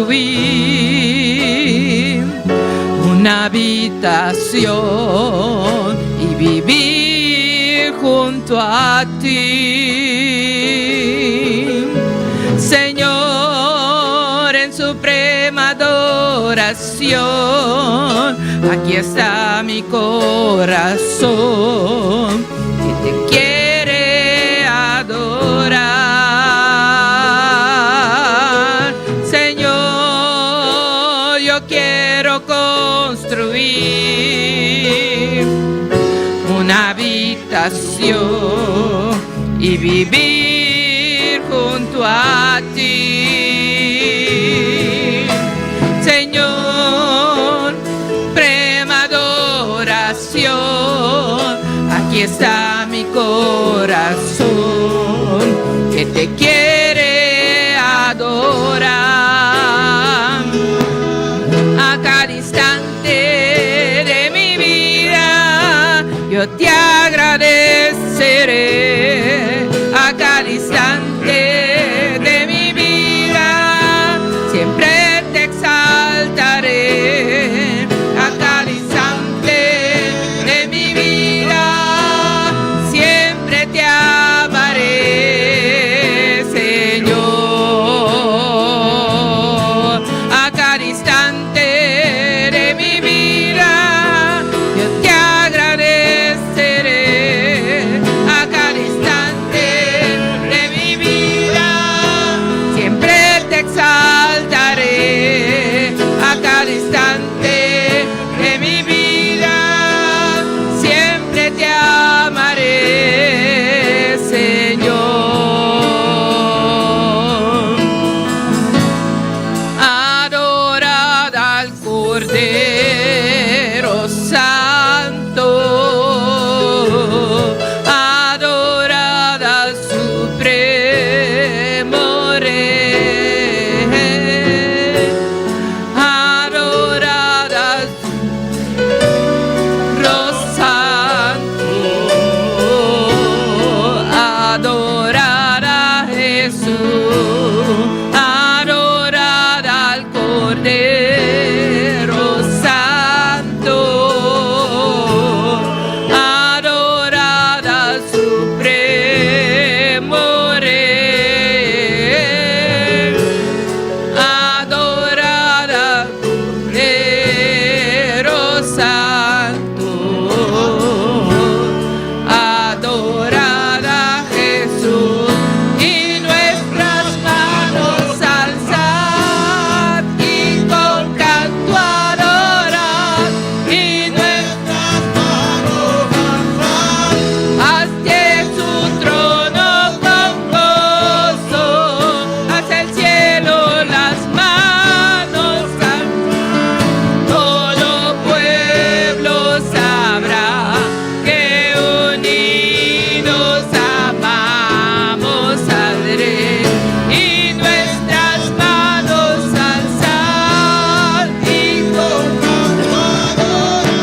construir una habitación y vivir junto a ti, Señor, en suprema adoración. Aquí está mi corazón que te quiere adorar, Señor. Yo quiero construir una habitación y vivir junto a ti, Señor, suprema adoración. Aquí está mi corazón que te quiere adorar. A cada instante de mi vida yo te agradeceré. A cada instante de mi vida siempre te exaltaré. A cada instante de mi vida siempre te amaré, Señor. A cada instante de mi vida yo te agradeceré. A cada instante de mi vida siempre te exaltaré. A cada instante de mi vida siempre te amaré, Señor. Adorad al Cordero Santo, adorad al Supremo Rey, adorad al Santo, adorad a Jesús, adorad al Cordero Santo, adorad al Supremo Rey, adorad al Cordero Santo, adorad a Jesús. Y nuestras manos alzad y con canto adorad. Y nuestras manos alzad hacia su trono con gozo. Hacia el cielo las manos alzad. Todo pueblo sabrá que unidos amamos al Rey. Y nuestras manos alzad y con canto adorad.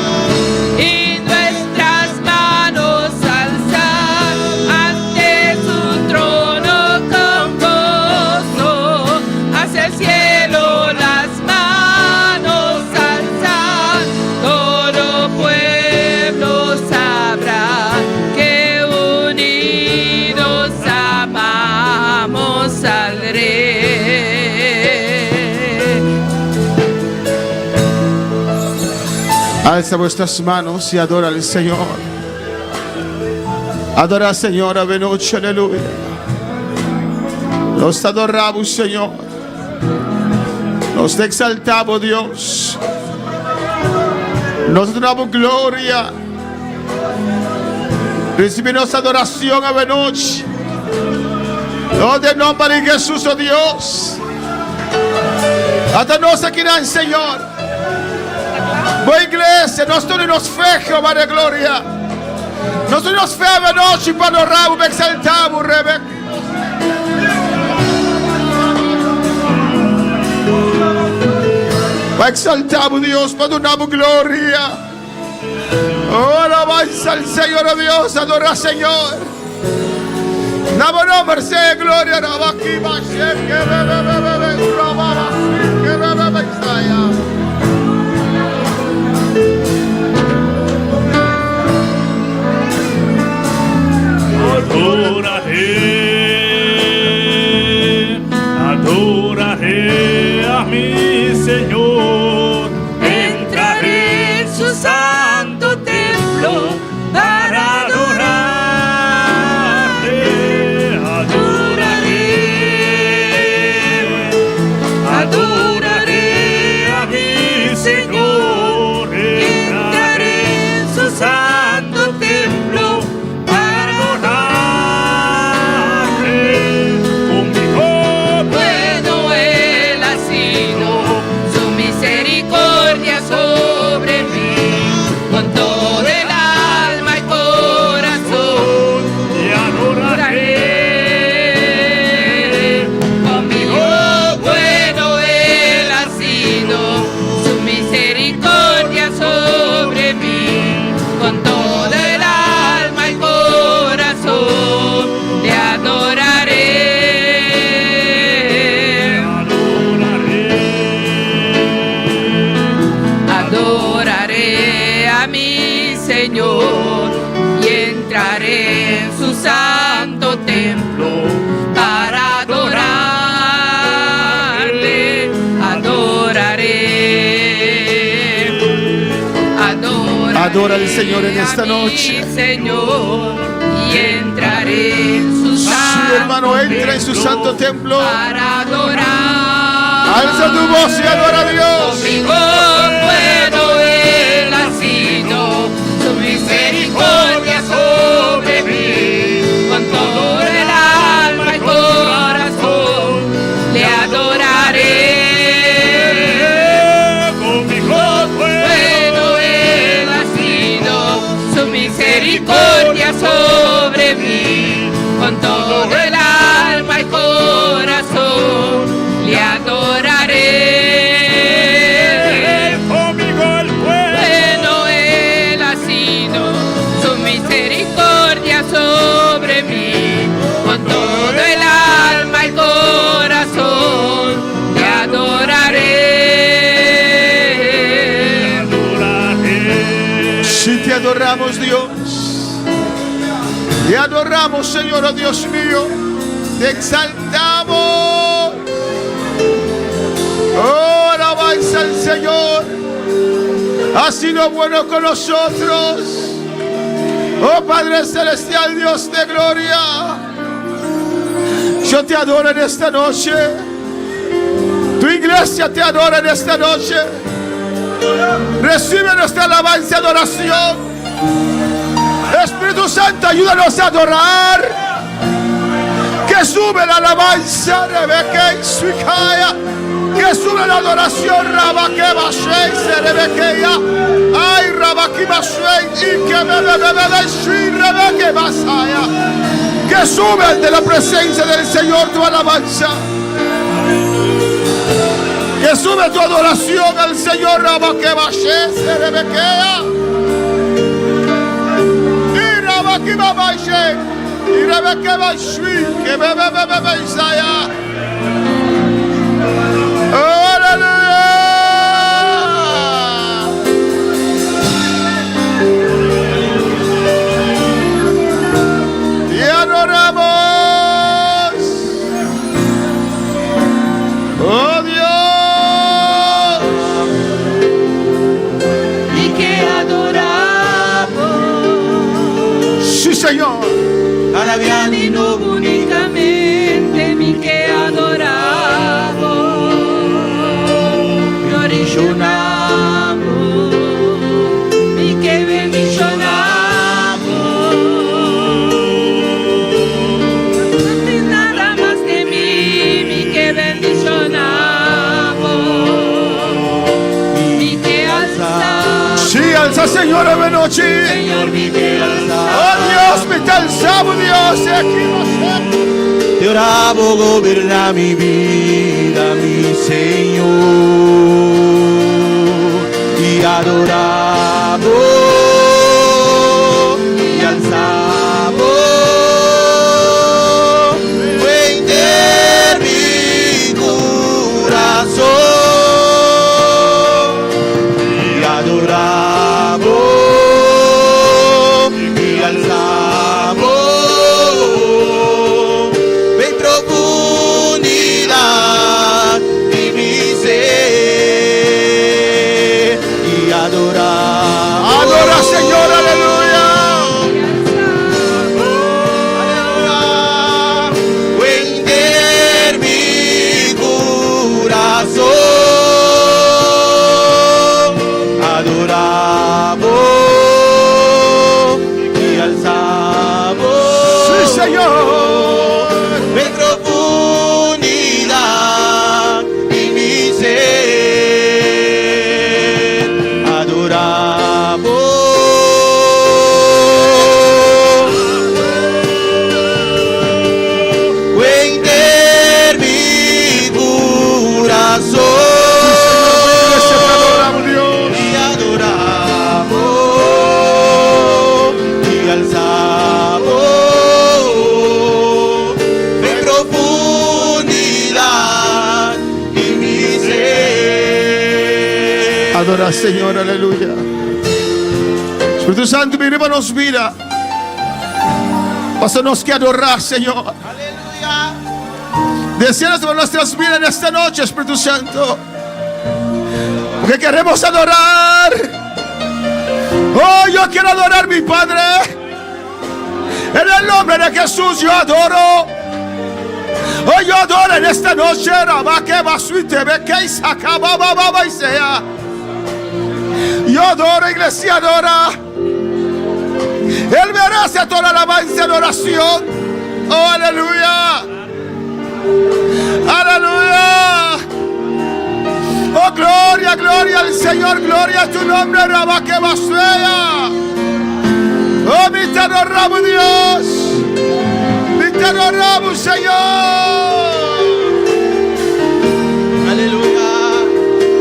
Y nuestras manos alzad ante su trono con gozo. Hacia el cielo las manos alzad. Todo pueblo sabrá que unidos amamos al Rey. Alza vuestras manos y adora al Señor. Adora al Señor, aleluya, aleluya. Nos adoramos, Señor. Nos exaltamos, Dios. Nos damos gloria. Recibe nuestra adoración a noche. Oh, de nombre de Jesús, oh Dios. Hasta nos aqui, Senhor. Boa igreja, nós todos nos fé, Jeová de glória. Nós todos nos fé a noite para adorar, para exaltar, Rebeca. Para exaltar, Deus, para dar glória. Oh, alabanza al Señor, oh Dios, adora al Señor. Damos nombre, sea gloria, Adoraré a mi Señor, Entraré en su santo templo para adorarle. Adoraré a mi Señor. Entraré en su santo templo para adorarle. Conmigo Bueno Él ha sido, su misericordia sobre mí, con todo el alma y corazón. te adoraré. Conmigo bueno Él ha sido, su misericordia sobre mí, con todo el alma y corazón. Le adoraré. Adoraré a mi Señor y entraré en su santo templo para adorarle. Adora al Señor en esta noche. Mi Señor, y entraré en su santo Sí, hermano, entra en su santo templo. para adorar. Alza tu voz y adora a Dios. Conmigo bueno Él ha sido, su misericordia sobre mí, con todo el alma y corazón le adoraré. Conmigo Bueno Él ha sido, su misericordia sobre mí, con todo el alma y corazón le adoraré. conmigo el pueblo. Bueno Él ha sido, su misericordia sobre mí, con todo el alma y corazón le adoraré. Adoraré. Si te adoramos, Dios. Te adoramos, Señor, oh Dios mío. Te exaltamos. Oh, alabanza al Señor. Ha sido bueno con nosotros. Oh Padre Celestial, Dios de gloria. Yo te adoro en esta noche. Tu iglesia te adora en esta noche. Recibe nuestra alabanza y adoración. Espíritu Santo, ayúdanos a adorar. Que sube la alabanza, Rebeca y Suikaya. Que sube la adoración, Rabaque Bashei, Rebequeya. Ay, Rabaki Bashei, y que bebe, Shui, Rebeque Basaya. Que sube de la presencia del Señor tu alabanza. Que sube tu adoración al Señor, Rabaque Bashei, Rebequeya. Y Rabaki y Rebeca Bashui, que bebe, Isaya. ¡Aleluya! Y adoramos. ¡Oh Dios! Y que adoramos. ¡Sí, Señor! Y no únicamente mi que adoramos, glorificamos, mi que bendicionamos. No nada más de mí, mi que bendicionamos, mi que alzamos. Sí, alza, Señor, esta noche. Señor, mi que alzamos. Oh Dios, me te alzamos, Dios, y aquí nos Te oravo, gobierna mi vida, mi Señor, y adoramos y alzamos, fuente mi corazón. adoramos y alzamos en profundidad de mi ser y adoramos. Adora, Señor, aleluya. Vender mi corazón, adoramos y alzamos. Sí, Señor. En profundidad de mi ser, adoramos. Vender mi corazón Dios. y adoramos y alzamos en profundidad de mi ser. Adora, Señor, aleluya. Espíritu Santo, mi hermano, nos mira. Pásanos que adorar, Señor. Aleluya. Desciende sobre nuestras vidas en esta noche, Espíritu Santo. Porque queremos adorar. Oh, yo quiero adorar a mi Padre. En el nombre de Jesús yo adoro. Oh, yo adoro en esta noche. Yo adoro, iglesia, adora. Él merece toda alabanza y adoración. Oh, aleluya. Aleluya. Oh, gloria, gloria al Señor. Gloria a tu nombre, Rabaque Basuea. Oh, mi te adoramos, Dios. Mi te adoramos, Señor. Aleluya.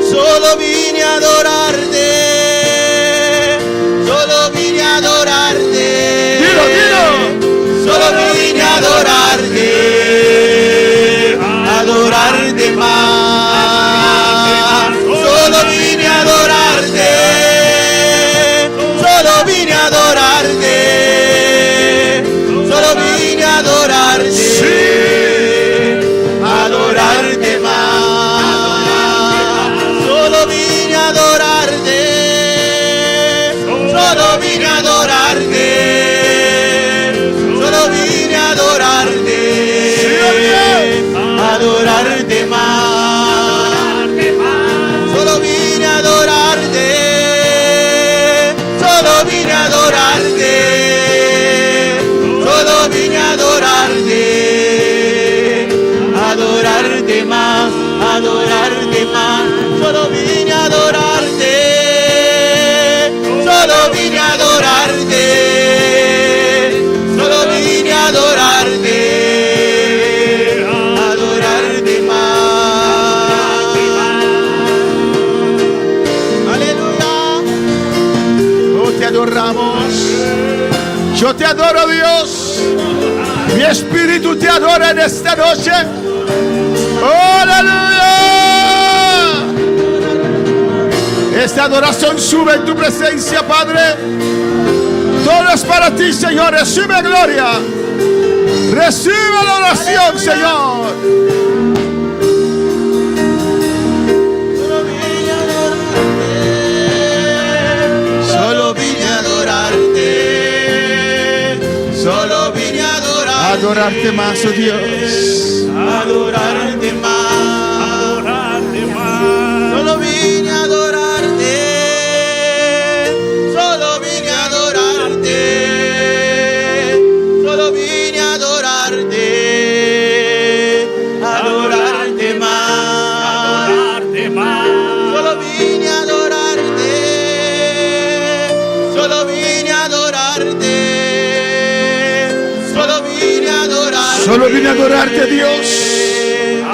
Solo vine a adorarte. Solo vine a adorarte. Dilo, dilo. Solo vine a adorarte. Adorarte más. Solo vine a adorarte. Solo vine a adorarte. Solo vine a adorarte. Adorarte más. Solo vine a adorarte. Solo vine a adorarte. Solo vine a adorarte. Adorarte más. Solo vine a adorarte. Solo vine a adorarte. Solo vine a adorarte. Adorarte más. Adorarte más. Solo vine a adorarte. Solo vine a adorarte. Solo vine a adorarte. Adorarte más. Aleluya. Oh, te adoramos. Yo te adoro, Dios. Mi espíritu te adora en esta noche. Oh, aleluya. Esta adoración sube en tu presencia, Padre. Todo es para ti, Señor. Recibe gloria. Recibe la oración, Señor. Solo vine a adorarte. Solo vine a adorarte. Adorarte más, oh Dios. Adorarte más. Adorarte más. Solo vine a adorarte. Solo vine a adorarte. Solo vine a adorarte. Adorarte más. Adorarte más. Solo vine a adorarte. Solo vine a adorarte. Solo vine a adorarte. Solo vine a adorarte, Dios.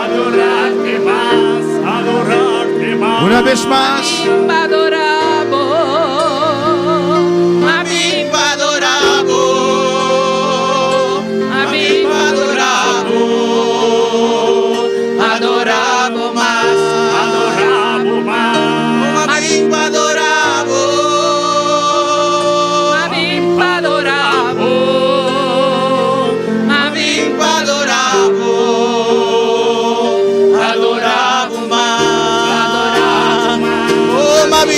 Adorarte más. Adorarte más. Una vez más. Adoramos. A mí Adoramos. A mí Adoramos. Adoramos más. Adoramos más. Adoramos.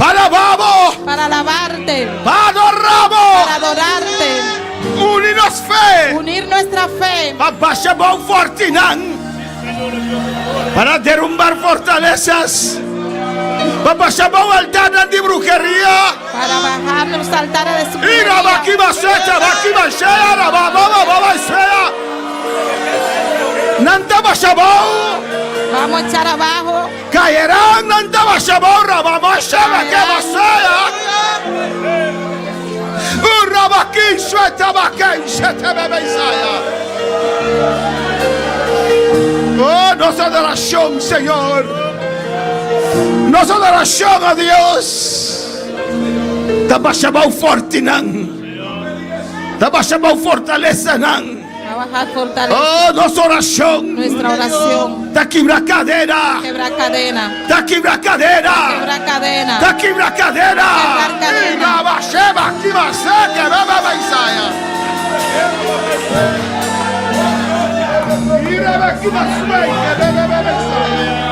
para alabamos, para alabarte, para adoramos, para adorarte, unirnos fe, unir nuestra fe para baixar fortinan, para derrumbar fortalezas, para baixar altar de brujería. para bajar los altares de su Ira baki baseta, baki basera, baba sea. Nanta basabau, Vamos a echar abajo, caerán nanta basabau, vamos a ser que basea. Urabaki sueta baki sete bebesaya. Oh, nos adoración, Señor. Nos adoración a Dios. Tabashabau fortinan. Tabashabau fortaleza nan. a bajar fortaleza, Oh, nuestra oración. nuestra oración, Taquibra cadena. quebrar cadena, Taquibra cadena. quebrar cadena, Taquibra cadena. Quebrar cadena. Rabasheba, kibase, que beba Isaya. Ira kibase, que beba Isaya.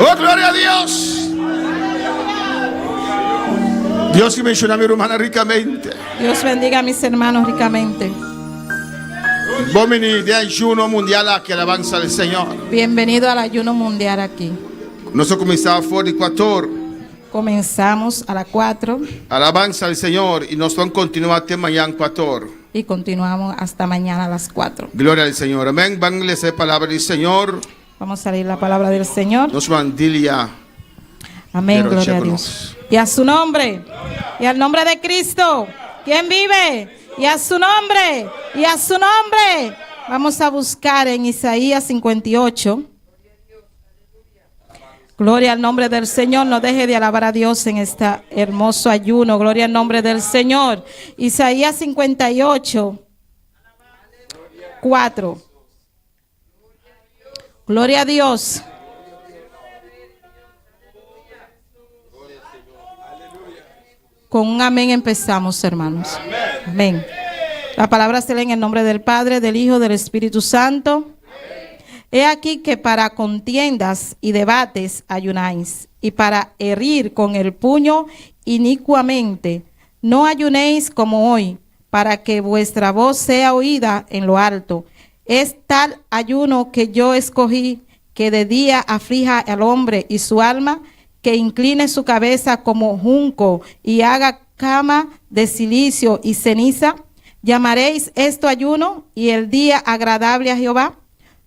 Oh, gloria a Dios. Dios que menciona a mi hermana ricamente. Dios bendiga a mis hermanos ricamente. Bomini de ayuno mundial a que alabanza al Señor. Bienvenido al ayuno mundial aquí. Nosotros comenzamos por Ecuador. Comenzamos a las 4 Alabanza al Señor y nos vamos a continuar hasta mañana 4. y continuamos hasta mañana a las 4. Gloria al Señor. Amén. Van a leer palabra del Señor. Vamos a leer la palabra del Señor. Nos van a decir Amén, Pero gloria a chécanos. Dios. Y a su nombre, y al nombre de Cristo, quien vive, y a su nombre, y a su nombre. Vamos a buscar en Isaías 58. Gloria al nombre del Señor. No deje de alabar a Dios en este hermoso ayuno. Gloria al nombre del Señor. Isaías 58, 4. Gloria a Dios. Con un amén empezamos, hermanos. Amén. La palabra se lee en el nombre del Padre, del Hijo, del Espíritu Santo. He aquí que para contiendas y debates ayunáis, y para herir con el puño inicuamente. No ayunéis como hoy, para que vuestra voz sea oída en lo alto. Es tal ayuno que yo escogí, que de día aflija al hombre y su alma, que incline su cabeza como junco y haga cama de silicio y ceniza. ¿Llamaréis esto ayuno y el día agradable a Jehová?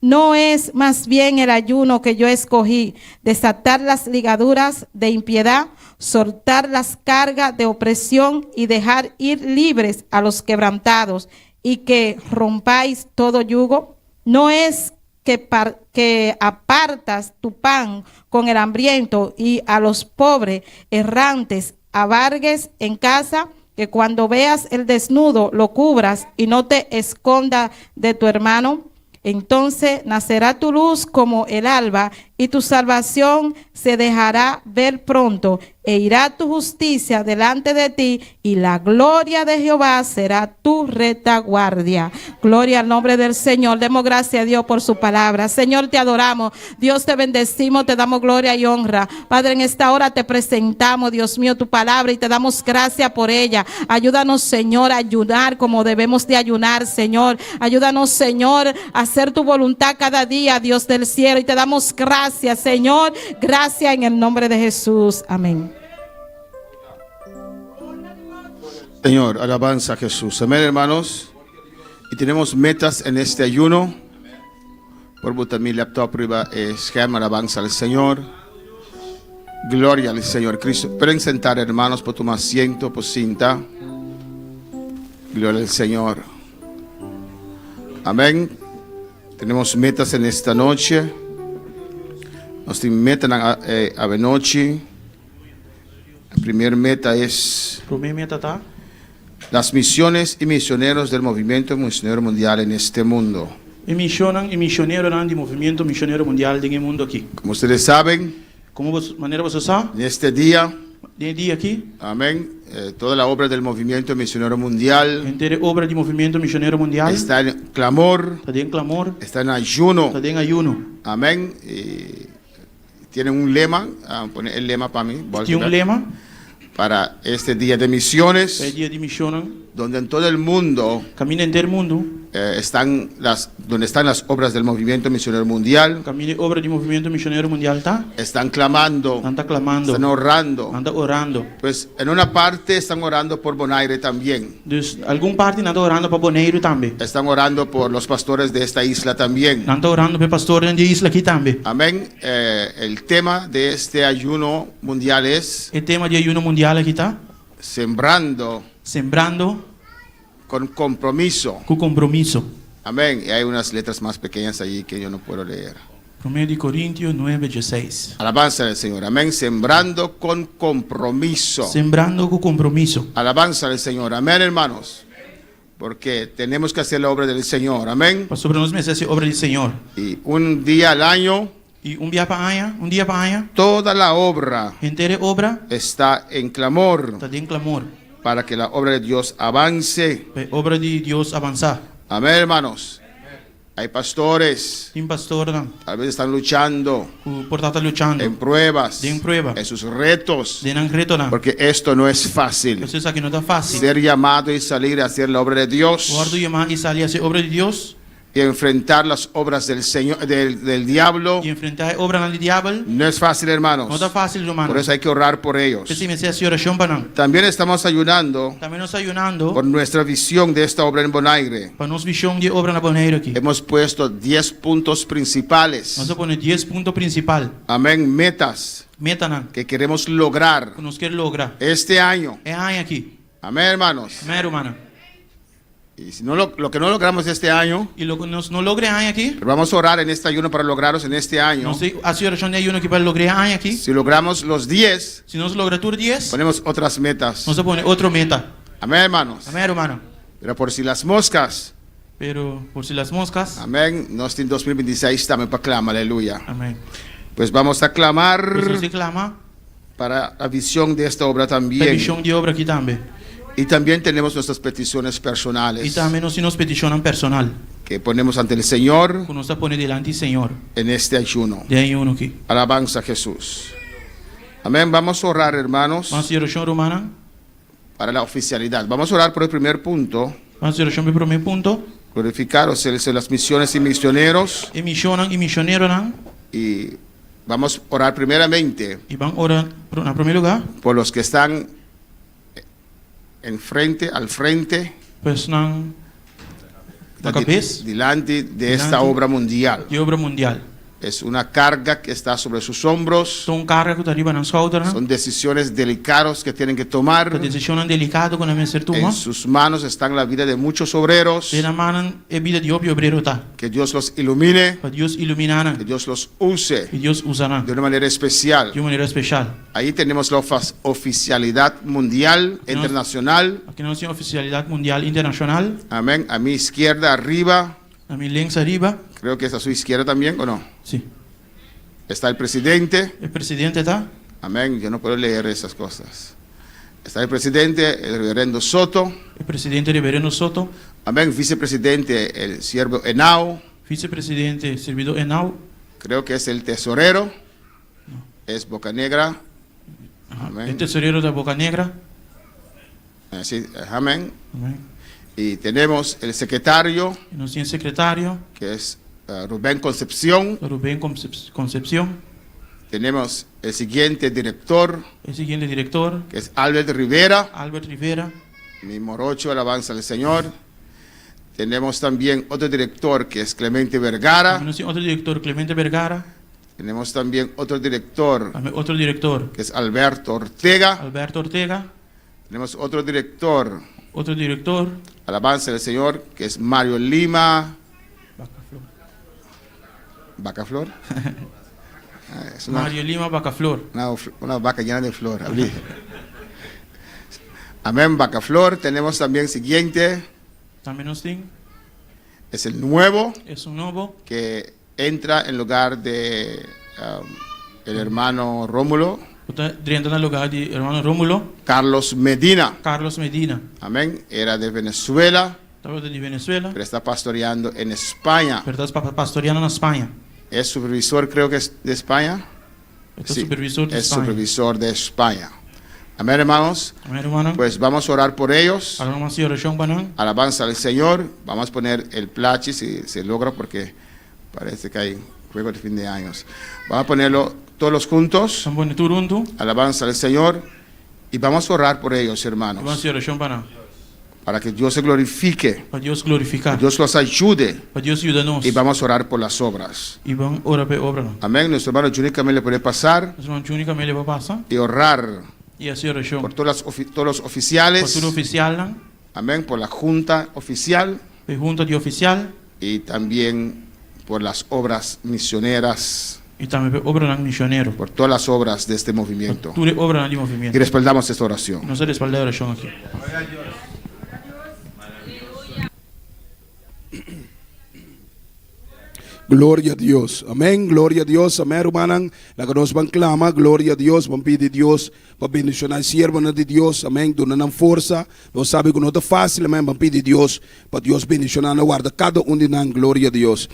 ¿No es más bien el ayuno que yo escogí, desatar las ligaduras de impiedad, soltar las cargas de opresión y dejar ir libres a los quebrantados, y que rompáis todo yugo? ¿No es que apartas tu pan con el hambriento y a los pobres errantes abargues en casa? Que cuando veas el desnudo lo cubras y no te esconda de tu hermano. Entonces nacerá tu luz como el alba, y tu salvación se dejará ver pronto, e irá tu justicia delante de ti, y la gloria de Jehová será tu retaguardia. Gloria al nombre del Señor. Demos gracias a Dios por su palabra. Señor, te adoramos. Dios, te bendecimos, te damos gloria y honra. Padre, en esta hora te presentamos, Dios mío, tu palabra, y te damos gracias por ella. Ayúdanos, Señor, a ayunar como debemos de ayunar, Señor. Ayúdanos, Señor, a hacer tu voluntad cada día, Dios del cielo, y te damos gracias, Señor. Gracias en el nombre de Jesús. Amén. Señor, alabanza a Jesús. Amén, hermanos. Y tenemos metas en este ayuno. Por botar mi laptop arriba, esquema, alabanza al Señor. Gloria al Señor Cristo. Pueden sentar, hermanos, por tomar asiento, por cinta. Gloria al Señor. Amén. Tenemos metas en esta noche. Nos metan a noche. La primera meta es las misiones y misioneros del movimiento misionero mundial en este mundo. E missionam e missioneiro do movimento missioneiro mundial do mundo aqui. Como ustedes saben, Como maneira você sabe? en este día, De dia aqui, amén, Toda la obra del movimiento misionero mundial Inteira obra de movimento missionário mundial está en clamor, está em clamor, está en ayuno. está em ayuno. Amén. Y tienen un lema, poner el lema para mí, voy a Tinha quitar, lema, para este día de misiones, é dia de missão, donde en todo el mundo caminha inteiro mundo, donde están las obras del movimiento misionero mundial, caminha obra de movimento missionário mundial, tá? están clamando, Anda clamando, están orando. anda orando. Pues en una parte están orando por Bonaire también. Dus, algum parte anda orando para Bonaire também. Están orando por los pastores de esta isla también. Anda orando para pastor de isla aqui também. Amén. El tema de este ayuno mundial es O tema de ayuno mundial aqui tá? sembrando Sembrando con compromiso. com compromisso. Amén. Y hay unas letras más pequeñas allí que yo no puedo leer. 1 Coríntios 9:16. Alabanza al Señor. Amén. Sembrando con compromiso. Sembrando com compromisso. Alabanza al Señor. Amén, hermanos. Porque tenemos que hacer la obra del Señor. Amén. Pastor, para nós mesmos essa obra do Senhor. Y un día al año, E dia para amanhã, toda la obra inteira obra está en clamor está em clamor. para que la obra de Dios avance. Para a obra de Deus avançar. Amén, hermanos. Hay pastores, Tem pastor tal vez están luchando o portata lutando. en pruebas, En prueba. en sus retos, De não retornar. porque esto no es fácil. Você sabe que não está fácil. Ser llamado y salir a hacer la obra de Dios Guardo chamar e sair a ser obra de Deus y enfrentar las obras del Señor, del diablo, e enfrentar a obra do diabo. no es fácil, hermanos. Não está fácil, irmão. Por eso hay que orar por ellos. Esse me essa oração para nós. También estamos ayunando Também nós ayunando por nuestra visión de esta obra en Bonaire. para nós visão de obra na Bonaire aqui. Hemos puesto 10 puntos principales. Nós vamos 10 pontos principal. Amén. Metas Meta não. que queremos lograr Que nós quer lograr. este año. É aí aqui. Amén, hermanos. Mero, mano. Y si no lo que no logramos este año, E lo que nós não logre aí aqui. pero vamos a orar en este ayuno para lograrlos en este año. Não sei a oração de ayuno que para lograr aí aqui. Si logramos los 10, Se nós logra tudo 10, ponemos otras metas. nós vamos outro meta. Amén, hermanos. Amém, hermano. Pero por si las moscas, Pero por si las moscas. amén, nós em 2026 também para clamar, aleluya. Amém. Pues vamos a clamar Por isso se clama para la visión de esta obra para también. visão de obra aqui também. Y también tenemos nuestras peticiones E personales também nós nos peticionam personal. que ponemos ante el Señor Que nós está pondo delante do Senhor. en este ayuno. De ayuno aqui. Alabanza a Jesús. Amén. Vamos a orar, hermanos, Vamos a oração romana. para la oficialidad. Vamos a orar por el primer punto. Vamos a oração para o primeiro ponto. Glorificar o cielos de las misiones y misioneros. E missionam e missioneiro não. Y vamos a orar primeramente E vão orar na primeiro lugar. por los que están al frente, Pois não na cabeça delante de esta Delante. obra mundial. de obra mundial. Es una carga que está sobre sus hombros. São carga que arriba nas shoulders. Son decisiones delicadas que tienen que tomar. A decisão delicada quando a ser toma. En sus manos está la vida de muchos obreros. E na mão é vida de obreiro tá. Que Dios los ilumine, Para Deus iluminar. que Dios los use E Deus usará de una manera especial. de uma maneira especial. Ahí tenemos la oficialidad mundial, internacional. Aqui nós temos oficialidade mundial internacional. Amén. A mi izquierda arriba, A minha links arriba. creo que es a su izquierda también, ¿o no? Sim. Está el presidente. O presidente tá. Amén. Yo no puedo leer esas cosas. Está el presidente, el reverendo Soto. O presidente Reverendo Soto. Amén. Vicepresidente, el siervo Henao. Vice-presidente servidor Enau. Creo que es el tesorero. Es Bocanegra. Amén. O tesoureiro da Boca Negra. Sí, amén. Amém. Y tenemos el secretario, E nós temos secretário. que es Rubén Concepción. Rubem Concepción. Tenemos el siguiente director, O seguinte diretor. que es Albert Rivera. Albert Rivera. Mi morocho, alabanza al Señor. Tenemos también otro director, que es Clemente Vergara. Nós temos outro diretor, Clemente Vergara. Tenemos también otro director, Outro diretor, que es Alberto Ortega. Alberto Ortega. Tenemos otro director, Outro diretor, alabanza al Señor, que es Mario Lima. ¿Vacaflor? Es Mario Lima Bacaflor. una vaca llena de flor. Abrí. Amén, Vacaflor. Tenemos también siguiente, Também nós temos. es el nuevo, É um novo. que entra en lugar de el hermano Rómulo. Dentro del lugar de hermano Rómulo Carlos Medina. Carlos Medina. Amén. Era de Venezuela, Estaba de Venezuela, pero está pastoreando en España. pero está pastoreando en España. Es supervisor, creo que es de España. Está Sí, supervisor de es España. supervisor de España. Amén, hermanos. Amén, hermano. Pues vamos a orar por ellos. Ahora vamos a hacer oración para nosotros. Alabanza al Señor. Vamos a poner el plachi si se logra porque parece que hay juego de fin de años. Vamos a ponerlo todos juntos. Estamos poniendo todo junto. Alabanza al Señor. Y vamos a orar por ellos, hermanos. Vamos a hacer oración para nosotros. Para que Dios se glorifique. Para Dios glorificar. Dios los ayude. Para Dios ayudarnos. Y vamos a orar por las obras. Y vamos a orar por obra. Nuestro Amén. Nuestro hermano Junior también le puede pasar hermano Juni Camille va a pasar. y orar Y hacer oración. por todos los Por oficiales. todo oficial. Amén. Por la junta oficial Por junta de oficial. y también por las obras misioneras, Y también por obra de misionero. por todas las obras de este movimiento. Tú de obra de Y movimiento. respaldamos esta oración. No se respalda de oración aquí. Gloria a Dios. Amén. Gloria a Dios. Amén, hermanan. La que nos van clama. Gloria a Dios. Vamos pedir a Dios para bendicionar al siervo de Dios. Amén. Dando força. Não sabe que não é fácil. Amém. Vamos pedir a Deus para Deus bendicionar na guarda cada de nós. Glória a Deus.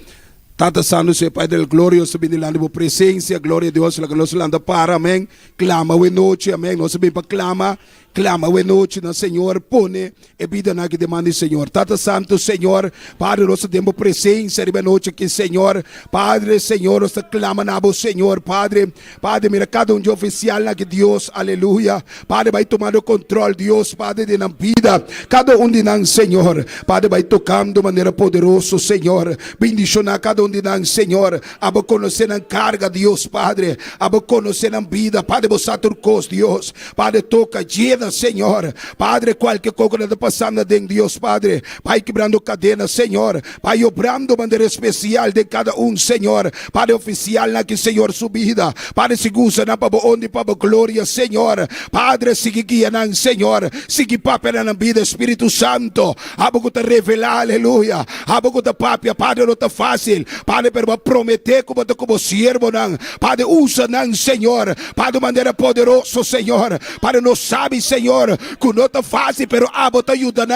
Tata Santo, se Pai del glorioso, bendicionando por presença. Glória a Deus. La que nos landa para. Amém. Clama hoje noite. Amém. Nós sabemos para clama. Clama hoje noite no Senhor, pone e vida na que demanda, Senhor. Tata Santo, Senhor, Padre, nós temos presença de noite aqui, Senhor. Padre, Senhor, nós clama na voz, Senhor, Padre. Padre, mira cada de oficial na que Deus, aleluia. Padre, vai tomando controle, Deus, Padre, de na vida. Cada de nós, Senhor. Padre, vai tocando de maneira poderosa, Senhor. Bendicionar cada de nós, Senhor. Aba conhecer na carga, Deus, Padre. Aba conhecer na vida, Padre, você turcos, Deus. Padre, toca, llena, Senhor, Padre, qualquer coisa que está passando em Deus, Padre, vai quebrando cadena, Senhor, vai obrando de maneira especial de cada Senhor, Padre, oficial na que, Senhor, subida, Padre, segurança na para onde, para glória, Senhor, Padre, siga guiando, Senhor, siga papel na vida, Espírito Santo, abo que te revelar, aleluia, abo que te papia, Padre, não está fácil, Padre, para prometer como siervo, não, Padre, usa, não, Senhor, Padre, de maneira poderosa, Senhor, Padre, não sabe, Senhor, que não está fácil, pero abo te ajuda,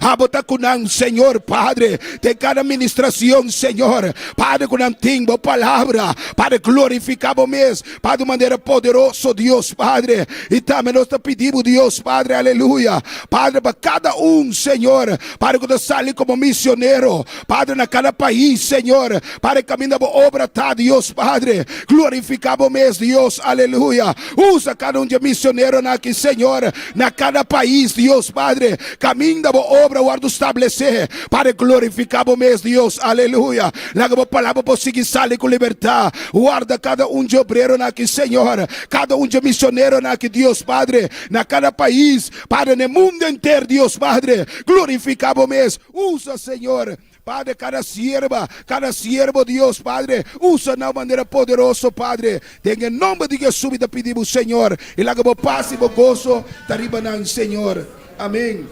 abo te cunan, Senhor, Padre, de cada ministração, Senhor, Padre, com a tua palavra, Padre, glorificamos mesmo, Padre, de maneira poderosa, Deus, Padre, e também nós te pedimos, Deus, Padre, aleluia, Padre, para cada Senhor, Padre, que sale como missioneiro, Padre, na cada país, Senhor, Padre, caminho da obra, tá, Deus, Padre, glorificamos mesmo, Deus, aleluia, usa cada de missioneiro aqui, Senhor, na cada país, Deus, Padre, caminho da obra, guarda estabelecer, Padre, glorificamos mesmo, Deus, aleluia, na palavra para seguir sair com liberdade, guarda cada de obreiro aqui, Senhor, cada de missioneiro aqui, Deus, Padre, na cada país, Padre, no mundo inteiro, Deus, Padre, glorificamos mesmo, usa, Senhor, Padre, cada siervo, Deus, Padre, usa na maneira poderosa, Padre, em nome de Jesus, te pedimos, Senhor, e lá que vos paz e vos gozo, te arriba, Senhor, amém,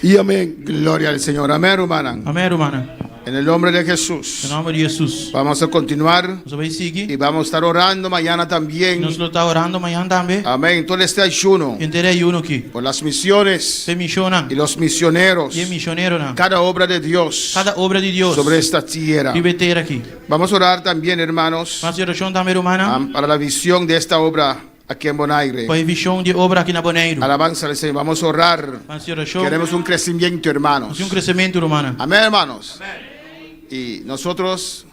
e amém. Gloria al Señor. Amén, hermana. Amém, hermana. En el nombre de Jesús. Em nome de Jesus. Vamos a continuar Nós vamos seguir. y vamos a estar orando mañana también. Nós estamos orando amanhã também. Amén. Todo este ayuno Inteiro ayuno aqui. por las misiones Se missiona. y los misioneros. E missioneiro, não. Cada obra de Dios Cada obra de Deus. sobre esta tierra. Vive inteira aqui. Vamos a orar también, hermanos, Mas oração também, hermana. para la visión de esta obra aquí en Bonaire. Para a visão de obra aqui na Bonaire. Alabanza al Señor. Vamos a orar. Mas oração. Queremos un crecimiento, hermanos. Um crescimento, hermana. Amén, hermanos. Y nosotros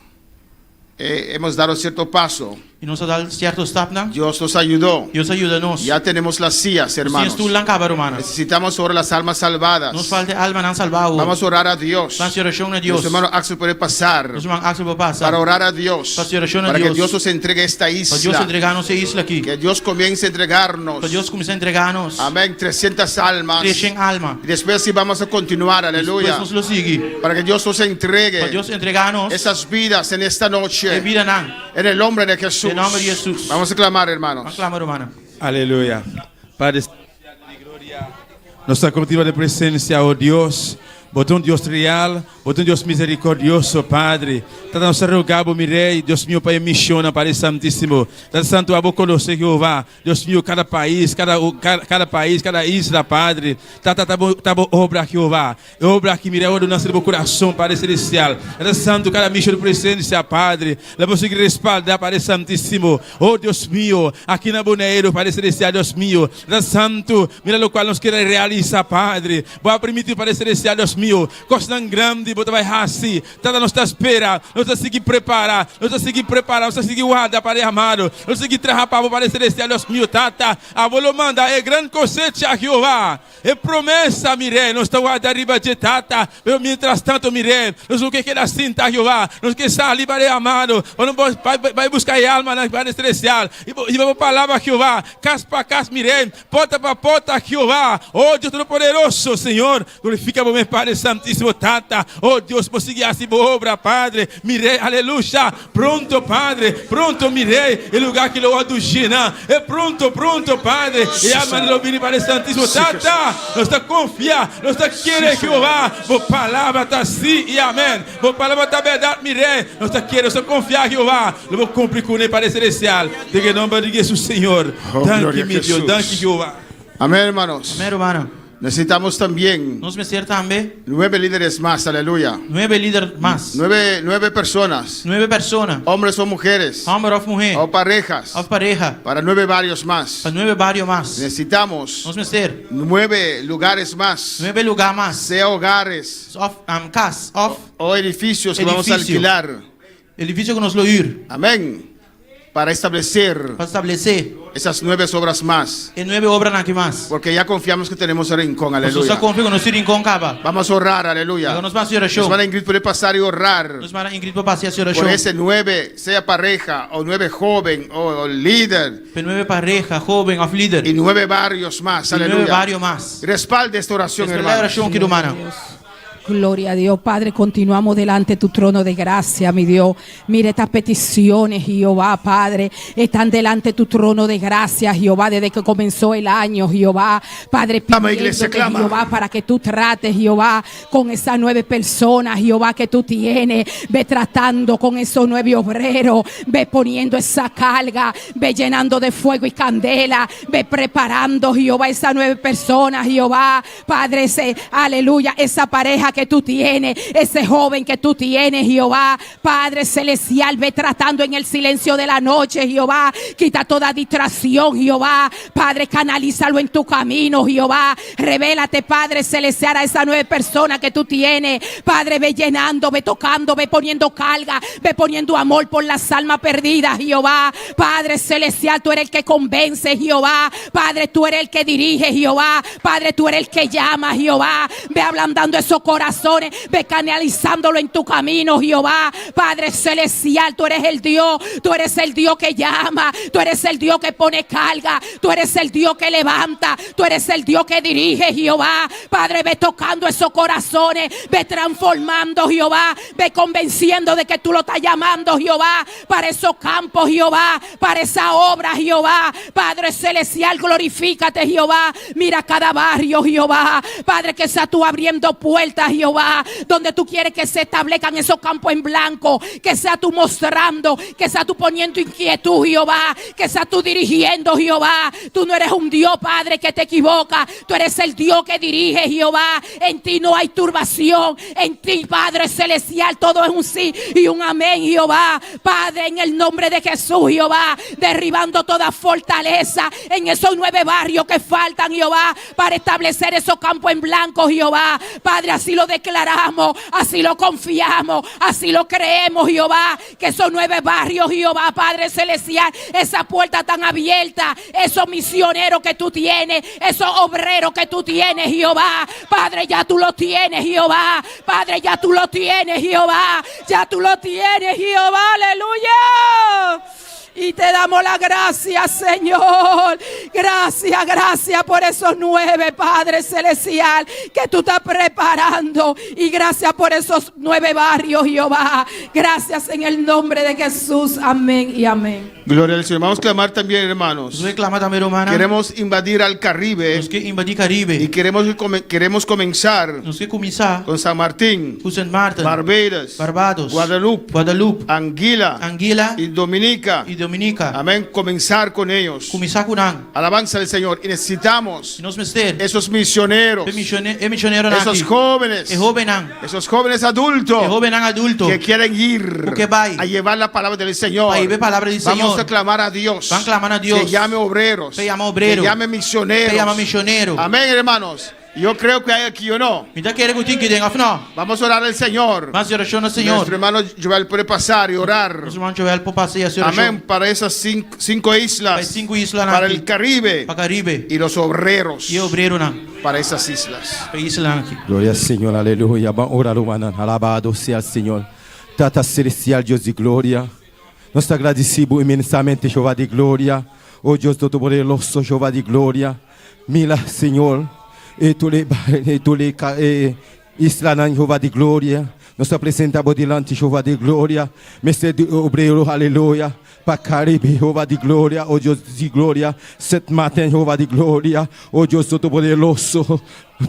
hemos dado cierto paso. E nós dá certo step, não? Dios nos ayudó. Deus ajuda-nos. Ya tenemos las sillas, hermanos. Sim, tu lá acaba, hermana. Necesitamos ahora las almas salvadas. Nos falta alma não salvado. Vamos a orar a Dios. Mas oração a Deus. Nuestro hermano Axel puede pasar Nós vamos Axel para passar. para orar a Dios. Para oración a Para que Dios. Dios nos entregue esta Para Deus isla. entregar-nos a isla aqui. Que Dios comience a entregarnos. Para Deus começar a entregar-nos. Amén. 300 almas. 300 alma. Y después sí vamos a continuar. Aleluya. Depois nos lo sigue. Para que Dios nos Para entregue Deus entregar-nos. esas vidas en esta E noche. vida não. En el nombre de Jesús. Em nome de Jesus. Vamos a clamar, hermanos. Aclama, hermana. Aleluia. Padre, de glória. Nossa comitiva de presença, ó Deus. Botou um Deus real, botou um Deus misericordioso, Padre. Tata nossa rogabo, mirei, Deus meu Pai, missiona, Pai Santíssimo. Tata Santo, abo conosco, Jeová. Deus meu, cada país, cada país, cada isla, Padre. Tata, obra, Jeová. Obra que mirei, o nosso coração, Pai Celestial. Tata Santo, cada missão de presença, Padre. Vamos seguir respaldar, Pai Santíssimo. Oh, Deus meu, aqui na Boneiro, Pai Celestial, Deus meu. Tata Santo, mira o qual nós queremos realizar, Padre. Vou permitir, Pai Celestial, Deus meu. Coisa tão grande, bota vai assim. Tata, nós está espera, nós está seguir preparar, nós está seguir preparar, nós está seguir guardar para amado, nós seguir trabalhar para celestial, Deus meu, Tata. A volo manda é grande cosecha, Jeová. É promessa, mirei, nós está guardando arriba de Tata. Eu mientras tanto, mirei, nós não quer assim, tá, Jeová. Nós quer estar ali para amado, vai buscar alma na para celestial. E vamos palavra, Jeová, casa para casa, mirei, porta para porta, Jeová. Oh, Deus Todo-Poderoso, Senhor, glorifica o meu Pai Santíssimo, Tata. Oh, Deus, por seguir assim, obra, Padre. Mirei, aleluia. Pronto, Padre. Pronto, mirei. O lugar que lo adugina. É pronto, Padre. E a maneira de Pai Santíssimo, Tata. Nós está confiar. Nós está querendo, Jeová. Boa palavra está sim e amém. Boa palavra está verdade, mirei. Nós está querendo, nós está confiar, Jeová. Eu vou cumprir com ele, Pai Celestial. De nome de Jesus, Senhor. Danke, meu Deus. Danke, Jeová. Amén, hermanos. Amén, hermano. Necesitamos también Nós precisamos também 9 líderes más, aleluya. 9 líderes mais. 9 personas, 9 pessoas. hombres o mujeres, Homem ou mulher. o parejas, Ou pareja. para 9 barrios más. Para 9 barrios mais. Necesitamos Nós precisamos 9 lugares más, 9 lugares mais. sea hogares Of casa. Of o edificios que vamos a Edificio. alquilar. edifício que nós lo ir. Amén. Para establecer Para estabelecer. esas 9 obras más. E 9 obras aqui mais. Porque ya confiamos que tenemos el rincón, Nós aleluya. só confiamos que nós iremos com capa. Vamos a orar, aleluya. Agora nós vamos ir a show. Hermana Ingrid puede pasar y orar Nós vamos Ingrid para passear a por show. ese 9, sea pareja o 9 joven o líder Para 9 pareja, jovem, of líder. y 9 barrios más, E 9 aleluya. barrios mais. Respalde esta oración, Esta é a hermano. oração que humana. Gloria a Dios, Padre, continuamos delante de tu trono de gracia, mi Dios. Mire estas peticiones, Jehová, Padre, están delante de tu trono de gracia, Jehová, desde que comenzó el año, Jehová, Padre, Clama, iglesia, pidiéndote, clama. Jehová, para que tú trates, Jehová, con esas 9 personas, Jehová, que tú tienes, ve tratando con esos 9 obreros, ve poniendo esa carga, ve llenando de fuego y candela, ve preparando, Jehová, esas 9 personas, Jehová, Padre, aleluya, esa pareja que tú tienes, ese joven que tú tienes, Jehová, Padre celestial, ve tratando en el silencio de la noche, Jehová, quita toda distracción, Jehová, Padre, canalízalo en tu camino, Jehová, revélate, Padre celestial, a esas 9 personas que tú tienes, Padre, ve llenando, ve tocando, ve poniendo carga, ve poniendo amor por las almas perdidas, Jehová, Padre celestial, tú eres el que convence, Jehová, Padre, tú eres el que dirige, Jehová, Padre, tú eres el que llama, Jehová, ve ablandando esos corazones, ve canalizándolo en tu camino, Jehová, Padre celestial, tú eres el Dios que llama, tú eres el Dios que pone carga, tú eres el Dios que levanta, tú eres el Dios que dirige, Jehová, Padre, ve tocando esos corazones, ve transformando, Jehová, ve convenciendo de que tú lo estás llamando, Jehová, para esos campos, Jehová, para esa obra, Jehová, Padre celestial, glorifícate, Jehová, mira cada barrio, Jehová, Padre, que sea tú abriendo puertas, Jehová, donde tú quieres que se establezcan esos campos en blanco, que sea tú mostrando, que sea tú poniendo inquietud, Jehová, que sea tú dirigiendo, Jehová. Tú no eres un Dios, Padre, que te equivoca, tú eres el Dios que dirige, Jehová. En ti no hay turbación, en ti, Padre celestial, todo es un sí y un amén, Jehová. Padre, en el nombre de Jesús, Jehová, derribando toda fortaleza en esos 9 barrios que faltan, Jehová, para establecer esos campos en blanco, Jehová. Padre, así lo declaramos, así lo confiamos, así lo creemos, Jehová, que esos 9 barrios, Jehová, Padre celestial, esa puerta tan abierta, esos misioneros que tú tienes, esos obreros que tú tienes, Jehová, Padre, ya tú lo tienes, Jehová, Padre, ya tú lo tienes, Jehová, ya tú lo tienes, Jehová, aleluya. Y te damos la gracia, Señor. Gracias, gracias por esos 9, Padre Celestial, que tú estás preparando. Y gracias por esos 9 barrios, Jehová. Gracias en el nombre de Jesús. Amén y amén. Gloria al Señor. Vamos a clamar también, hermanos. Nós reclamamos também, Romana. Queremos invadir al Caribe Nós queremos invadir Caribe. y queremos comenzar Nós queremos começar con San Martín, com St. Martin, Barbados, Barbados, Guadalupe, Anguila Anguila y Dominica. e Dominica. Amén. Comenzar con ellos. Começar com Nang. Alabanza al Señor. Y necesitamos E nós precisamos esos misioneros, missionário esos jóvenes, esos jóvenes adultos adulto que quieren ir Porque vai. a llevar la palabra del Señor. Vai ver a palavra do Vamos Senhor. a clamar a Dios. Van clamar a Dios. Que llame obreros. Que llame obreiro. Que llame misioneros. Que llama missionário. Amén, hermanos. Yo creo que hay aquí o no. Então quer que eu tenha afinal. Vamos a orar al Señor. Mas oração no Senhor. Nuestro hermano Joel puede pasar y orar. Nosso irmão Joel por passear a Amén. Para esas cinco Vai islas. 5 islas Para aqui. el Caribe. Para Caribe. Y los obreros E obreiro não. para esas islas. Para isla aqui. Glória ao Senhor, aleluia. Ora, alabado seja o Senhor. Tata celestial, Deus de glória. Nós te agradecemos imensamente, Jeová de glória. Oh Deus Todo-Poderoso, Jeová de glória. Mila, Senhor. E tu le isla, Jeová de glória. Nós te apresentamos diante, Jeová de glória. Mestre de obreiro, aleluia. Para Caribe, Jeová de glória, oh Deus de glória, St. Martin, Jeová de glória, oh Deus Todo-Poderoso,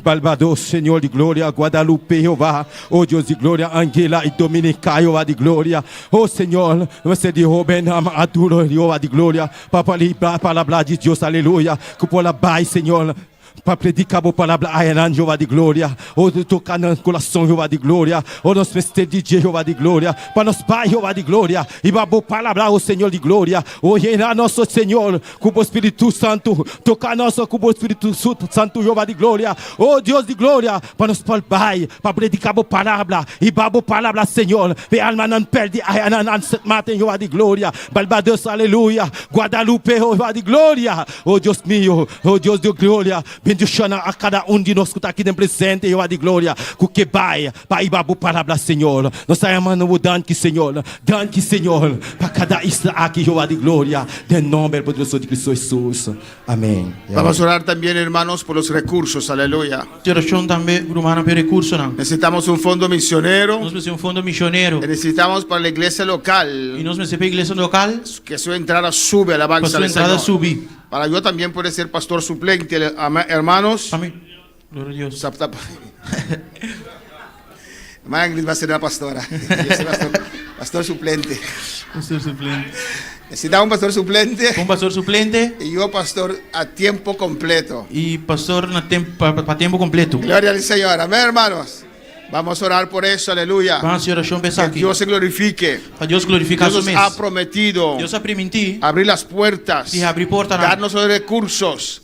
Barbados, Senhor de glória, Guadalupe, Jeová, oh Deus de glória, Anguila e Dominica, Jeová de glória, oh Senhor, você de Robin, Aduro, Jeová de glória, para a palavra de Deus, aleluia, que por lá vai, Senhor, para predicar a palavra a Jeová de glória, ou tocar no coração, Jeová de glória, ou nos vestir de dia, Jeová de glória, para nos pai, Jeová de glória, e para a palavra, o Senhor de glória, ou reinar nosso Senhor, com o Espírito Santo, tocar nosso com o Espírito Santo, Jeová de glória, oh Deus de glória, para nos pai, para predicar a palavra, e para a palavra, Senhor, e alma não perde, a St. Martin, Jeová de glória, Barbados, aleluia, Guadalupe, Jeová de glória, oh Deus meu, oh Deus de glória, bendicionar a cada de nós que está aqui presente, Jeová de glória, que vai, para ir para a palavra, Senhor. Nós estamos amando danke, Senhor, para cada isla aqui, Jeová de glória, em nome poderoso de Cristo Jesus. Amém. Vamos a orar también, hermanos, por los recursos. Aleluya. Oração também, Romana, por recurso não. Necesitamos un fondo misionero. Nós precisamos fundo missionário. Necesitamos para la iglesia E local nós precisamos para a igreja local, que su entrada sube, para alabanza sua al entrada Señor. subir. Para yo también puede ser pastor suplente, hermanos. Amém. Glória a Deus. Hermana Ingrid va a ser la pastora. Yo soy pastor suplente. Pastor suplente. Necesitamos un pastor suplente Pastor suplente y yo pastor a tiempo completo. e pastor para tempo completo. Gloria al Señor. Amén, hermanos. Vamos a orar por eso, aleluya. Vamos a oração pensar Que aqui. Dios se glorifique. Para Deus glorificar Dios seu nos mês. ha prometido Deus a permitir abrir las puertas, de abrir porta não. darnos los recursos,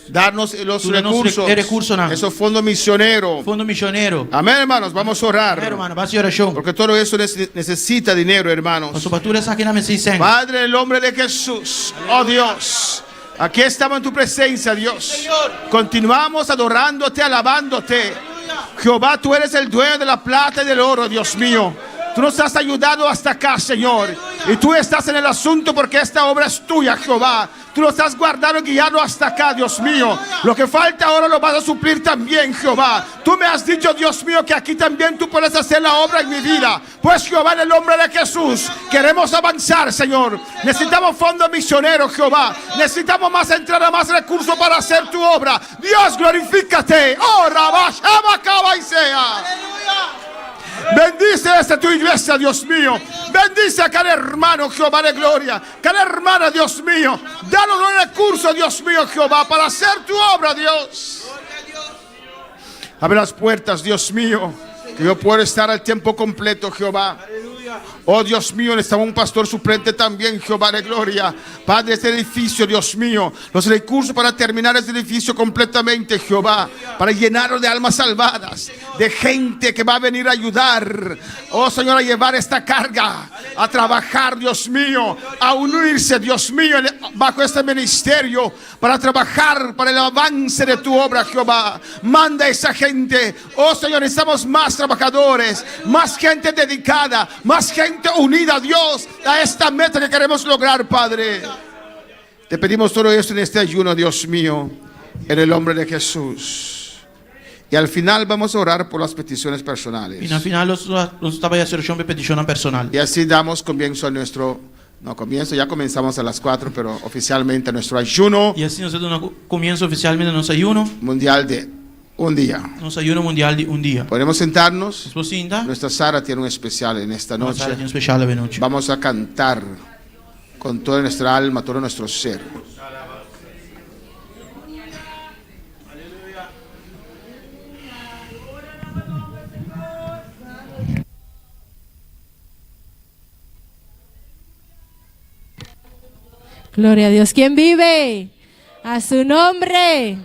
darnos los Tú danos recursos, ¿no? esos fondos misioneros. Fundo missionário. Amén, hermanos, vamos a orar. Hermano, vai a oração. Porque todo eso necesita dinero, hermanos. Pastor Patura está aqui na mesa sem. Padre, en el nombre de Jesús, oh Dios, aquí estamos en tu presencia, Dios. Continuamos adorándote, alabándote. Jehová, tú eres el dueño de la plata y del oro, Dios mío. Tú nos has ayudado hasta acá, Señor. Y tú estás en el asunto porque esta obra es tuya, Jehová. Tú nos has guardado y guiado hasta acá, Dios mío. Lo que falta ahora lo vas a suplir también, Jehová. Tú me has dicho, Dios mío, que aquí también tú puedes hacer la obra en mi vida. Pues, Jehová, en el nombre de Jesús, queremos avanzar, Señor. Necesitamos fondos misioneros, Jehová. Necesitamos más entrada, más recursos para hacer tu obra. Dios, glorifícate. Oh, Rabashama Kabaisea. Bendice esta tu iglesia, Dios mío. Bendice a cada hermano, Jehová de gloria. Cada hermana, Dios mío. Danos los recursos, Dios mío, Jehová, para hacer tu obra, Dios. Abre las puertas, Dios mío, que yo pueda estar al tiempo completo, Jehová. Oh Dios mío, necesitamos un pastor suplente también, Jehová de gloria. Padre, este edificio, Dios mío, los recursos para terminar este edificio completamente, Jehová, para llenarlo de almas salvadas, de gente que va a venir a ayudar, oh Señor, a llevar esta carga, a trabajar, Dios mío, a unirse, Dios mío, bajo este ministerio, para trabajar para el avance de tu obra, Jehová. Manda a esa gente, oh Señor, necesitamos más trabajadores, más gente dedicada, más más gente unida, Dios, a esta meta que queremos lograr, Padre. Te pedimos todo esto en este ayuno, Dios mío, en el nombre de Jesús. Y al final vamos a orar por las peticiones personales. Fino al final lo stava a cercare per petizione personale. Y así damos comienzo a nuestro, ya comenzamos a las 4, pero oficialmente nuestro ayuno E assim nós comienza ufficialmente il nostro ayuno. mundial de un día. Nostro ayuno mondiale di un dia. Podemos sentarnos. Sposinta. Nuestra Sara tiene un especial en esta Una sala noche. di un speciale per noi. Vamos a cantar con toda nuestra alma, todo nuestro ser. Gloria a Dios. ¿Quién vive? A su nombre.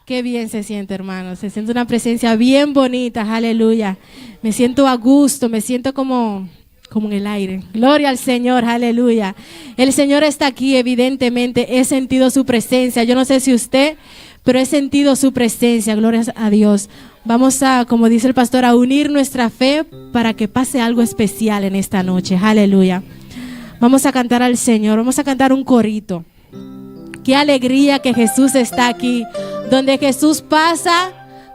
Qué bien se siente, hermano. Se siente una presencia bien bonita. Aleluya. Me siento a gusto. Me siento como en el aire. Gloria al Señor. Aleluya. El Señor está aquí, evidentemente. He sentido su presencia. Yo no sé si usted, pero he sentido su presencia. Gloria a Dios. Vamos a, como dice el pastor, a unir nuestra fe para que pase algo especial en esta noche. Aleluya. Vamos a cantar al Señor, vamos a cantar un corito. Qué alegría que Jesús está aquí. Donde Jesús pasa,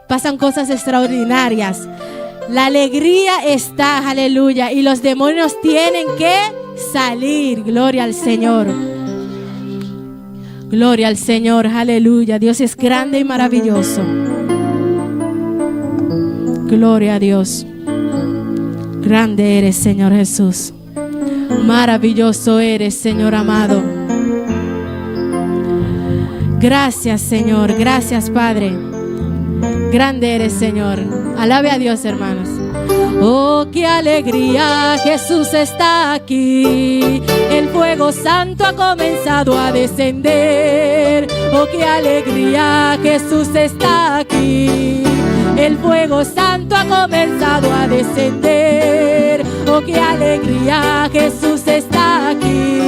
pasan cosas extraordinarias. La alegría está, aleluya. Y los demonios tienen que salir. Gloria al Señor. Gloria al Señor, aleluya. Dios es grande y maravilloso. Gloria a Dios. Grande eres, Señor Jesús. Maravilloso eres, Señor amado. Gracias, Señor. Gracias, Padre. Grande eres, Señor. Alabe a Dios, hermanos. Oh, qué alegría, Jesús está aquí. El fuego santo ha comenzado a descender. Oh, qué alegría, Jesús está aquí. El fuego santo ha comenzado a descender. Oh, qué alegría, Jesús está aquí.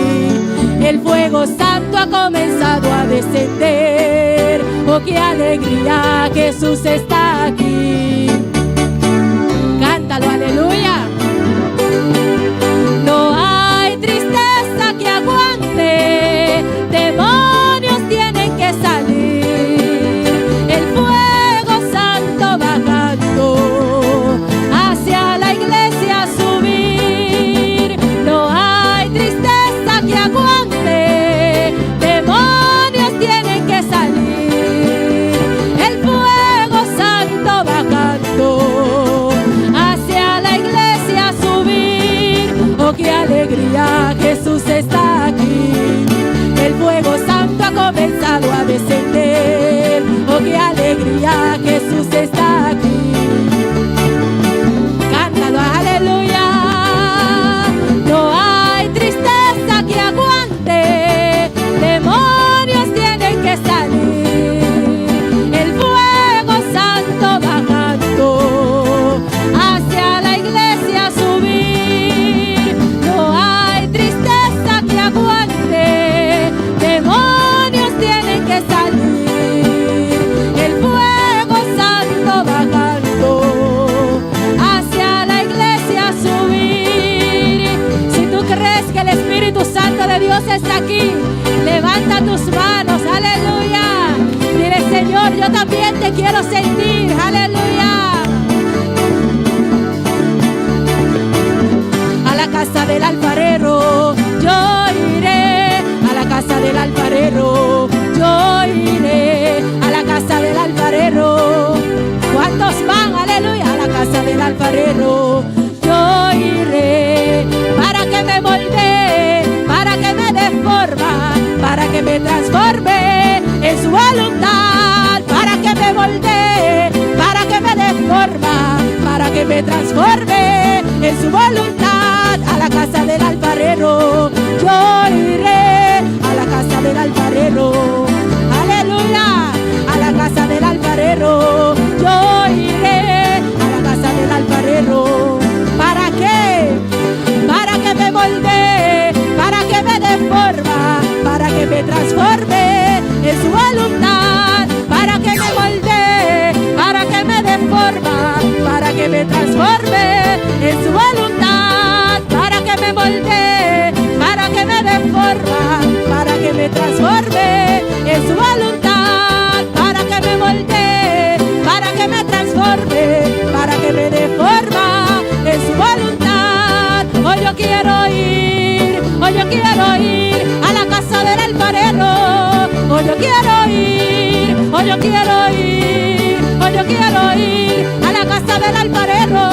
El fuego santo ha comenzado a descender. Oh, qué alegría, Jesús está aquí. Cántalo, aleluya. No hay tristeza que aguante, demonios tienen que salir. El fuego santo bajando hacia la iglesia subir. No hay tristeza que aguante, demonios tienen que salir. El fuego santo bajando hacia la iglesia subir. Oh, qué alegría, Jesús está aquí. El fuego santo ha comenzado a descender. Oh, qué alegría, Jesús está aquí. Cántalo, aleluya. No hay tristeza que aguante, demonios tienen que salir. El fuego santo bajando hacia la iglesia subir. No hay tristeza que aguante, demonios tienen que salir. El fuego santo bajando hacia la iglesia subir. Si tú crees que el Espíritu Santo de Dios está aquí, levanta tus manos, aleluya. Dile, Señor, yo también te quiero sentir, aleluya. A la casa del alfarero yo iré. A la casa del alfarero yo iré. A la casa del alfarero. ¿Cuántos van? Aleluya. A la casa del alfarero yo iré. Para que me moldee, para que me dé forma, para que me transforme en su voluntad. Para que me moldee, para que me dé forma, para que me transforme en su voluntad. A la casa del alfarero yo iré. A la casa del alfarero, aleluya. A la casa del alfarero yo iré. A la casa del alfarero. ¿Para qué? Para que me moldee, para que me dé forma, para que me transforme en su voluntad. Para que me moldee, para que me dé forma, para que me transforme en su voluntad. del alfarero. Oh, yo quiero ir, oh, yo quiero ir, oh, yo quiero ir a la casa del alfarero.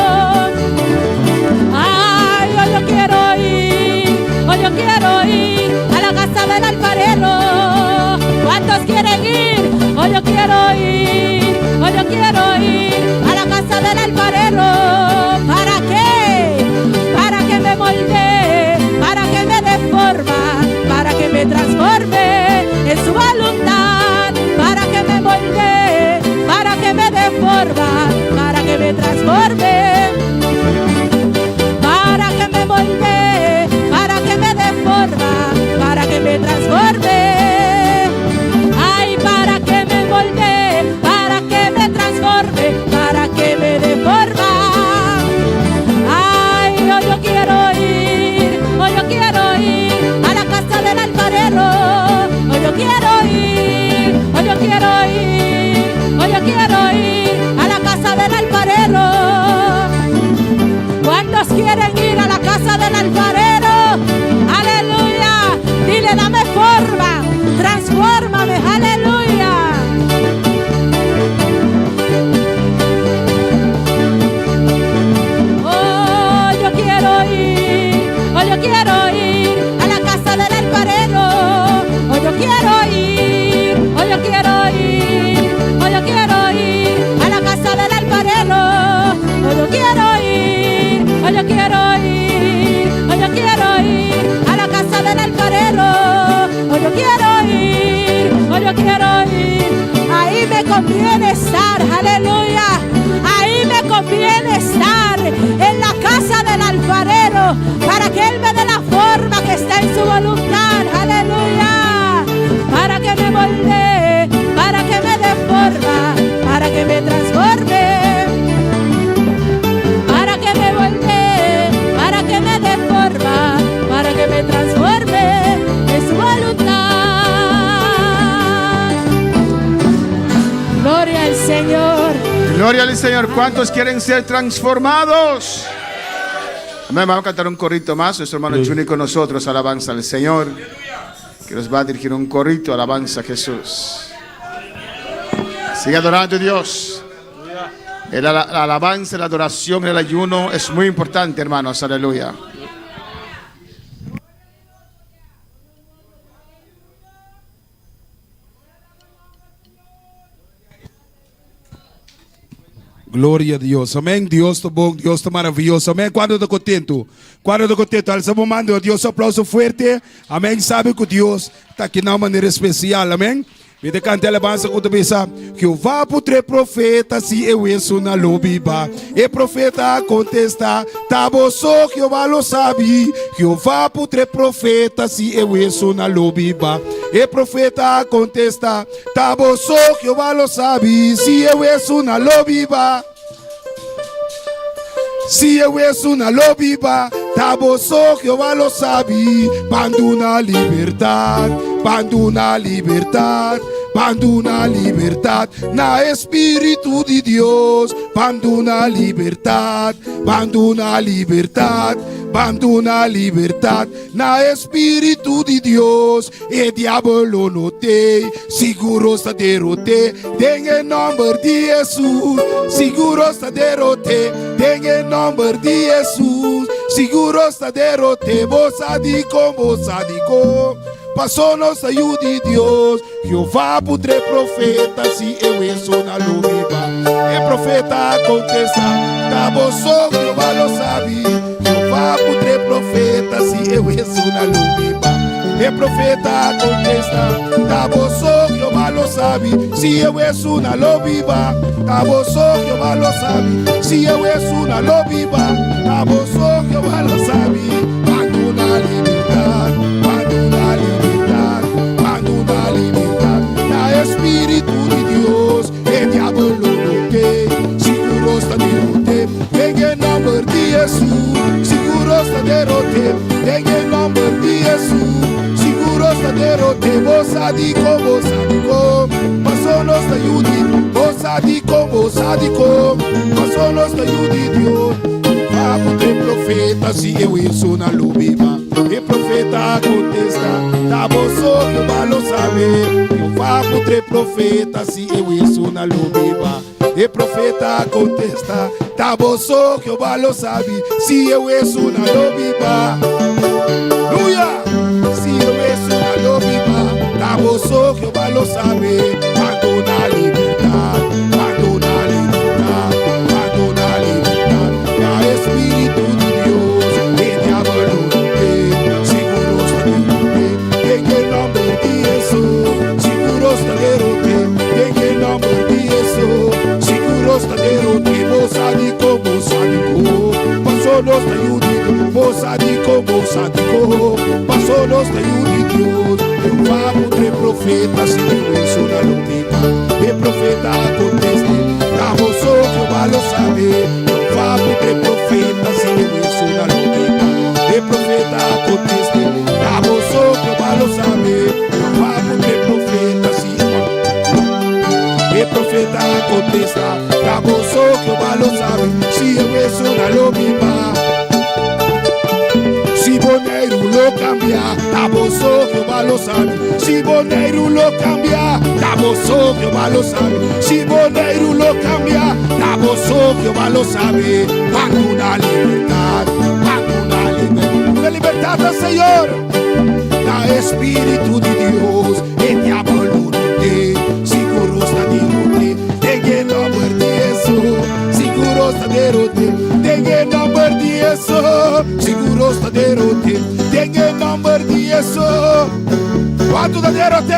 Ay, oh, yo quiero ir, oh, yo quiero ir a la casa del alfarero. ¿Cuántos quieren ir? Oh, yo quiero ir, oh, yo quiero ir a la casa del alfarero. ¿Para qué? Para que me moldee, para que me dé forma, para que me transforme en su voluntad, para que me moldee, para que me dé forma, para que me transforme, para que me moldee, para que me dé forma, para que me transforme. Ay, para que me moldee, para que me transforme, para que me dé forma. Ay, oh, yo quiero ir, oh, yo quiero ir a la casa del alfarero. Oh, yo quiero ir, oh, yo quiero ir, oh, yo quiero ir a la casa del alfarero. ¿Cuántos quieren ir a la casa del alfarero? Aleluya. Dile, dame forma, transfórmame, aleluya. Oh, yo quiero ir, oh, yo quiero ir a la casa del alfarero. Oh, yo quiero ir, oh, yo quiero ir, oh, yo quiero ir a la casa del alfarero. Oh, yo quiero ir, oh, yo quiero ir, oh, yo quiero ir a la casa del alfarero. Oh, yo quiero ir, oh, yo quiero ir. Ahí me conviene estar, aleluya. Ahí me conviene estar en la casa del alfarero para que Él me dé la forma que está en su voluntad, aleluya. Para que me moldee, para que me dé forma, para que me transforme, para que me moldee, para que me dé forma, para que me transforme en su voluntad. Gloria al Señor. Gloria al Señor. ¿Cuántos quieren ser transformados? Amén. Vamos a cantar un corrito más. Nuestro hermano Juni con nosotros. Alabanza al Señor, que nos va a dirigir un corrito. Alabanza a Jesús. Sigue adorando a Dios. La alabanza, la adoración, el ayuno es muy importante, hermanos. Aleluya. Glória a Deus, amém? Deus está bom, Deus está maravilhoso, amém? Quando está contento? Quando está contento, alçamos mando a Deus um aplauso forte, amém? Sabe que Deus está aqui de uma maneira especial, amém? Vede canta alabança quando pensa que eu vá para o profeta se eu isso na lobiba. E profeta contesta, tá bom só que eu valo sabe que eu vá para o profeta se eu isso na lobiba. E profeta contesta, tá bom só que eu valo sabe se eu isso na lobiba. Se eu isso na lobiba, tá bom só que eu valo sabe. Bando na liberdade, bando na liberdade. Bando na liberdade, na Espírito de Deus. Bando na liberdade, bando na liberdade. Bando na liberdade, na Espírito de Deus. E diabo não tem, seguro está derrote. Tem em nome de Jesus, seguro está derrote. Tem em nome de Jesus, seguro está derrote. Você digo, passou nossa ajuda de Deus. Jeová putre profeta se eu estou na lubiba. E profeta contesta, tá bom só Jeová lo sabe. Jeová putre profeta se eu estou na lubiba. E profeta contesta, tá bom só Jeová lo sabe. Se eu estou na lubiba, tá bom só Jeová lo sabe. Se eu estou na lubiba, tá bom só Jeová lo sabe. Mando na liberdade, mando na liberdade, mando na liberdade. Na Espírito de Deus, e diabo não tem, seguro está derrote. Tem em nome de Jesus, seguro está derrote. Tem em nome de Jesus, seguro está derrote. Você digo, passou nossa ajuda. Você digo, passou nossa ajuda de Deus. Vá ter profeta se eu estou na lubiba. E profeta contesta, Taboso Jeová lo sabe. Jeová contra profeta, se eu isso na lubiba. E profeta contesta. Taboso Jeová lo sabe, se eu isso na lubiba. Aleluia! Se eu isso na lubiba. Taboso Jeová lo sabe. Abandona a liberdade, abandona a liberdade, abandona a liberdade. É Espírito de Deus, ele abandona. Seguro está de en el nombre de Jesús. Seguro está de en el nombre de Jesús. Seguro está de mosadico, pasó los de Judito, mosadico, pasó los de Judito. Jehová contra profeta, si es una lomita, el profeta conteste, Taboso Jehová lo sabe. Jehová contra profeta, si es una lomita, el profeta conteste, Taboso Jehová lo sabe. Jehová contra profeta, si el profeta contesta, Taboso Jehová lo sabe, si es una lomita. Si Boneiro lo cambia, Taboso Jehová lo sabe. Si Boneiro lo cambia, Taboso Jehová lo sabe. Si Boneiro lo cambia, Taboso Jehová lo sabe. Cuando una libertad, la libertad del Señor, la Espíritu de Dios, el diablo no te, seguro está de rote, en el nombre de Jesús, seguro está de rote, en el nombre de Jesús, seguro está de rote, en el nombre de Jesús. Quando da derrote,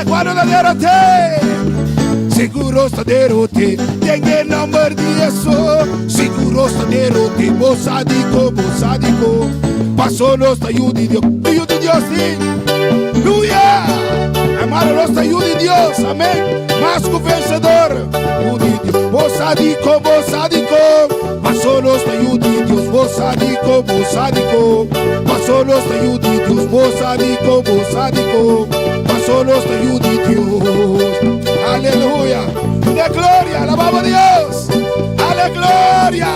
seguro está de rote, en el nombre de Jesús, seguro está de rote, mosadico, pasó los ayuda de Dios, sí. Aleluya, hermano, los ayuda de Dios, amén, más que vencedor, mosadico, pasó los ayuda de Dios, mosadico, pasó los ayuda de Dios, mosadico, pasó los ayuda de Dios, aleluya, de gloria, alabamos a Dios, aleluya,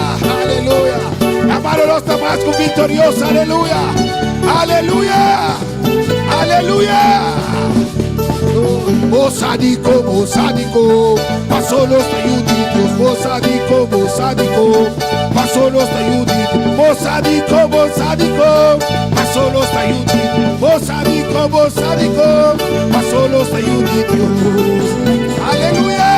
hermano, los más que victoriosos, aleluya, mosadico, pasó los ayuditos, mosadico, pasó los ayuditos, mosadico, pasó los ayuditos, mosadico, pasó los ayuditos, aleluya.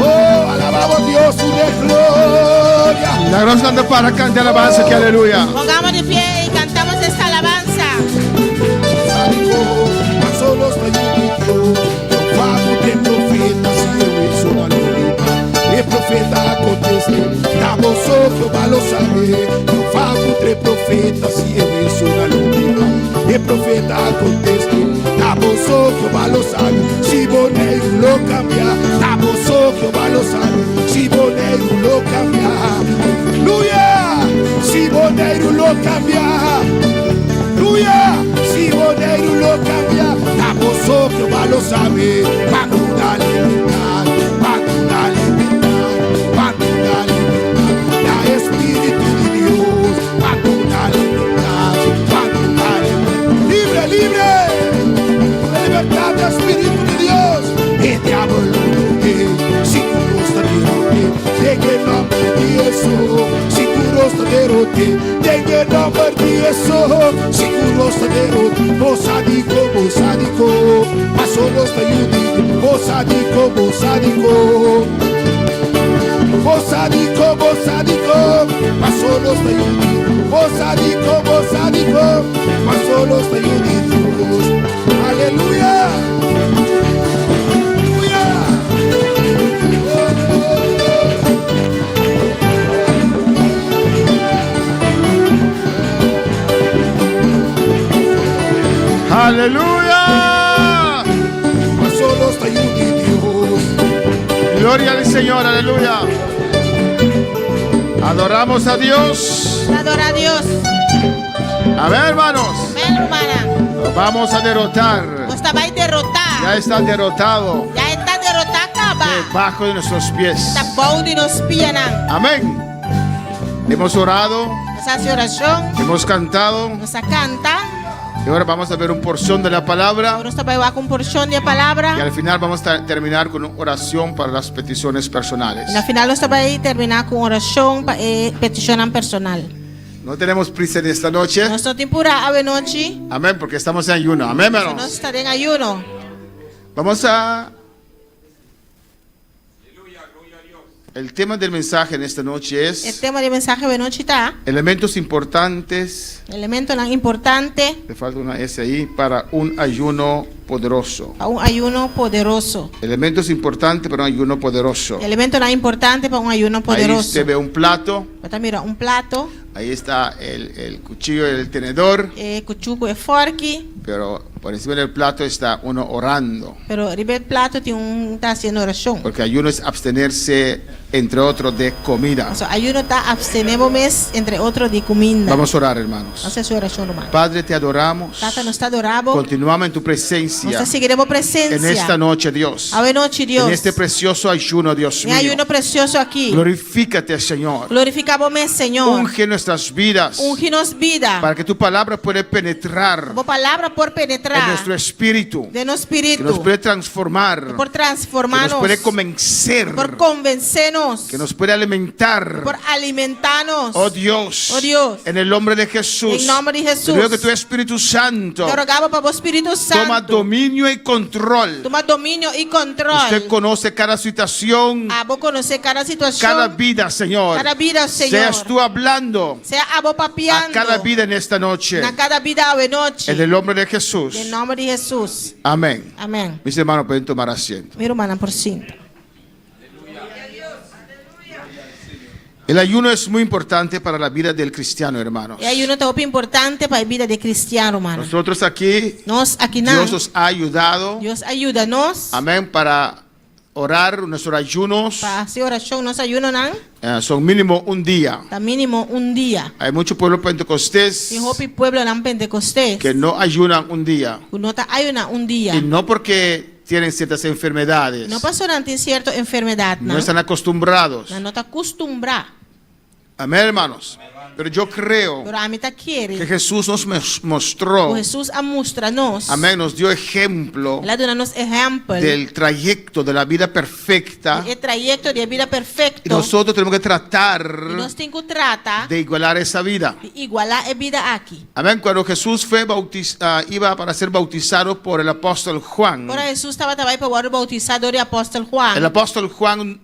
Oh, alabamos a Dios, de gloria. La gracia anda para cantar alabanza, que aleluya. Pongamos de pie y cantamos esta alabanza. Pasó los ayuditos, Jehová contra profeta, si yo hizo la lorita. El profeta conteste, Taboso Jehová lo sabe. Jehová contra profeta, si yo hizo la lorita. El profeta conteste, Taboso Jehová lo sabe. Si Boneiro lo cambia, Taboso Jehová lo sabe. Si Boneiro lo cambia, aleluya. Si Boneiro lo cambia, aleluya. Si Boneiro lo cambia, Taboso Jehová lo sabe. Cuando una libertad, la Espíritu de Dios, cuando una libertad, libre, la libertad del Espíritu de Dios, el diablo no te, seguro está de rote, en el nombre de Jesús, seguro está de rote, en el nombre de Jesús, seguro está de rote, mosadico, pasó los ayuditos, mosadico, pasó los ayuditos, mosadico, pasó los ayuditos, aleluya. Aleluya. Pasó los ayuditos. Gloria al Señor, aleluya. Adoramos a Dios. Adora a Dios. A ver, hermanos. Amén, hermana. Nos vamos a derrotar. Usted va a derrotar. Ya está derrotado. Ya está derrotada. Debajo de nuestros pies. Está bom de nos pianan. Amén. Hemos orado. Nos hace oración. Hemos cantado. Nos canta. Y ahora vamos a ver un porción de la palabra. Agora nós vai com porção de palavra. Y al final vamos a terminar con una oración para las peticiones personales. Na final nós vai terminar com oração para petição personal. No tenemos prisa en esta noche. Nós não temos pura ave noite. Amén, porque estamos en ayuno. Amén, Nós hermanos. estaremos em ayuno. Vamos a... El tema del mensaje en esta noche O es tema de mensagem de noite tá elementos importantes, elemento não importante le falta una S ahí, para un ayuno poderoso. para ayuno poderoso. Elementos importantes para un ayuno poderoso. Elemento não importante para ayuno Ahí poderoso. usted ve un plato, Você mira plato, ahí está el cuchillo y el tenedor, cuchuco e forque, pero por encima del plato está uno orando. pero ribe plato tem tá fazendo oração. Porque ayuno es abstenerse, entre otros, de comida. So, ayuno tá abstenemos entre outros de comida. Vamos a orar, hermanos. Essa é a sua oração, irmão. Padre, te adoramos. Tata, nós está adoramos. Continuamos en tu presencia Nós seguiremos presença. en esta noche, Dios. Ave noite, Deus. En este precioso ayuno, Dios Em mío. ayuno precioso aqui. Glorifícate, Señor. Glorificamos, Senhor. Unge nuestras vidas Unge-nos vida. para que tu palabra pueda penetrar Boa palavra por en penetrar nuestro espíritu, de nosso que espírito. nos puede transformar, Por que transformar-nos. nos puede convencer, Por convencer-nos. que nos puede alimentar. Por alimentar-nos. Oh Dios, Oh Dios. en el nombre de Jesús, Em nome de Jesus. te ruego que tu Espíritu Santo Te rogamos para o Espírito Santo. toma dominio y control. Toma domínio e controle. Usted conoce cada situación, A vos conhecer cada situação. cada vida, Señor. Cada vida, Senhor. Seas tú hablando Sea a vos a papiando. cada vida en esta noche. Na cada vida a noite. En el nombre de Jesús. Em nome de Jesus. Amén. Amém. Mis hermanos pueden tomar asiento. Meu irmão, por cinto. El ayuno es muy importante para la vida del cristiano, hermanos. E ayuno é muito importante para a vida de cristiano, mano. Nosotros aquí, Nós aqui não. Dios nos ha ayudado, Deus ajuda-nos. amén, para orar nuestros ayunos. Para fazer oração, nós ayuno não. Son mínimo un día. Tá mínimo dia. Hay mucho pueblo pentecostés Tem hopi pueblo não pentecostés. que no ayunan un día. Não tá ayuna dia. Y no porque tienen ciertas enfermedades. Não passou não tem certa enfermidade, No não. están acostumbrados. Não está acostumbrado. Amén, hermanos. Pero yo creo Pero a mim tá que querer. Jesús nos mostró, O Jesus a mostra-nos. amén, nos dio ejemplo Ela dá-nos exemplo. del trayecto de la vida perfecta. O trajeto de vida perfeito. Y nosotros tenemos que E tratar nós temos que tratar de igualar esa vida. de igualar a vida aqui. Amén. Cuando Jesús fue iba para ser bautizado por el apóstol Juan. Agora Jesus estava também para o bautizador e apóstolo Juan. El apóstol Juan,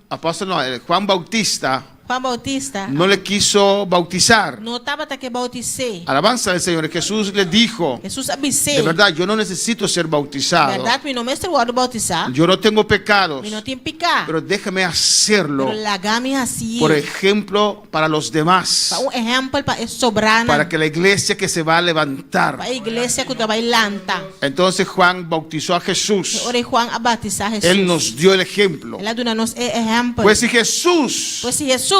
el Juan Bautista, Juan Bautista no le quiso bautizar. não estava até que bautizar. Alabanza al Señor. Jesús le dijo, Jesus avisou. de verdad, yo no necesito ser bautizado. Verdade, meu nome é o bautizar. Yo no tengo pecados, Eu não tenho pecado. pero déjame hacerlo, Pero lagame assim. por ejemplo, para los demás, Para exemplo para sobrana. para que la iglesia que se va a levantar. Para a igreja que vai lanta. Entonces Juan bautizó a Jesús. Ora Juan a batizar Jesus. Él nos dio el ejemplo. Ela dá-nos exemplo. Pues si Jesús Pois se Jesus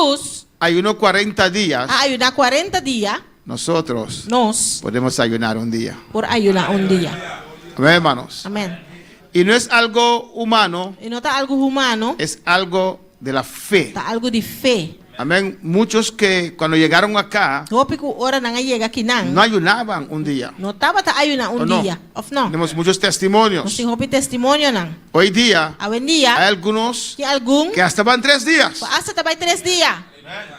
ayunó 40 días, ayunar 40 dias, nosotros nós podemos ayunar un día. por ayunar dia. Amén, hermanos. Amém. Y no es algo humano, E não está algo humano, es algo de la fe. está algo de fé. Amén. Muchos que cuando llegaron acá Hópico ora não chega aqui não. no ayunaban un día. Não estava a ayunar ¿O no? dia. Of não. Tenemos muchos Nós testimonios. temos hopi testemunho não. Hoy día A buen hay dia, algunos que algum que hasta van 3 días. hasta também 3 dias.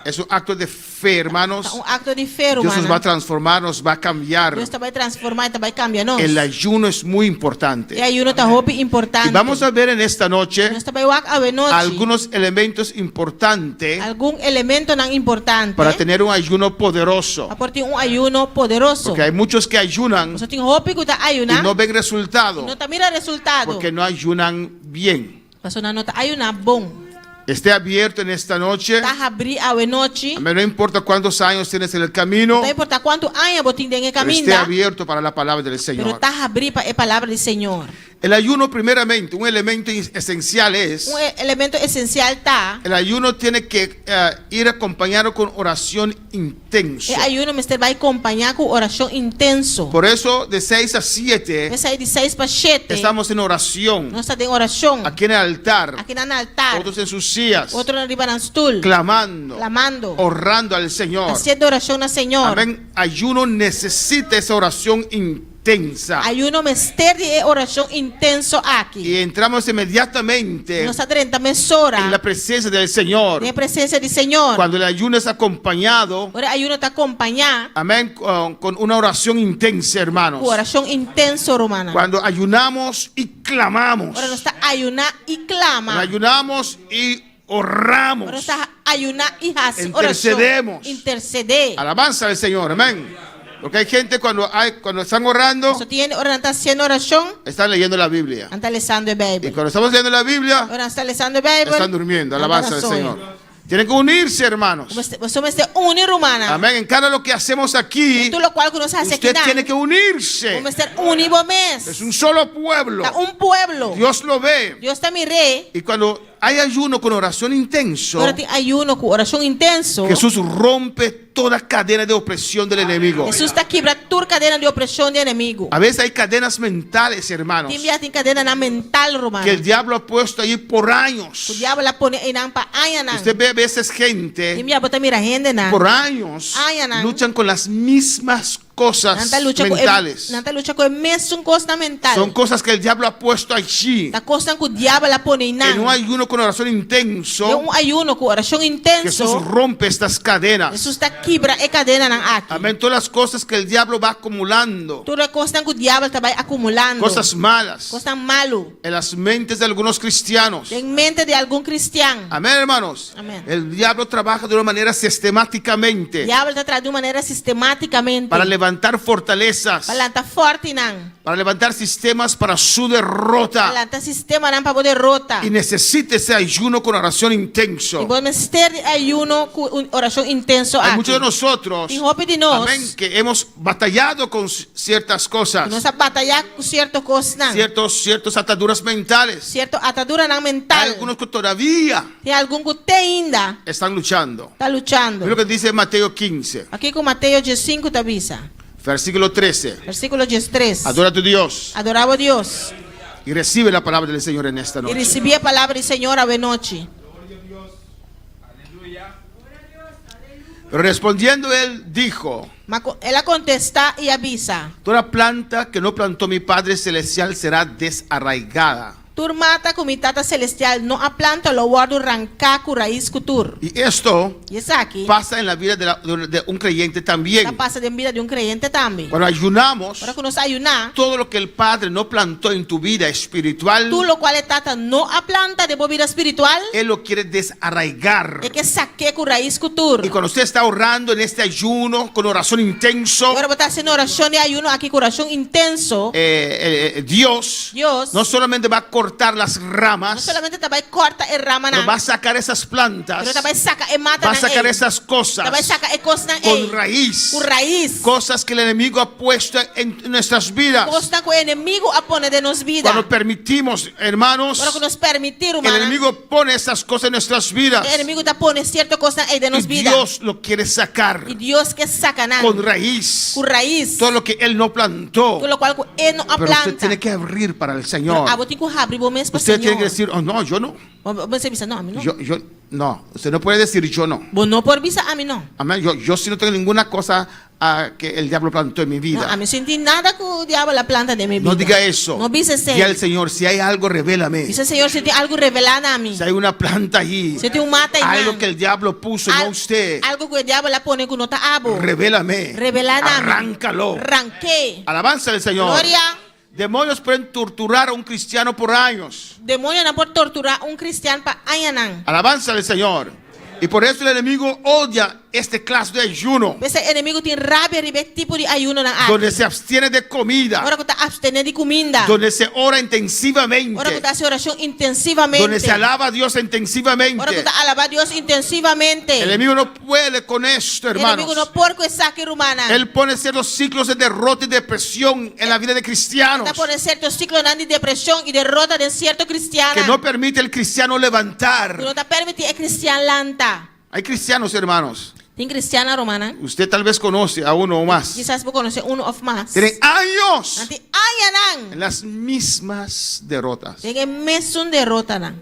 Es un acto de fe, hermanos. Acto de fé, Dios nos va a humana. transformar, nos va a cambiar. Deus vai transformar e vai cambiar nós. El ayuno es muy E importante. ayuno está hopi importante. Y vamos a ver en esta noche Nós também a noite. algunos elementos importantes Algum elemento não importante. para tener un ayuno poderoso. Para ter ayuno poderoso. Porque hay muchos que ayunan Nós temos hopi que está y ayunar. no ven resultado Não está mira resultado. porque no ayunan bien. Pastor não está ayunar bom. Esté abierto en esta noche. Está abrir a noite. A mí no importa cuántos años tienes en el camino, Não importa quanto anos você tem em pero caminho. esté abierto para la palabra del Pero Señor. está abrir para a palavra do Senhor. El ayuno, primeramente, un elemento esencial es, Elemento essencial está. el ayuno tiene que ir acompañado con oración intensa. E ayuno mister vai acompanhar com oração intenso. Por eso, de 6 a 7, Essa aí de 6 para 7. estamos en oración. Nós estamos em oração. Aquí en el altar, Aqui no altar. otros en sus sillas, Outro na riba no stool. clamando, Clamando. honrando al Señor. Fazendo oração no Senhor. Amén. Ayuno necesita esa oración intensa. intensa. Ayuno mistério e oração intenso aqui. Y entramos inmediatamente Nós adentramos hora en la presencia del Señor. na presença do Senhor. Cuando el ayuno es acompañado, Ora ayuno está acompanhado amén, con una oración intensa, hermanos. com oração intenso, romana. Cuando ayunamos y clamamos. Ora nós está ayunar e Cuando clama. ayunamos y Ora oramos. está ayunar e oração. Intercedemos. Interceder. Alabanza al Señor, amén. Porque hay gente cuando están orando, Só tem ora está sendo oração, están leyendo la Biblia. está lendo a Y Bíblia. cuando estamos leyendo la Biblia, Ora está lendo a Bíblia. están durmiendo. Alabanza al Anda Señor. Tienen que unirse, hermanos. Você vai ser unir, romana. Amén. En cada lo que hacemos aquí, Tudo o qual que nós fazemos aqui, usted tiene que unirse. vamos ser unidos mesmo. Es un solo pueblo. Está pueblo. Dios lo ve. Deus está me rei. Y cuando hay ayuno con oración intenso, Ora tem ayuno com oração intenso. Jesús rompe toda cadena de opresión del enemigo. Jesus está quebrando toda cadeia de opressão do inimigo. A veces hay cadenas mentales, hermanos, Tem cadeia na mental, romana. que el diablo ha puesto ahí por O años. diabo la pone em nampa ayanan. Usted ve a veces gente Tem diabo tá mira rende na. por años luchan con las mismas cosas Nanta lucha mentales. com o mesmo costa mental. Son cosas que el diablo ha puesto allí. Tá costa que o diabo la pone em En un nan. ayuno con oración É intenso, ayuno com oração Jesús intenso. rompe estas cadenas. Jesus está quebra e cadeia nan aqui. Amén. Todas las cosas que el diablo va acumulando, Toda costa que o diabo tá vai acumulando. cosas malas, Costa malo. en las mentes de algunos cristianos. Em mente de algum cristiano. Amén, hermanos. Amén. El diablo trabaja de una manera O sistemáticamente diabo está trazendo de maneira sistematicamente. para levantar fortalezas, Para lançar forte nan. para levantar sistemas para su derrota. Para lançar sistema nan para poder derrota. Y necesita ese ayuno con oración E intenso. vamos ter ayuno com oração intenso Hay aqui. muchos de nosotros, Tem roupa de nós. amén, que hemos batallado con ciertas cosas, Nós a batalhar com certo coisa nan. ciertas ataduras mentales. Certo atadura nan mental. Hay algunos que todavía Tem algum que tem ainda. están luchando. Está lutando. Mira lo que dice Mateo 15, Aqui com Mateus 15 te avisa. versículo 13. Versículo 13. Adora a tu Dios Adorava a Deus. y recibe la palabra del Señor en esta E noche. recebia a palavra do Senhor à noite. Pero respondiendo él dijo: Mas ela contesta e avisa. toda planta que no plantó mi Padre Celestial será desarraigada. Turmata comitata celestial não a planta lo guardo arrancar com raiz cultura. Y esto E isso aqui pasa en la vida de un creyente también. está passa na vida de crente também. Cuando ayunamos, Para que nós ayunar, todo lo que el Padre no plantó en tu vida espiritual, tudo o qual é tata não a planta de vida espiritual, Él lo quiere desarraigar. é que saque com raiz cultura. Y cuando usted está orando en este ayuno con oración intenso, Agora botar sendo oração e ayuno aqui, coração intenso. Dios Deus no solamente va a cortar las não ramas, solamente também corta e rama pero na, va a sacar esas plantas, pero também saca e mata va a na sacar ei. esas cosas Também saca e costa na con ei. raíz, Com raiz. cosas que el enemigo ha puesto en nuestras vidas. Costa que o inimigo a pone de nos vida. Cuando permitimos, hermanos, Agora que nos permitir, que el humana, enemigo pone esas cosas en nuestras vidas, o inimigo está pone cierta coisa aí de y nos vida. Dios lo quiere sacar E Deus que saca na con raíz, com raiz. todo lo que Él no plantó. Todo lo cual ele não a Pero usted planta. tiene que abrir para el Señor. Ah, vou ter que abrir o mesmo para Usted tiene que Senhor. decir: oh, no, yo no. Você pensa, não, a mim não. No, usted no puede decir yo no. Bom, não por visa a mim não. Amén. Yo sí no tengo ninguna cosa que el diablo plantó en mi Não, vida. a mim senti nada que o diabo la planta de minha vida. No diga eso. Não dice Diga al ser. Señor: si hay algo, revélame. Dice Senhor, se tem algo revelado a mim. Si hay una planta allí, Se tem mata em algo mim. que el diablo puso, no usted, Algo que o diabo la pone que não tá abo. revélame. Revelado a mim. Arráncalo. Ranquei. Alabanza del Señor. Glória. Demonios pueden torturar a un cristiano por años. Demônio não pode torturar cristiano para añanan. Alabanza del Señor. Y por eso el enemigo odia este clase de ayuno, Esse inimigo tem rabia de tipo de ayuno na donde se abstiene de comida, Agora que está abstenendo de comida. donde se ora intensivamente, Agora que está haciendo oração intensivamente. donde se alaba a Dios intensivamente. Agora que está alabando a Deus intensivamente. El enemigo no puede con esto, O inimigo não hermanos. pode com saque romana. Él pone ciertos ciclos de derrota y depresión en la vida de cristianos, Está por certo ciclo de depressão e derrota de certo cristiano. que no permite al cristiano Que levantar. não está permitindo cristiano lanta. Hay cristianos, hermanos, Tem cristiana romana. usted tal vez conoce a uno o más, Quizás você conhece um ou mais. tienen años Nanti ayanan. en las mismas derrotas. Tem mesmo derrota nan.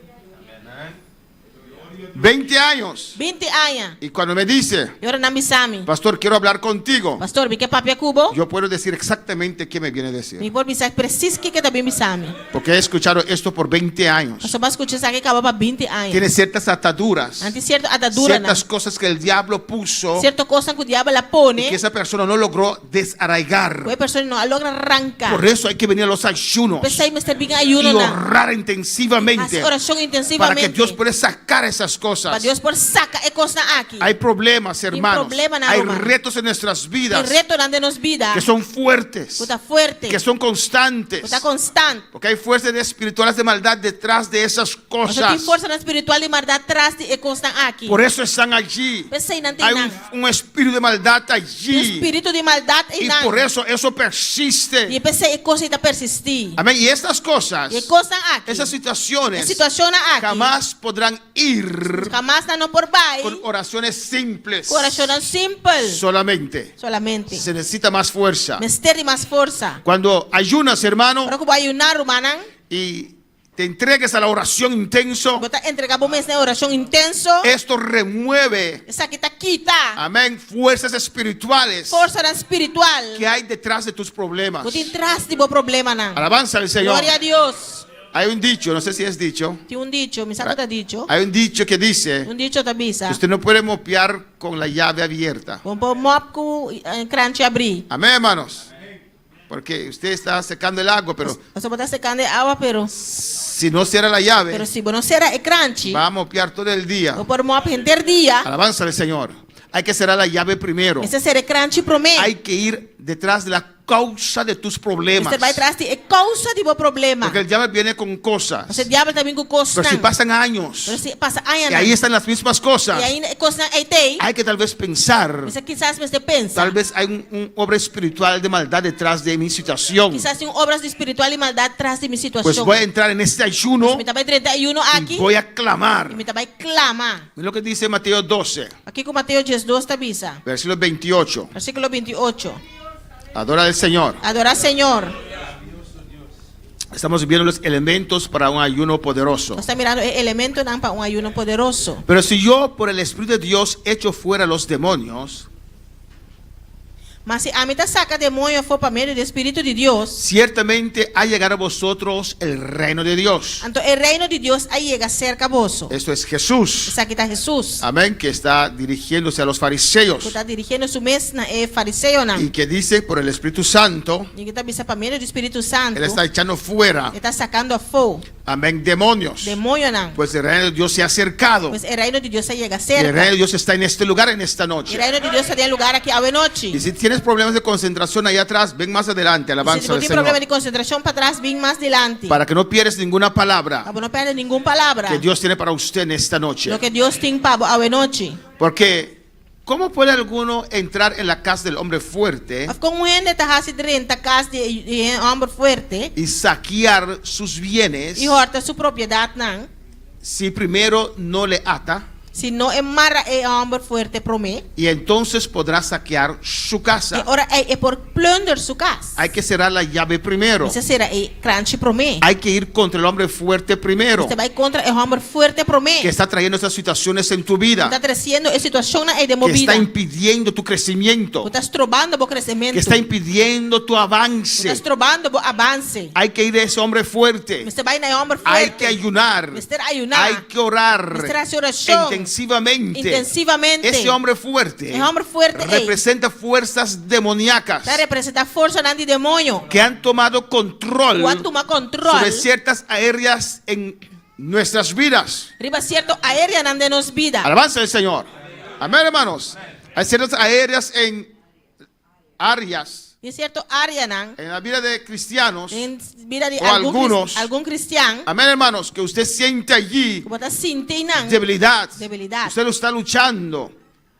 20 años. 20 anos. Y cuando me dice, Eu era na Misami. pastor, quiero hablar contigo, Pastor, vi que papi cubo. yo puedo decir exactamente qué me viene a decir. Me por bisar preciso que também Misami. Porque he escuchado esto por 20 años. Pastor, mas escutar isso aqui acaba para 20 anos. Tiene ciertas ataduras, Antes certo atadura ciertas cosas que el diablo puso certo coisa que o diabo la y pone. que esa persona no logró desarraigar. Que a pessoa não logra arrancar. Por eso hay que venir a los ayunos Pensa aí, Mr. Big y ayuno na. orar intensivamente As oração para intensivamente. que Dios pueda sacar esas Para cosas. Deus por saca e coisa aqui. Hay problemas, hermanos. problema na Hay Roma. retos en nuestras E vidas reto na nos vida. que son fuertes, Puta fuerte. que son constantes. Puta constante. Porque hay fuerzas espirituales de maldad detrás de esas Você tem cosas. força na espiritual de maldade atrás de e constante aqui. Por eso están allí. Pensa aí, não tem Hay nada. un espíritu de maldad Tem allí. espírito de maldade e Y nada. por eso E persiste. pensa e coisa está persistir. Amén. Y estas cosas, E coisa aqui. esas A situaciones, situação aqui. jamás podrán ir Jamás não por vai. con oraciones simples. Coração simple. Solamente. Solamente. Se necesita más fuerza. Mistério mais força. Cuando ayunas, hermano, Para que vai ayunar, manan. y te entregues a la oración intenso, Bota entregar bom mês na oração intenso. esto remueve, Essa aqui tá quita. amén, fuerzas espirituales Força na espiritual. que hay detrás de tus problemas. Bota traz de bo problema nan. Alabanza al Señor. Glória a Deus. Hay un dicho, no sé si es dicho, Tem dicho, me sabe dicho. hay un dicho que dice Dicho da que bisa. usted no puede mopear con la llave abierta. Bom po mop ku crunch abrir. Amén, hermanos. Porque usted está secando el agua, pero Você bota secando água, pero si no cierra la llave, se não será e crunch. va a mopear todo el día. O por mop render dia. Alabanza al Señor. Hay que cerrar la llave primero. Esse será crunch promete. Hay que ir detrás de la causa de tus problemas. Você vai atrás de causa de bo problema. Porque el diablo viene con cosas. Você diabo também com coisa. Pero si pasan años Pero se passa anos. y ahí están las mismas cosas, E aí coisa aí tem. hay que tal vez pensar, Você quizás você pensa. tal vez hay un obra espiritual de maldad detrás de mi situación. Quizás tem obras de espiritual e maldade atrás de minha situação. Pues voy a entrar en este ayuno Me também 31 aqui. y voy a clamar. E me também clama. Es lo que dice Mateo 12, Aqui com Mateus 12 tá bisa. versículo 28. Versículo 28. Adora al Señor. Adorar Senhor. Estamos viendo los elementos para un ayuno poderoso. Nós estamos mirando o elemento não para ayuno poderoso. Pero si yo por el Espíritu de Dios echo fuera los demonios, Mas se a mim tá saca demônio for para meio do Espírito de Deus, ciertamente ha llegado a vosotros el reino de Dios. então o reino de Deus aí chega cerca a vosso. Esto es Jesús. Isso aqui está Jesus. Amén, que está dirigiéndose a los fariseos Que está dirigindo su mês na fariseu não. y que dice por el Espíritu Santo, E que está bisa para meio do Espírito Santo. Él está echando fuera, Ele está sacando a fogo. amén, demonios. Demônio não. Pues el reino de Dios se ha acercado. Pues o reino de Deus aí chega Y el cerca. reino de Dios está en este lugar en esta O noche. reino de Deus está em lugar aqui à noite. Y si tienes problemas de concentración ahí atrás, ven más adelante, Se alabanza não al tem problema Señor. de concentração para trás, vem mais delante. Para que no pierdas ninguna palabra Para não perder nenhuma palavra. que Dios tiene para usted en esta noche. Lo que Deus tem para à noite. Porque, ¿cómo puede alguno entrar en la casa del hombre fuerte Como gente está fazendo renta casa de homem forte y saquear sus bienes e horta sua propriedade não? si primero no le ata? Se não é mara é homem forte promete. Y entonces podrá saquear su E casa. ora é por plunder sua casa. Hay que cerrar la llave primero. Isso será é crunch promete. Hay que ir contra el hombre fuerte primero, Você vai contra o homem forte que promete. está trayendo estas situaciones en tu vida, Está trazendo a situação é de que movida. está impidiendo tu crecimiento, Está estrobando o crescimento. que está impidiendo tu Está avance. estrobando o avance. Hay que ir a ese hombre fuerte. Você vai na homem forte. Hay que ayunar. Você ayunar. Hay que orar Você hace oração. intensivamente. Intensivamente. Ese hombre fuerte El hombre fuerte, representa fuerzas demoníacas Está representa força de demônio. que han tomado control Quando toma control. sobre ciertas áreas en nuestras vidas. Riba cierto aérea não de nos vida. Alabanza del Señor. Amén, hermanos. Hay ciertas áreas Em certo área não. en la vida de cristianos. Em vida de O algunos. algum cristiano. Amén, hermanos, que usted siente allí Como está sentindo debilidad. Debilidad. Usted lo está luchando.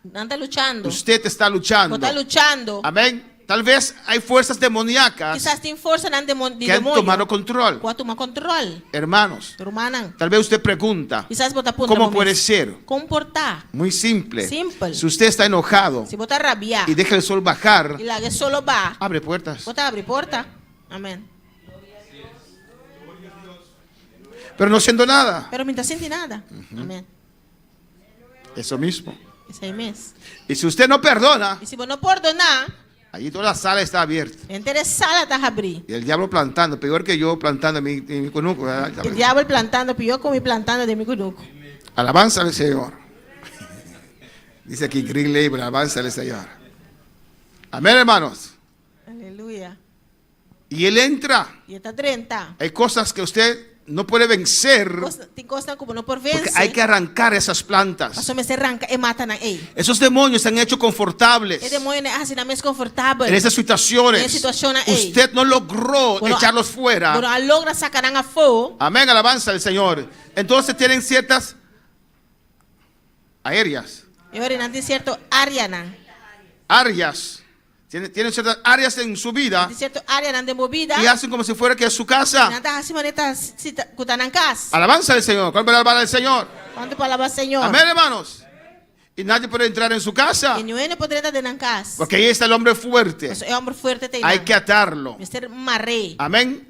não está lutando. Usted está luchando. Está lutando. Amén. Tal vez hay fuerzas demoníacas Quizás tem força não de que han demônio. tomado control. Quando toma control. Hermanos, Turmana. tal vez usted pregunta, Quizás botar punta. ¿cómo puede ser? Comportar. Muy simple. Simple. Si usted está enojado Se botar rabiar. y deja el sol bajar, E lá que solo va. abre puertas. Bota abre porta. Amém. Pero no siendo nada. Pero não está sentindo nada. Amém. Eso mismo. Isso aí mesmo. Y si usted no perdona, E se você não perdonar, allí toda la sala está abierta. entre a sala está a abrir. Y el diablo plantando, peor que yo plantando en mi conuco, ¿verdad? O diabo plantando, pior como plantando de mi cunuco. Alabanza al Señor. Dice aquí Green Label, alabanza al Señor. Amén, hermanos. Aleluia. Y Él entra. E está 30. Hay cosas que usted no puede vencer Tem coisa como não por porque vencer. hay que arrancar esas plantas. Mas me se arranca e mata na ei. Esos demonios se han hecho confortables E demônio é assim na mais confortável. en esas situaciones. En situaciones, ey. Usted no logró Bueno, echarlos fuera. Quando a logra sacarán a fogo. Amén, alabanza al Señor. Entonces tienen ciertas aéreas, E ora não tem certo área não. áreas. Tienen ciertas áreas en su vida Tem certo área não de movida. y hacen como si fuera que es su casa. Não está assim maneta se cuta na casa. Alabanza al Señor. ¿Cuál es la alabanza al Señor? Quando palavra Senhor. Amén, hermanos. Y nadie puede entrar en su casa E não é poder estar na casa. porque ahí está el hombre fuerte. Mas é homem forte tem. Hay que atarlo. Mister marré. Amén.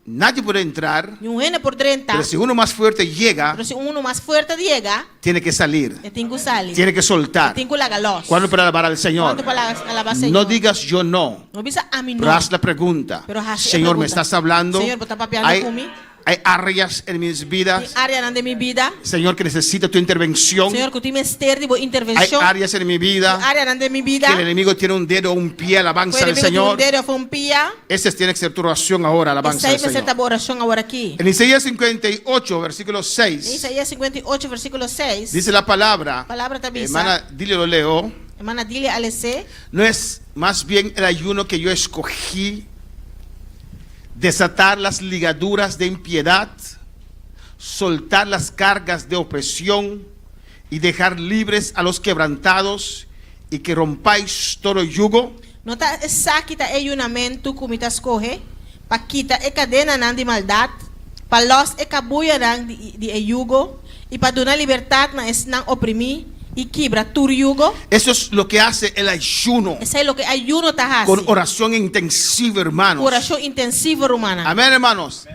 Nadie puede entrar, Não é por 30. pero si uno más fuerte llega, Pero se uno mais forte chega, tiene que salir, é tem que sair. tiene que soltar. Tem que largar los. ¿Cuándo para alabar al Señor? Quando palavra Senhor. No digas yo no, Não bisa a mim pero não. haz la pregunta. Pero haz la Señor, ¿me pregunta. estás hablando? Señor, ¿me estás papeando Hay, con mí? hay áreas en mis Tem vidas, área não de minha vida. Señor, que necesita tu intervención. Senhor, que tu me ester de boa Hay intervenção. áreas en mi vida Área não de minha vida. que el enemigo tiene un dedo o un pie, alabanza al Puede Señor. vir um um pia. Ese tiene que ser tu oración ahora, alabanza Essa aí al vai ser Señor. a oração agora aqui. En Isaías 58, versículo Em 6, Isaías 58, versículo 6. dice la palabra, A palavra está hermana, dile lo leo. Hermana, dile a Alessê. No es más bien el ayuno que yo escogí, desatar las ligaduras de impiedad, soltar las cargas de opresión y dejar libres a los quebrantados y que rompáis todo yugo. Não está sakita e junamento como está escorre. Para quitar e cadena não de maldade. Para los e cabuia não de yugo. E para dar liberdade não oprimir. E quebra tu yugo. Eso es lo que hace el ayuno, Isso é o que ayuno está con fazendo. oración intensiva, hermanos. Oração intensiva romana. Amén, hermanos.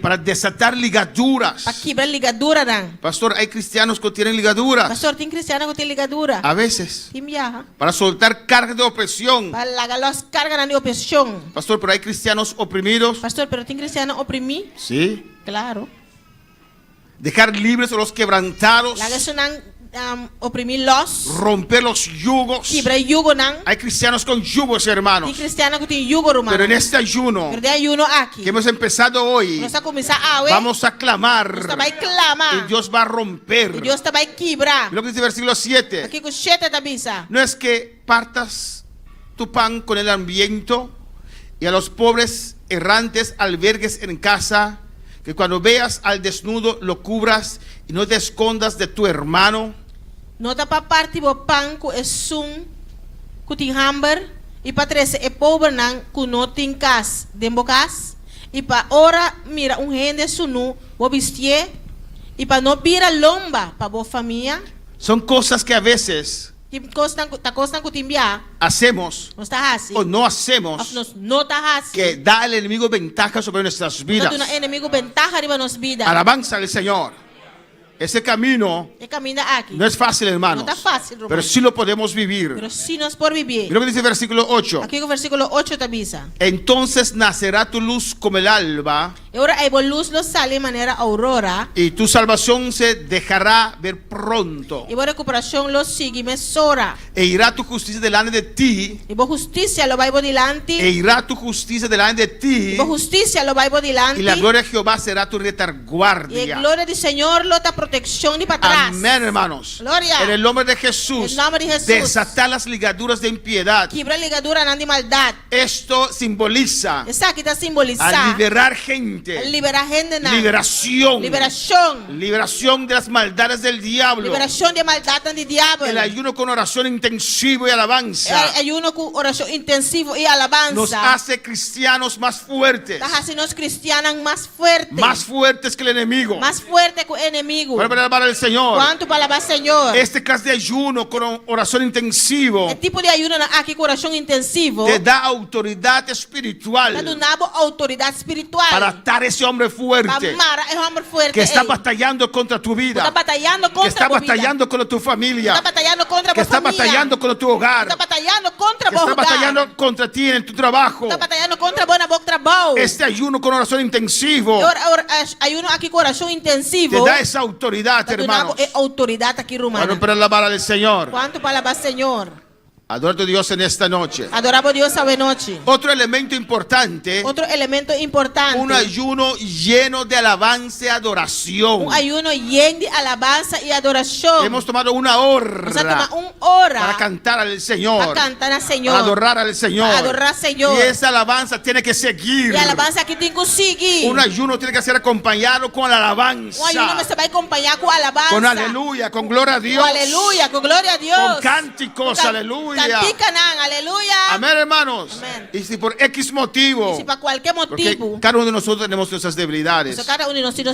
Para desatar ligaduras. Para quebrar ligadura não. Pastor, hay cristianos que tienen ligaduras. Pastor, tem cristiano que tem ligadura. A veces. Tem viaja. Para soltar cargas de opresión. Para largar los cargas de opresión. Pastor, pero hay cristianos oprimidos. Pastor, pero tem cristiano oprimir? Sí. Claro. Dejar libres a los quebrantados. Largar isso não oprimir los. Romper los yugos. Quebrar yugo não. Hay cristianos con yugos, Tem hermanos. cristiano que tem yugo romano. Pero en este ayuno Pero de ayuno aqui. que hemos empezado hoy, Nós vamos começar a ver. vamos a Nós clamar vai clamar. y Dios va a romper. E Deus vai quebrar. Lo que dice el versículo 7. Aqui com cheta da bisa. No es que partas tu pan con el hambriento y a los pobres errantes albergues en casa, que cuando veas al desnudo lo cubras y no te escondas de tu hermano. Não dá para parte do pão com sum, com tem hamber, e para trece é pobre não, com não tem cas, dembo cas, e para ora mira rende sunu, vou vestir, e para não vira lomba para boa família, Son cosas que a veces que costam com timbia, hacemos não está assim, o no hacemos não está assim, que da al enemigo ventaja sobre nuestras vidas. não tem inimigo ventaja riba nos vida, Alabanza al Señor. Ese camino é caminho aqui, no es fácil, hermanos, não está fácil, pero Romano. sí lo podemos vivir. Pero si nós por vivir, Mira lo que dice el versículo 8. aqui o versículo 8 da bisa. Entonces nacerá tu luz como el alba E ora a luz lo sale de maneira aurora, y tu salvación se dejará ver pronto. e a recuperação lo sigue mesora. E irá tu justicia delante de ti. E boa justiça lo vai por E delante. irá tu justicia delante de ti. E boa justiça lo vai por delante. Y la gloria de Jehová será tu E a retaguardia. glória do Senhor lo ta proteção de para trás. Amén, hermanos. Gloria. En el nombre de Jesús. En el nombre de Jesús. Desatar las ligaduras de impiedad. Quebra ligadura não de maldade. Esto simboliza Essa aqui está a simbolizar liberar gente. liberar gente na. Liberación. Liberação. Liberación de las maldades del diablo. Liberação de maldade de diabo. El ayuno con oración intensivo y alabanza Ayuno com oração intensivo e nos alabanza. hace cristianos más fuertes. Está fazendo os cristianos mais fortes. Más fuertes que el enemigo. Mais forte que o inimigo. Bueno, para alabar al Señor. Quanto para alabar Senhor. Este clase de ayuno con oración intensivo É tipo de ayuno aqui com oração intensivo. te da autoridad espiritual Tá donando autoridade espiritual. para atar ese hombre fuerte Amar é um homem forte. que está batallando contra tu Está vida, batalhando que contra está a vida. batallando contra tu familia, Está batalhando contra que a está família. batallando contra tu hogar, Está batalhando contra que o está hogar. batallando contra ti en tu trabajo. Está batalhando contra a boa trabalho. Este ayuno con oración intensivo Ayuno aqui com oração te intensivo. da esa autoridad, Tá hermanos. donando autoridade aqui romana. Bueno, para alabar al Señor. Quanto para alabar Senhor. Adora a tu Dios en esta noche. Adoramos Deus essa noite. Otro elemento importante, Outro elemento importante. un ayuno lleno de alabanza y adoración. Ayuno lleno de alabanza e adoração. Hemos tomado una Nós vamos hora tomar hora para cantar al para Señor, cantar ao Senhor. para adorar al Señor. Para adorar ao Senhor. Y esa alabanza tiene que seguir. E a alabança aqui tem que seguir. Un ayuno tiene que ser acompañado con la alabanza, Ayuno você vai acompanhar com alabança. con aleluya, con gloria a Dios, Com aleluia, com glória a Deus. con cánticos, aleluya. Canticanã, aleluia. Amén, hermanos. Amén. Y si por X motivo, E se para qualquer porque motivo, cada uno de nosotros tenemos nuestras debilidades. cada um de nós tem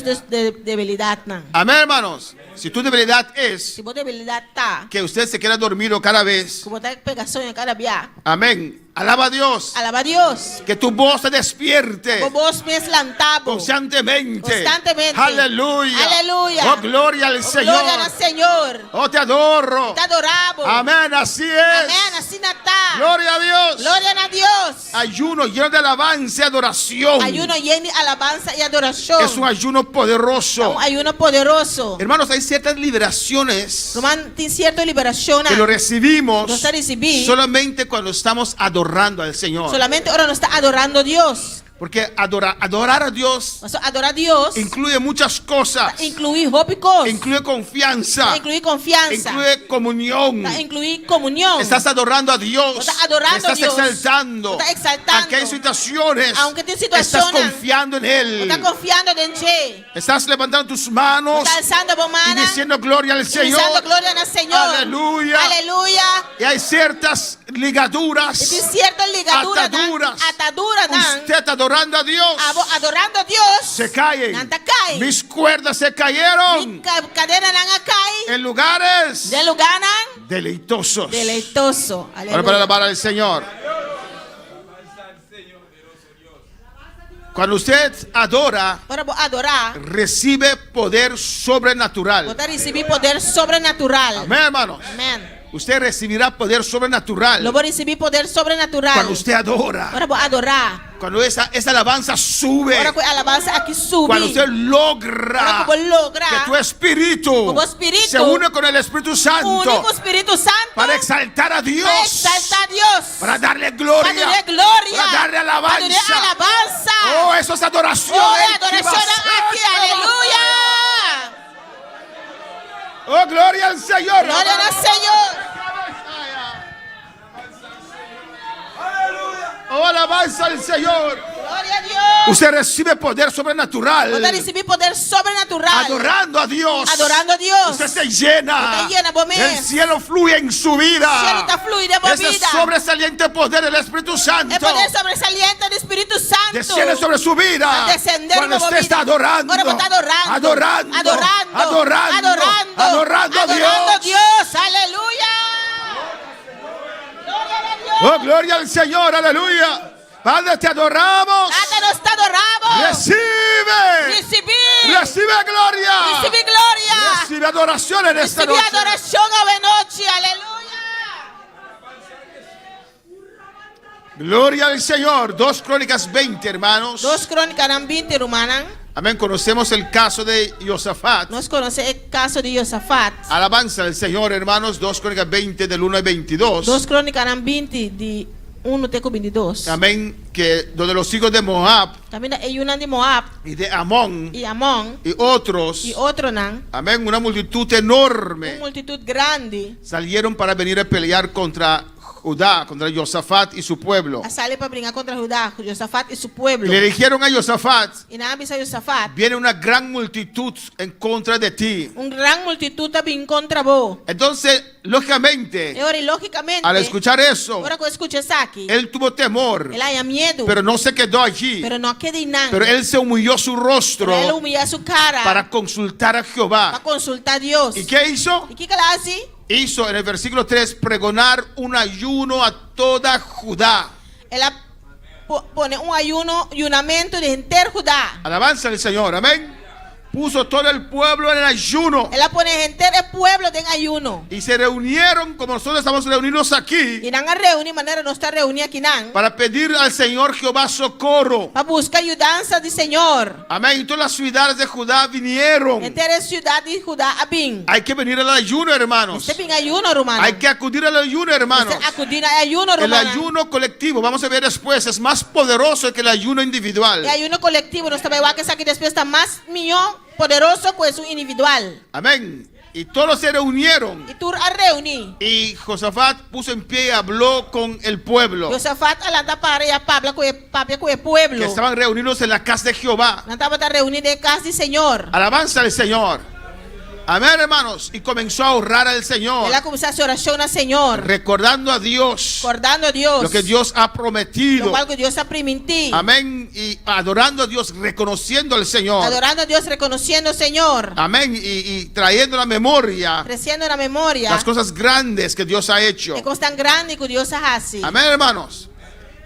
debilidade, não. Amén, hermanos. Si tu debilidad es Se você debilidade tá, que usted se queda dormido cada vez, que você pega sonho cada dia, amén. Alaba a Dios. alaba a Deus. Que tu voz se despierte Com vos me lantabo. constantemente. Constantemente. Aleluya. Aleluya. Oh, gloria al Señor. Glória ao Senhor. Oh, te adoro. Te adoramos. Amén, así es. Amém. Assim está. Gloria a Dios. Glória a Deus. Ayuno lleno de alabanza y adoración. Ayuno lleno de alabanza e adoração. Es un ayuno poderoso. Ayuno poderoso. Hermanos, hay ciertas liberaciones Romano tem certa liberação. que lo recibimos Nós recebemos solamente cuando estamos adorando al Señor. solamente ahora não está adorando a Deus. Porque adorar a Dios Mas adorar a Deus incluye muchas cosas. inclui cosas. Incluye confianza. Inclui confiança. Incluye comunión. Inclui comunhão. Estás adorando a Dios. Estás adorando Estás a Dios. exaltando. Estás exaltando. Aunque hay situaciones. Aunque tem Estás situações. confiando en Él. Está confiando en Ti. Estás levantando tus manos Está alzando a y mão. diciendo gloria al Señor. Dizendo glória ao Senhor. Aleluya. Aleluia. Y hay ciertas ligaduras. E tem certa ligadura, Ataduras. atadura, Usted está adorando a Dios. adorando a Deus. Se caen. Nanta cai. Mis cuerdas se cayeron Cadeira não cai. en lugares De lugar não. deleitosos. Deleitoso. Ahora para alabar al Señor. Cuando usted adora, Ora vou adorar. recibe poder sobrenatural. Vou receber poder sobrenatural. Amén, hermanos. Amém. Usted recibirá poder sobrenatural Eu vou receber poder sobrenatural. cuando usted adora. Ora vou adorar. Cuando esa alabanza sube. Ora com a alabança aqui sube. Cuando usted Ora logra que vou lograr. que tu espíritu Tu espíritu se une con el Espíritu Santo Único Espírito Santo. para exaltar a Dios, Para exaltar a Deus. para darle Para gloria, dar glória. para darle Para dar alabanza. alabança. Oh, eso es adoración. Oh, é adoração aqui. Aleluia. Oh, gloria al Señor. Glória ao Senhor. Oh, alabanza al Señor. Glória a Deus. Usted recibe poder sobrenatural Vou receber poder sobrenatural. adorando a Dios. Adorando a Deus. Usted se llena. Usted llena, pomé. El cielo fluye en su vida. O cielo está fluindo en Ese vida. sobresaliente poder del Espíritu Santo É poder sobresaliente do Espírito Santo. desciende sobre su vida. A descender Cuando en usted vida. está adorando, Ahora vos está adorando. adorando, Adorando. adorando, Adorando. adorando a Adorando a Dios. Dios. Aleluya. Gloria a Dios. Oh, gloria al Señor, aleluya. Padre, te adoramos. Nada nos te adoramos. Recibe. Recibir. Recibe gloria. Recibir gloria. Recibe adoración en esta Recibir noche. adoración a noche. Aleluya. Gloria al Señor. 2 Crónicas 20, hermanos. 2 Crônicas 20, Romana. Amén. Conocemos el caso de Josafat. Nós conhecemos o caso de Josafat. Alabanza al Señor, hermanos. 2 Crónicas 20 del 1 al 22. 2 Crônicas 20 de 1 até 22. Amén. Que donde los hijos de Moab Também hay una de Moab y de Amón e Amon y otros. e outro não. Amén. Una multitud enorme Uma multitud grande salieron para venir a pelear contra Judá, contra Josafat y su pueblo. A sale para brincar contra Judá, Josafat y su Y pueblo. le dijeron a Josafat, Y nada avisa a Josafat. viene una gran multitud en contra de ti. Un gran multitud también contra vos. Entonces, Y lógicamente, ahora, y lógicamente, al escuchar eso, ahora que escuchas aquí, él tuvo temor, él haya miedo, pero no se quedó allí. pero no quede nada. Pero él se humilló su rostro Él humilla su cara para consultar a para Jehová. consultar a Dios. ¿Y qué hizo? ¿Y qué hace? Hizo en el versículo 3 pregonar un ayuno a toda Judá. Él pone un ayuno y un lamento de entero Judá. Alabanza al Señor, amén. Puso todo el pueblo en ayuno. Él pone entero el pueblo en ayuno. Y se reunieron como nosotros estamos reunidos aquí Y van a reunir, manera no está reunida aquí, para pedir al Señor Jehová socorro. para buscar ayudanza del Señor. Amén. Y todas las ciudades de Judá vinieron. Entera ciudad de Judá a bin. Hay que venir al ayuno, hermanos. Este bin ayuno, hermano. Hay que acudir al ayuno, hermanos. Este acudir a ayuno, El hermano. ayuno colectivo, vamos a ver después, es más poderoso que el ayuno individual. El ayuno colectivo no está igual que esa que después está más millón poderoso que su individual. Amén. Y todos se reunieron. Y tú a reunir. Y Josafat puso en pie y habló con el pueblo Josafat alanta para ya Pablo con el pueblo. que estaban reunidos en la casa de Jehová. No estaba reunido en casa del Señor. Alabanza al Señor. Amén, hermanos. Y comenzó a orar al Señor, Él comenzó a hacer oración al Señor. recordando a Dios Recordando a Dios. lo que Dios ha Lo prometido. cual que Dios ha permitido. Amén. Y adorando a Dios, reconociendo al Señor. Adorando a Dios, reconociendo al Señor. Amén. Y trayendo la memoria Creciendo en la memoria. las cosas grandes que Dios ha hecho. De cosas tan grandes que Dios hace. Amén, hermanos.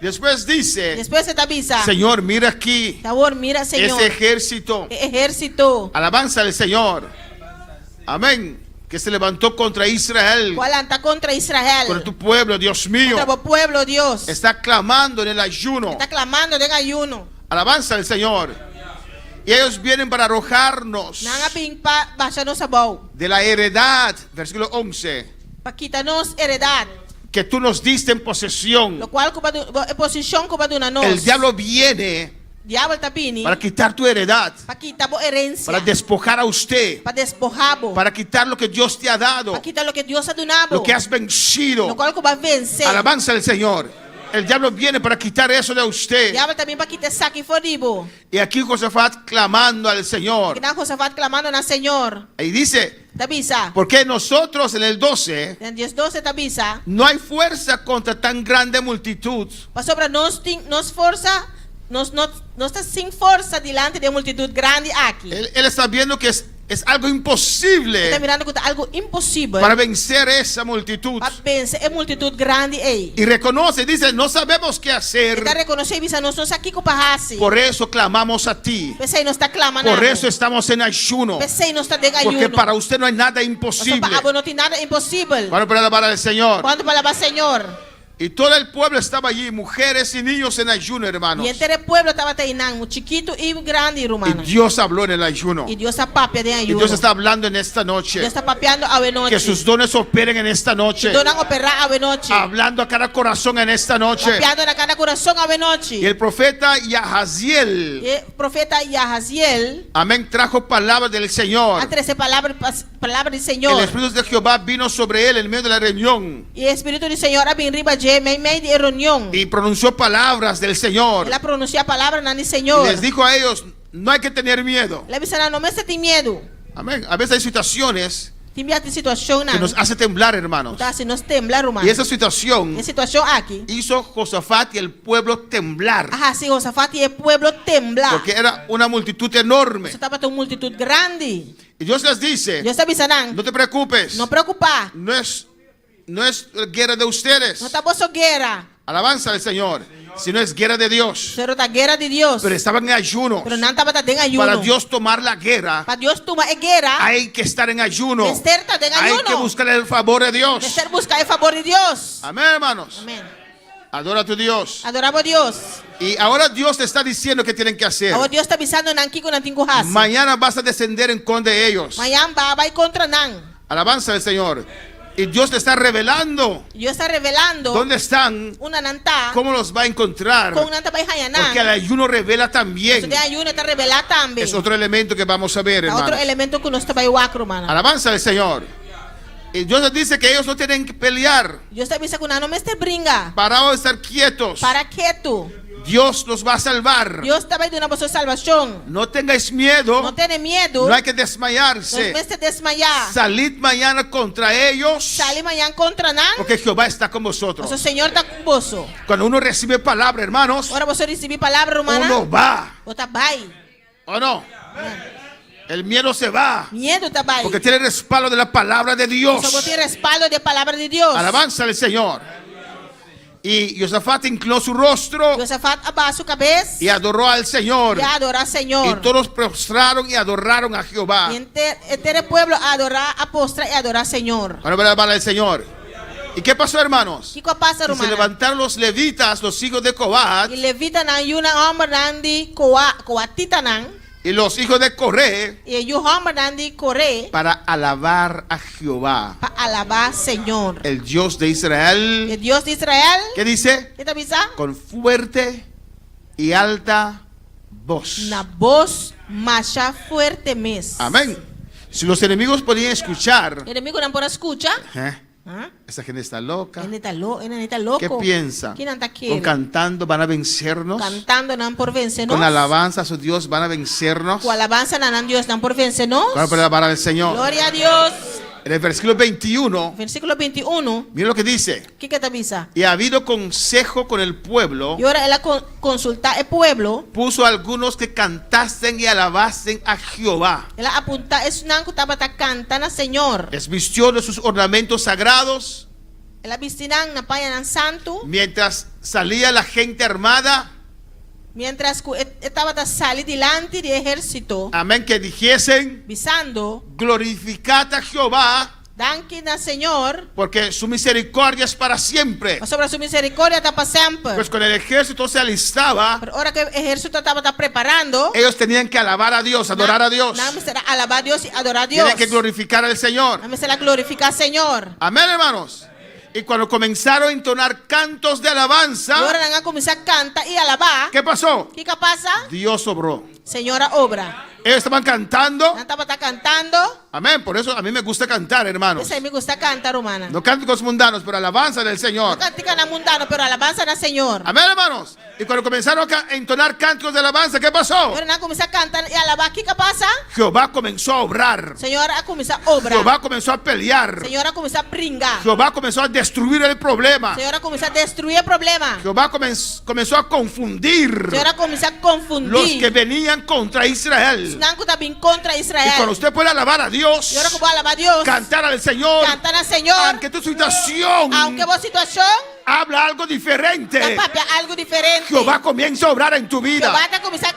Después dice, Después se te avisa. Señor, mira aquí Por favor, mira, Señor. ese ejército. Ejército. Alabanza al Señor. Amén. Que se levantó contra Israel, ¿Cuál anda contra Israel? contra tu pueblo, Dios mío. Contra tu pueblo, Dios. Está clamando en el ayuno. Está clamando en ayuno. Alabanza al Señor. Y ellos vienen para arrojarnos Nanga pingpa basanos sabau. de la heredad, versículo 11, Para quitarnos heredad. que tú nos diste en posesión. Lo cual posición como de una nos. El diablo viene Diablo tapini. para quitar tu heredad, Para quitar herencia. para despojar a usted, Para despojar. para quitar lo que Dios te ha dado, Para quitar lo que Dios ha donado. lo que has vencido. Lo cual va a vencer. Alabanza al Señor. El diablo viene para quitar eso de usted. Diablo también para quitar saque foribo. Y aquí Josafat clamando al Señor. Que dan Josafat clamando al Señor. Y dice, Tabisa. porque nosotros en el 12 En 10:12 tabisa. no hay fuerza contra tan grande multitud. Para sobre nos forza. Nos está sin fuerza delante de multitud grande aquí. Él está viendo que es algo imposible Está mirando que es algo imposible. para vencer esa multitud. Para vencer es multitud grande ahí. Y reconoce, dice, no sabemos qué hacer. Está reconociendo y dice, no estamos aquí con pajasi. Por eso clamamos a ti. Pese no está clamando. Por eso estamos en ayuno. Pese no está de ayuno. Porque para usted no hay nada imposible. Para no tiene nada imposible. Cuando para alabar al Señor. Cuando para el Señor. Y todo el pueblo estaba allí, mujeres y niños en ayuno, hermanos. Y entero el pueblo estaba teinando, chiquito y grande, Y hermano. Dios habló en el ayuno. Y Dios está papia de Y ayuno. Dios está hablando en esta Dios noche. está papeando a noche. Que sus dones operen en esta noche. Donan operar a noche. Hablando a cada corazón en esta noche. Papeando en cada corazón a noche. Y el profeta Yahaziel, Y el profeta Yahaziel amén, trajo palabras del Señor. a 13 palabras del El Señor. Espíritu de Jehová vino sobre él en medio de la reunión. Y el Espíritu del Señor había arriba de medio de reunión. Y pronunció palabras del Señor. Él pronuncia palabras del Y Señor. les dijo a ellos, no hay que tener miedo. Le dice, no me estés miedo. Amén. A veces hay situaciones Te envía tu situación. que nos hace temblar, hermanos. Si nos tembla, hermano. Y esa situación La situación aquí. hizo Josafat y el pueblo temblar. Ajá, sí, Josafat y el pueblo tembla. Porque era una multitud enorme. Eso estaba una multitud grande. Y Dios les dice, Dios te avisarán. no te preocupes. No preocupa. No es guerra de ustedes. No estamos en guerra. Alabanza al Señor. Sino es guerra de Dios. Pero la guerra de Dios. Pero estaban en ayuno. Pero no estaba en ayuno. Para Dios tomar la guerra, Para Dios tomar guerra. hay que estar en ayuno. Esther está en Hay ayuno. que buscar el favor de Dios. Esther busca el favor de Dios. Amén, hermanos. Amén. Adora a tu Dios. Adoramos a Dios. Y ahora Dios te está diciendo que tienen que hacer. Ahora Dios está avisando en aquí con Antingujas. Mañana vas a descender en contra de ellos. Mañana va a ir contra Nan. Alabanza al Señor. Y Dios te está revelando Dios está revelando. dónde están, Una nanta. cómo los va a encontrar. Con una nanta para Hayanan. Porque el ayuno revela también. Eso de ayuno está revelado también. Es otro elemento que vamos a ver, Otro hermanos. elemento que nos está para Wakro, hermano. Alabanza al Señor. Y Dios dice que ellos no tienen que pelear. Deus está dizendo que não me brinca. Para estar quietos. Para quieto. Dios los va a salvar. Deus está dando a você salvação. No tengáis miedo. Não tenha medo. No hay que Não desmayarse. se desmayar. Salid mañana contra ellos. Sale amanhã contra nós. Porque Jehová está con vosotros. O Senhor está convosco. Cuando uno recibe palabra, hermanos, Agora você recebe palavra romana. uno va. Você vai. ¿O no? El miedo se va. Medo tá vai. Porque tiene el respaldo de la palabra de Dios. Só você respaldo de palavra de Deus. Alabanza al Señor. Y Josafat inclinó su rostro Josafat abaixou a cabeça y adoró al Señor. e adorar ao Y Senhor. todos prostraron y adoraron a Jehová. E o pueblo adorar, apostar e adorar ao Senhor. Ahora van a alabar al Señor. ¿Y qué pasó, hermanos? O que passa, Y se romana? levantaron los levitas, los hijos de Coat, E levita nan yuna homem nan di coatita nan. y los hijos de Coré E yu homem nan di corre para alabar a Jehová, para alabar Senhor. el Dios de E Israel. Deus de Israel, ¿Qué dice? que tá bisa? Con fuerte y alta voz. Na voz macha fuerte mes. Amén. Si los enemigos podían escuchar, O inimigo não pode escutar. ¿eh? Esa gente está loca. Ele está louco. ¿Qué piensa? Que não tá Con querendo. cantando van a vencernos. Cantando não por vencer Con nós. alabanza a su Dios van a vencernos. Com alabança não Deus não por vencer nós. Van a alabar al Señor. Glória a Deus. En el versículo 21, Versículo 21. mira lo que dice. O que tá bisa? Y ha habido consejo con el pueblo. E ora ela consultar o pueblo. Puso a algunos que cantasen y alabasen a Jehová. Ela apunta isso não que estava cantando Senhor. Les vistió de sus ornamentos sagrados. Ela vistinang na paya ng santo. Mientras salía la gente armada. Mientras que estaba sali delante de ejército. Amén. Que dijesen: Visando. glorificad a Jehová. Danke na Senhor. Porque su misericordia es para siempre. Sobre su misericordia está para siempre. Pues cuando el ejército se alistaba, Pero ahora que el ejército estaba preparando. ellos tenían que alabar a Dios, adorar a Dios. Nada será alabar a Dios y adorar a Dios. Tienen que glorificar al Señor. Nada será glorificar al Señor. Amén, hermanos. Y cuando comenzaron a entonar cantos de Y alabanza, ahora van a comenzar a cantar y alabar. ¿qué pasó? ¿Qué pasa? Dios obró. Señora obra. Ellos estaban cantando. No estaba cantando. Amén. Por eso a mí me gusta cantar, hermanos. Ese me gusta cantar, romana. No cánticos mundanos, pero alabanza del No Señor. cantica mundano, pero alabanza al Señor. Amén, hermanos. Y cuando comenzaron a entonar cánticos de alabanza, ¿qué pasó? Ahora van a comenzar a cantar y alabar. ¿Qué pasa? Jehová comenzó a obrar. Señora comenzar a obra. Jehová comenzó a pelear. Señora comenzar a brincar. Jehová comenzó a destruir el problema. Señora comenzar a destruir el problema. Jehová comenzó a confundir Señora comenzar a los confundir. que venían contra Israel. Nanco también contra Y Israel. cuando usted puede alabar a Dios, Y ahora como alabar a Dios. cantar al Señor, Cantar al Señor. aunque tu situación Aunque vos situación. habla algo diferente, Papá, algo diferente. Jehová comienza a obrar en tu vida. Jehová te comienza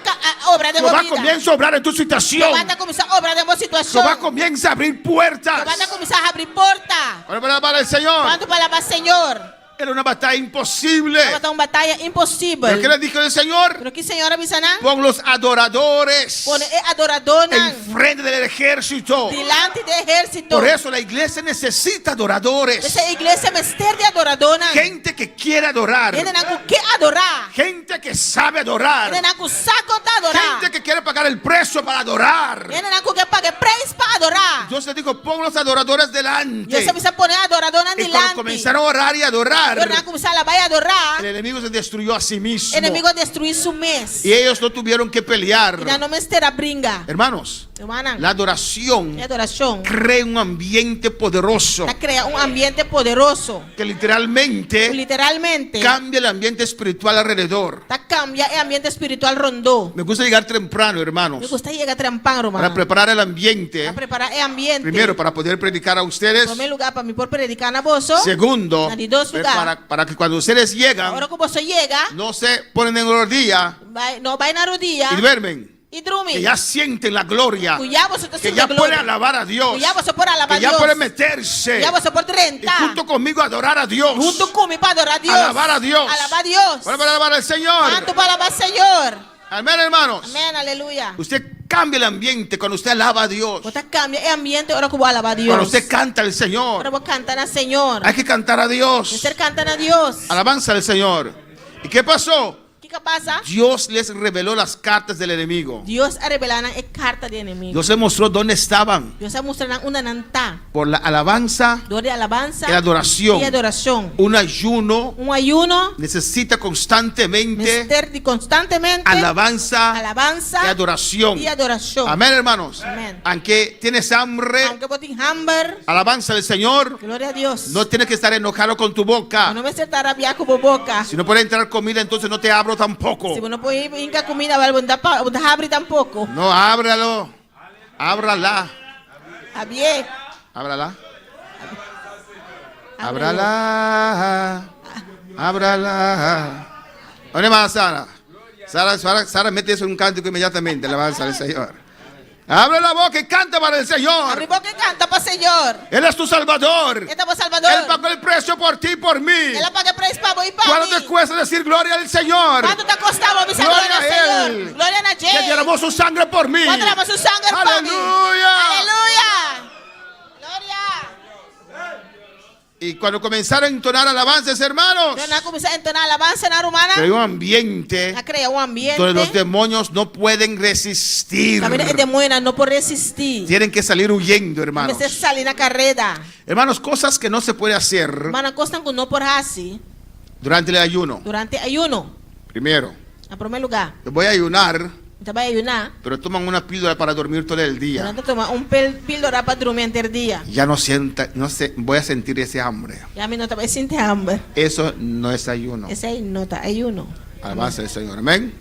a obra de vos Jehová vida. comienza a obrar en tu situación. Jehová te comienza a obra de vos situación. Jehová comienza a abrir puertas. Jehová te comienza a abrir puertas. Ahora para alabar al Señor. Cuando para alabar al Señor. Era una batalla imposible. Estaba una batalla imposible. ¿Pero qué le dijo el Señor? Pero que Señor avisa nada. Pon los adoradores Pone adorador enfrente del ejército. delante del ejército. Por eso la iglesia necesita adoradores. Esa iglesia mister de adorador. Gente que quiere adorar. Tienen algo que adorar. Gente que sabe adorar. Tienen algo saco de adorar. Gente que quiere pagar el precio para adorar. Tienen algo que pague precio para adorar. Dios le dijo, pon los adoradores Yo delante. se me pone adorador Y cuando delante. comenzaron a orar y adorar, Pero no comenzar a alabar y adorar. el enemigo se destruyó a sí mismo. El enemigo destruir su mes. Y ellos no tuvieron que pelear. Y no me estera bringa. Hermanos, Hermana. la adoración La adoración. crea un ambiente poderoso Crea un ambiente poderoso. que literalmente Literalmente. cambia el ambiente espiritual alrededor. Cambia el ambiente espiritual rondó. Me gusta llegar temprano, Me hermanos, gusta llegar trampán, para hermano. preparar el ambiente. Para preparar el ambiente. Primero, para poder predicar a ustedes. En primer lugar, para mí por predicar a vos. Segundo, En dos lugares. para que cuando ustedes llegan, Ahora como se llega, no se ponen en rodilla no va en rodilla. y duermen. Y drumi. Que ya sienten la gloria. Cuya vos estás Que en ya la pueden gloria. alabar a Dios. Cuya vos por alabar Que a ya Dios. pueden meterse. Cuya vos por Y rentar. junto conmigo adorar a Dios. Junto conmigo para adorar a Dios. Alabar a Dios. Alabar a Dios. Para alabar al Señor. Tanto para alabar al Señor. Amén, hermanos. Amén, aleluya. Usted cambia el ambiente cuando usted alaba a Dios. Vos cambia el ambiente ahora que voy a alabar a Dios. Cuando usted canta al Ahora Señor. vos cantan al Señor. Hay que cantar a Dios. Ser cantan a Dios. Alabanza al Señor. ¿Y qué pasó? ¿Qué que pasa? Dios les reveló las cartas del enemigo. Dios ha revelado en carta de enemigo. Dios les mostró dónde estaban. Dios ha mostrado una nanta. Por la alabanza, De alabanza y adoración. y adoración. Un ayuno Un ayuno. necesita constantemente Constantemente. alabanza Alabanza y adoración. y adoración. Amén, hermanos. Amén. Aunque tienes hambre, Aunque vos tienes hambre, alabanza al Señor. gloria a Dios. No tienes que estar enojado con tu boca. No me se estará bien como boca. Si no puede entrar comida, entonces no te abro tampoco. Si vos no puedes ir a comida, vos abrir tampoco. No, ábralo. Ábrala. A bien. Ábrala. Ábrala. Ábrala. ¿Dónde va Sara? Sara, mete eso en un cántico inmediatamente. Alabanza al Señor. Abre la boca y canta para el Señor. Abre boca y canta para el Señor. Él es tu Salvador. Estamos Salvador. Él pagó el precio por ti y por mí. Él paga el precio para vos y para mí. ¿Cuánto te cuesta decir gloria al Señor? ¿Cuánto te costaba mi Gloria gloria al a Señor? Él. Gloria a Que derramó Dios. su sangre por mí. ¿Cuánto derramó su sangre para mí? Aleluya. Aleluya. Gloria. Y cuando comenzaron a entonar alabanzas, hermanos, Yo no comencé a entonar alabanza en la romana. creó un ambiente Ha creado un ambiente. donde los demonios no pueden resistir. También el demonio no puede resistir. Tienen que salir huyendo, hermanos. Me sale en la carrera. Hermanos, cosas que no se puede hacer Hermana, cosas que no por así durante el ayuno. durante ayuno. Primero, En primer lugar, yo voy a ayunar, te vas a ayunar. pero toman una píldora para dormir todo el día. Durante toma un píldora para dormir el día. Ya no voy a sentir ese hambre. Ya a mí no te voy a sentir hambre. Eso no es ayuno. Ese ahí no está ayuno. Alabanza al Señor. Amén.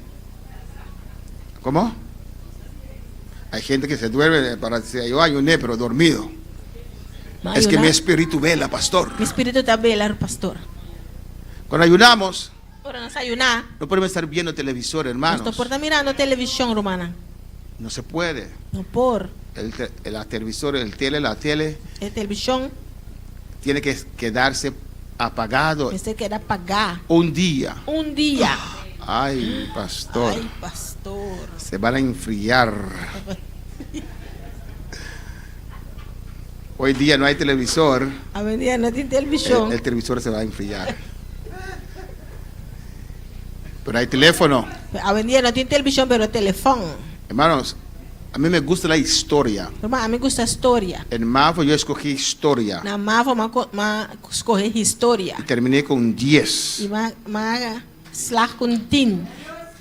¿Cómo? Hay gente que se duerme para decir, yo ayuné, pero dormido. No Es que ayunar. mi espíritu vela, pastor. Mi espíritu está vela, pastor. Cuando ayunamos, Ahora nos ayunar. no podemos estar viendo televisor, No hermanos. estoy por estar mirando televisión, romana. No se puede. No por. La televisor, la tele, El televisión tiene que quedarse apagado me se queda pagar. un día. Un día. Ay, pastor. Ay, pastor. Se van a enfriar. Hoy día no hay televisor. A ver, día no tiene televisión. El televisor se va a enfriar. Pero hay teléfono. A ver, día no tiene televisión, pero teléfono. Hermanos, a mí me gusta la historia. Hermano, a mí me gusta historia. En MAFO yo escogí historia. Na MAFO, ma escoger historia. Y terminé con 10. Y ma slag con tin.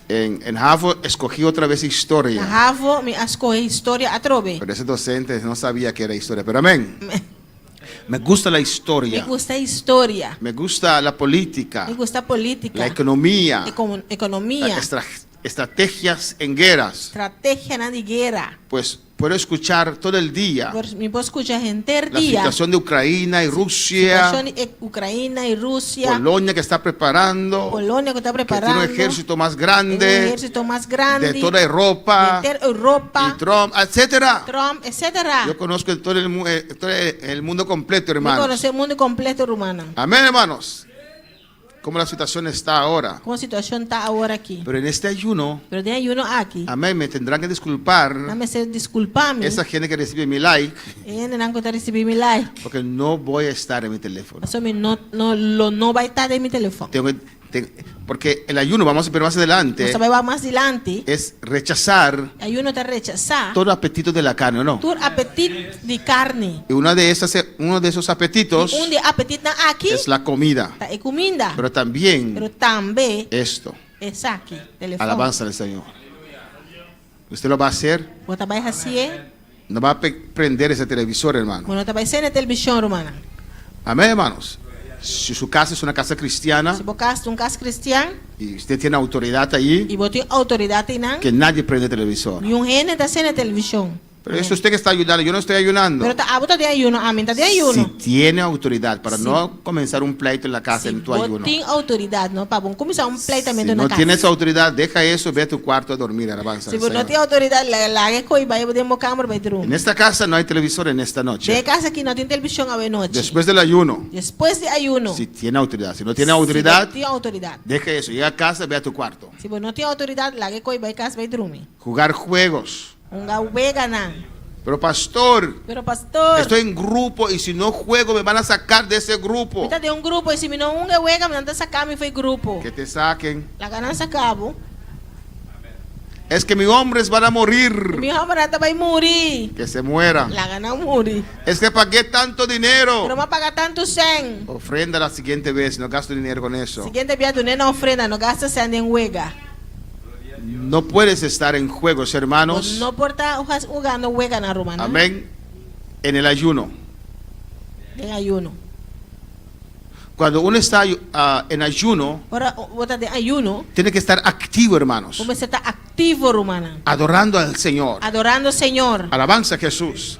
En HAFO escogí otra vez Na historia. HAVO, me escoger historia a trove. Pero ese docente no sabía que era historia. Pero amén. Me gusta la Me historia. gusta historia. Me gusta la política. Me gusta política. La economía. Economía. Las estrategias en guerras. Estrategia na de guerra. Pues puedo escuchar todo el día Me puedo escuchar gente la día. situación de Ucrania y Rusia. Situación de Ucrania y Rusia. Polonia que está preparando. Polonia que está Que preparando. tiene un ejército más un grande. ejército más grande. De toda Europa. De Europa. Y Trump, etcétera. Trump, etcétera. Yo conozco todo el mundo completo, Yo hermanos. conozco el mundo completo, rumano. Amén, hermanos. Cómo la situación está ahora. Como a situación está ahora aquí. Pero en este ayuno, Pero de ayuno aquí. amén, me tendrán que disculpar Dame ser disculpame. esa gente que recibe mi like, En el te recibí mi like. porque no voy a estar en mi teléfono. Eso me no va a estar en mi teléfono. Porque el ayuno, vamos a ver más adelante, No sabe va más adelante. es rechazar Ayuno te rechaza. todo apetito de la carne, ¿o no? Tu apetito de carne. Y uno de esos apetitos Un de apetito aquí. es la comida. Está en comida. Pero también Pero también esto, es aquí. Teléfono. alabanza al Señor. Usted lo va a hacer, Vos te vas así, no va a prender ese televisor, hermano. Bueno, te vas a hacer en la televisión, romana. Amén, hermanos. Si su casa es una casa cristiana Si vos casas un casa cristiano y usted tiene autoridad allí, y vos tienes autoridad en que nadie prende televisor. y un gene está haciendo televisión. Pero es usted que está ayudando, yo no estoy ayunando. Pero a vos te de ayuno, a mí te de Si ayuno. tiene autoridad para Sí. no comenzar un pleito en la casa Si en tu vos ayuno. tienes autoridad, ¿no? Para vos comenzar un pleitamiento Si en la no casa. tienes autoridad, deja eso, ve a tu cuarto a dormir, alabanza. Si al vos no Señor. tienes autoridad, la que va a ir de cámara, va a ir En esta casa no hay televisor en esta de noche. casa aquí no tiene televisión a ver noche. Después del ayuno, Después de ayuno. si tiene autoridad. Si no tiene Si autoridad, vos tienes autoridad. deja eso. Llega a casa, ve a tu cuarto. Si vos no tienes autoridad, la que va a casa va a ir dormir. Jugar juegos. Un gau ve ganar. Pero pastor, Pero pastor, estoy en grupo y si no juego me van a sacar de ese grupo. está de un grupo y si me no unge huega, me anda sacar mi fue grupo. Que te saquen. La gananza acabo. Es que mis hombres van a morir. Mi hombre va a morir. Que se mueran. La gana morir. Es que pagué tanto Pero dinero. me paga tanto 100. Ofrenda la siguiente vez, no gasto dinero con eso. Siguiente día tu nena ofrenda, no gasta 100 en huega. No puedes estar en juegos, hermanos. No porta jugando huega na romana. Amén. En el ayuno. En ayuno. Cuando uno está en ayuno, Ahora, bota de ayuno, tiene que estar activo, hermanos. como se está activo, romana. Adorando al Señor. Adorando al Señor. Alabanza a Jesús.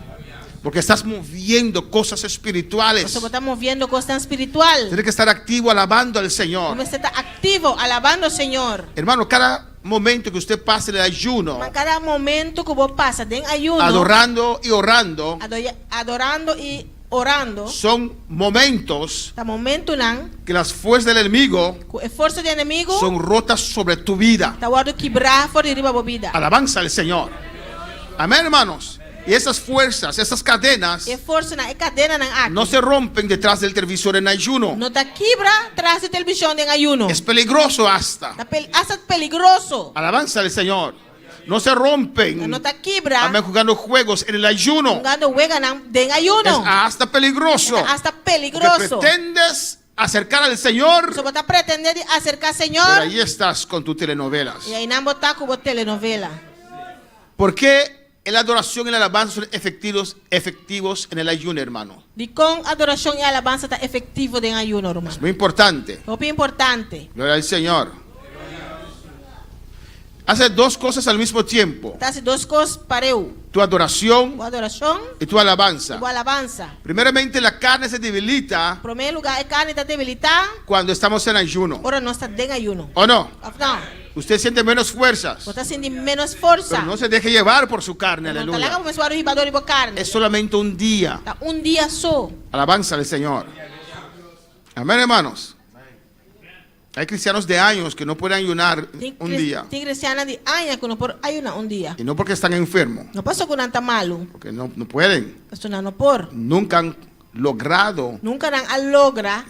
Porque estás moviendo cosas espirituales. Nosotros estamos viendo cosas espiritual. Tienes que estar activo alabando al Señor. Como se está activo, alabando al Señor. Hermano, cada momento que usted pase el ayuno, En cada momento que vos pasas en ayuno, adorando y orando, adorando y orando, son momentos hasta momento nan, que las fuerzas del enemigo con esfuerzo de enemigo, son rotas sobre tu vida. está guardo quebrar por arriba de vida. Alabanza al Señor. Amén, hermanos. Y esas fuerzas, esas cadenas, Esfuerzo na cadena nan aquí. no se rompen detrás del televisor en ayuno. No está quebra tras de televisión en ayuno. Es peligroso hasta. Hasta peligroso. Alabanza al Señor. No se rompen. No está quebra. Amén, jugando juegos en el ayuno. Jugando juega en Es ayuno. hasta peligroso. Hasta Porque peligroso. pretendes acercar al Señor, So, está pretender acercar al pero Señor. ahí estás con tus telenovelas. Y ahí no está como telenovela. ¿Por qué la adoración y la alabanza son efectivos en el ayuno, hermano? Y con adoración y alabanza está efectivo en ayuno, hermano. Muy importante. Muy importante. Gloria al Señor. Hace dos cosas al mismo tiempo. Está haciendo dos cosas para eu. Tu adoración Tu adoración y tu alabanza. y tu alabanza. Primeramente, la carne se debilita En primer lugar, el carne está debilitada. cuando estamos en ayuno. Ahora no está en ayuno. ¿O no? No. Usted siente menos fuerzas. Vos está sintiendo menos fuerza. Pero no se deje llevar por su carne, No está aleluya. como suaro ribador y carne. Es solamente un día. Está un día solo. Alabanza al Señor. Amén, hermanos. Hay cristianos de años que no pueden ayunar un día. Tem cristiana de años que no por ayunar un día. Y no porque están enfermos, No pasó con tanta malo. porque no pueden. Esto no por. Nunca han logrado Nunca han logra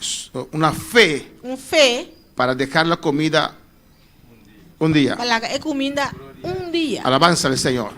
una fe un fe para dejar la comida un día. para la comida un día. Alabanza al Señor.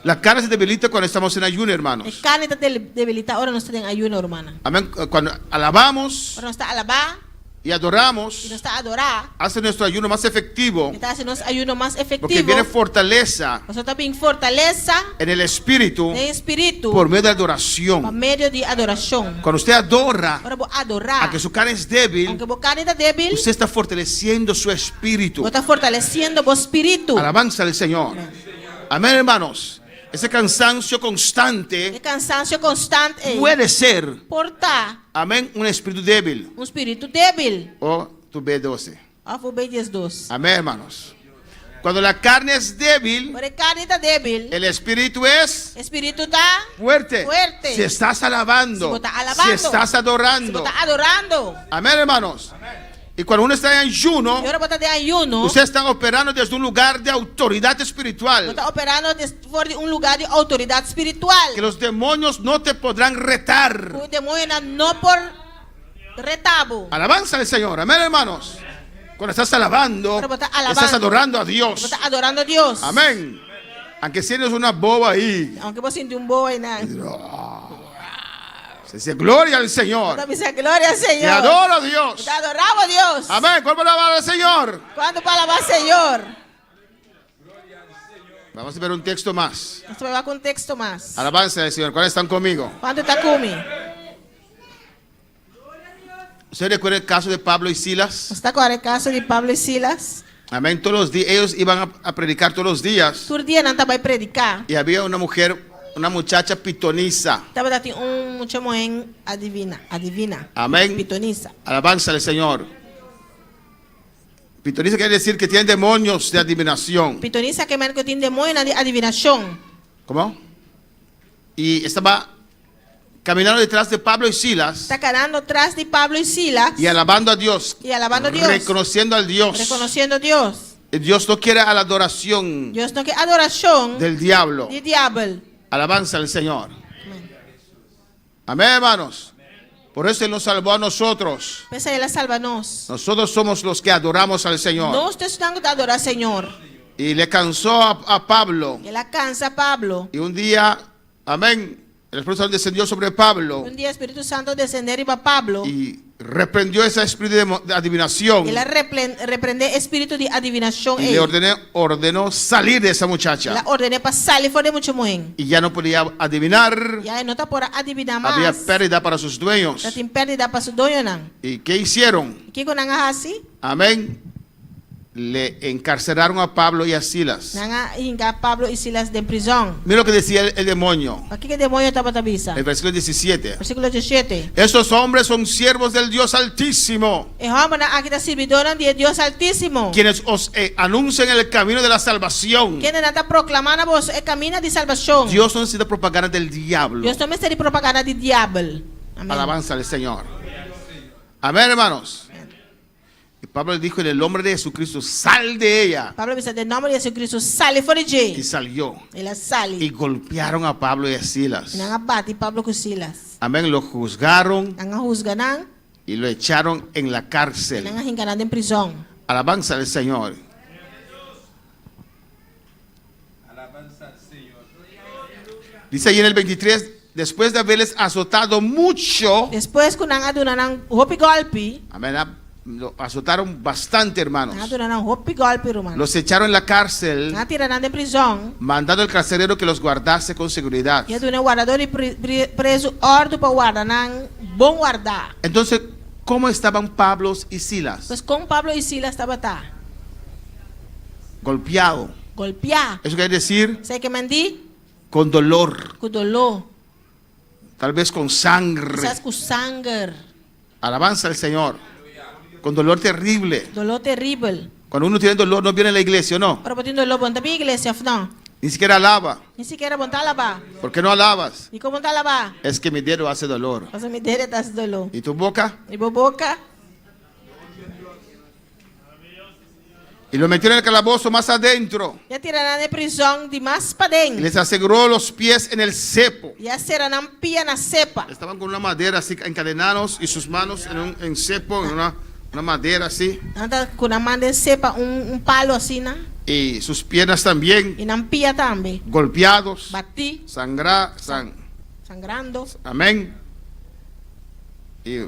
La carne se debilita cuando estamos en ayuno, hermanos. El carne está debilitada. Ahora no está en ayuno, hermana. Amén. Cuando alabamos Ahora no está alabar y y adoramos, no está adorar. hace nuestro ayuno más efectivo, Está haciendo ayuno más porque efectivo. viene fortaleza Nosotros también fortaleza en el espíritu de espíritu por medio de por adoración. medio de adoración. Cuando usted adora, Ahora vos adorar. aunque su carne es débil, Aunque vos carne está débil, usted está fortaleciendo su espíritu. vos está fortaleciendo vos espíritu. Alabanza al Señor. Amén, hermanos. Ese cansancio El constante cansancio constante puede ser, portar amén, un espíritu débil un espíritu débil. o tu B12. Alfabetes 2. Amén, hermanos. Cuando la carne es débil, Por el carne está débil. el espíritu es Espíritu está fuerte. Fuerte. Si estás alabando, Si vos estás alabando, si estás adorando. está adorando. Amén, hermanos. Y cuando uno está en ayuno, Y ahora vos estás de ayuno. usted está operando desde un lugar de autoridad Vos espiritual. estás operando desde un lugar de autoridad espiritual. Que los demonios no te podrán retar. Un demonio no por retabo. Alabanza al Señor. Amén, hermanos. Cuando estás alabando, Pero vos estás alabando. estás adorando a Vos Dios. estás adorando a Dios. Amén. Aunque si eres una boba ahí, Aunque vos sientes un bobo y nada. se dice gloria al Señor. También sea gloria al Te Señor. adoro a Dios. Te adoramos a Dios. Amén. ¿Cuál va a alabar al Señor? ¿Cuándo para alabar al Señor? Vamos a ver un texto más. Esto me va con texto más. Alabanza al Señor. ¿Cuáles están conmigo? ¿Cuánto está Kumi? ¿Usted recuerda el caso de Pablo y Silas? ¿Está con el caso de Pablo y Silas? Amén. Todos los días, ellos iban a predicar todos los días. Tur día no estaba a predicar. Y había una mujer, una muchacha pitonisa. Estaba dando un muchacho en adivina. Amén. Pitoniza. Alabanza al Señor. Pitonisa quiere decir que tiene demonios de adivinación. Pitoniza que me tiene demonio de adivinación. ¿Cómo? Y estaba caminando detrás de Pablo y Silas Está quedando atrás de Pablo y Silas. y alabando a Dios. Y alabando a Dios. Reconociendo al Dios. Reconociendo a Dios. Dios no quiere a la adoración Dios no quiere adoración del diablo. de diablo. Alabanza al Señor. Amén, hermanos. Por eso Él nos salvó a nosotros. Pensa Ele salva-nos. Nosotros somos los que adoramos al Señor. Nós estamos a adorar o Senhor. Y le cansó a Pablo. Ele cansa Pablo. Y un día, amén, el Espíritu Santo descendió sobre Pablo Dia o Espírito Santo descender para Pablo. y reprendió ese espíritu de adivinación Ele repreende espírito de adivinação. y le ordenó salir de esa muchacha. Ela ordenou para sair fora de muito morrer. Y ya no podía adivinar. E aí não está por adivinhar Había mais. pérdida para sus dueños. Já tem pérdida para su dono não. ¿Y qué hicieron? O que não é assim? Amén. Le encarcelaron a Pablo y a Silas. Não inga Pablo e Silas de prisão. Mira lo que decía el demonio. O que demônio estava a visa? El versículo 17. Versículo 17. Estos hombres son siervos del Dios Altísimo, E Roma aqui está servidora de Deus Altíssimo. quienes os anuncian el camino de la salvación. Quem não está proclamando vos é caminho de salvação. Dios no necesita propaganda del diablo. Deus também está de propaganda de diabo. Amém. Alabanza al Señor. Amén, hermanos. Y Pablo le dijo en el nombre de Jesucristo, sal de ella. Pablo dice, de nome de Jesus Cristo, sale fora de Y Ele. salió. Ele sale. Y golpearon a Pablo y a Silas. Não abate Pablo com Silas. Amén. Lo juzgaron Não juzga não. y lo echaron en la cárcel. Não enganado em prisão. Alabanza al Señor. Dice ahí en el 23, después de haberles azotado mucho, Depois que não adonaram golpe, amén, lo azotaram bastante, hermanos. não adonaram golpe, romano. Los echaron en la cárcel, Não tiraram de prisão. mandando al carcelero que los guardase con seguridad. E adonai guardador e preso ordem para guardar, não bom guardar. Entonces, ¿cómo estaban Pablo y Silas? Pois com Pablo e Silas estava tá. Golpeado. Golpear. Eso quiere decir Sei que mendi con dolor, com dolor. tal vez con sangre. Quizás com sangue. Alabanza al Señor. Con dolor terrible. Dolor terrível. Cuando uno tiene dolor, no viene a la iglesia, ¿no? Para botar dolor, bom também igreja, não. Ni siquiera alaba. Nem sequer bom tá lavar. ¿Por qué no alabas? E como tá lavar? Es que mi dedo hace dolor. Você me dere das dolor. ¿Y tu boca? E boca. Y lo metieron en el calabozo más adentro. Já tiraram de prisão de mais para Y dentro. les aseguró los pies en el cepo. Já serão pia na cepa. Estaban con una madera así encadenados y sus manos en cepo, en una madera así. Anda com a mão de cepa, palo assim, né? Y sus piernas también E na pia também. golpeados. Bati, sangrando. Amén. Y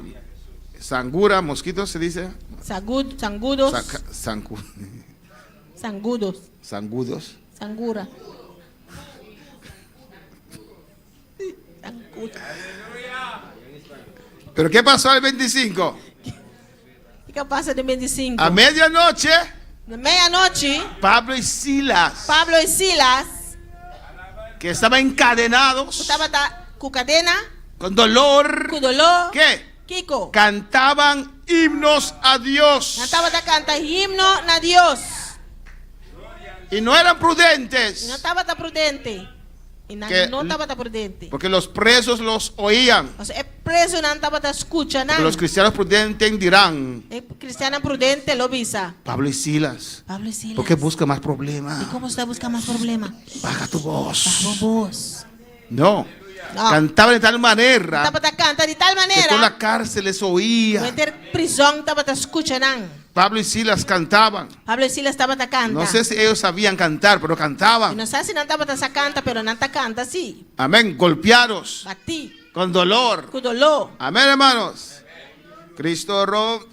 sangura, mosquitos se dice. Sangudos. Sangudos. Sangudos. Sangura. Sangudo. Pero ¿qué pasó al 25? O que passa de 25? A medianoche, Na meia-noite, Pablo y Silas, Pablo e Silas que estaban encadenados estavam com cadena, con dolor, com dolor. ¿qué? Kiko. Cantaban himnos a Dios. Estava a cantar himno na Deus. Y no eran E não prudentes, estava prudente. E Que- não estava prudente. porque los presos los oían. O sea, é preso não estava escutando. Porque los cristianos prudentes dirán, É cristiano prudente lo visa. Pablo y Silas, Pablo e Silas. ¿por qué busca más E problemas? como está buscando mais problema? Baja tu voz. Vos. No, No. cantaban de tal manera Estava a cantar de tal que toda maneira. la cárcel les oía. Meter prisão estava escutando. Pablo y Silas cantaban. Pablo e Silas estavam a cantar. No sé si ellos sabían cantar, pero E cantaban. não sei se não estava a cantar, pero não canta sim. Amén, golpeados, Bati, con dolor. com dolor. Amén, hermanos. Cristo rompe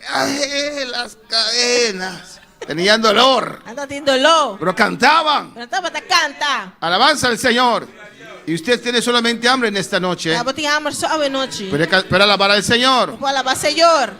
las cadenas. Tenían dolor, Anda tendo dolor. pero cantaban. Pero estava a cantar. Alabanza al Señor. Y usted tiene solamente hambre en esta noche. Estava tinha amor só a noite. Pero alabar al Señor. Vou alabar Senhor.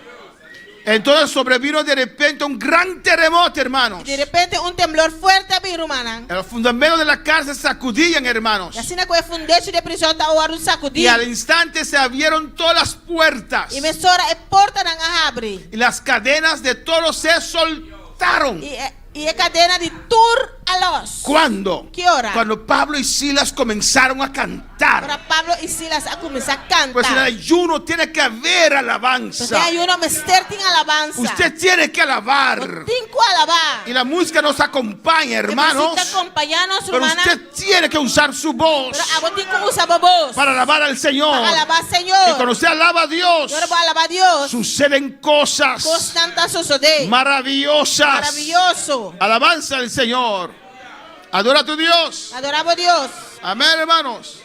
Entonces sobrevino de repente un gran terremoto, hermanos. De repente temblor forte abriu, humana. Los fundamentos de la cárcel sacudían, hermanos. E assim na coisa fundete de prisão tá o ar Y sacudir. al instante se abrieron todas las puertas. E mesora é porta não abre. Y las cadenas de todos se soltaron. E Y es cadena de tour a los. ¿Cuándo? ¿Qué hora? Cuando Pablo y Silas comenzaron a cantar. Ahora Pablo y Silas a comenzar a cantar. Pues en el ayuno tiene que haber Porque alabanza. hay uno mister tem alabanza. Usted tiene que alabar. Cinco alabar. Y la música nos acompaña, hermanos. Necesita acompañarnos, Pero hermana. usted tiene que usar su voz Pero a vos tenés que usar vos voz. para alabar al Señor. Para alabar al Y Señor. cuando usted alaba a Dios, Y ahora voy a alabar a Dios. suceden cosas Constante sucede. maravillosas. Maravilloso. Alabanza al Señor. Adora a tu Dios. Adoramos a Dios. Amén, hermanos.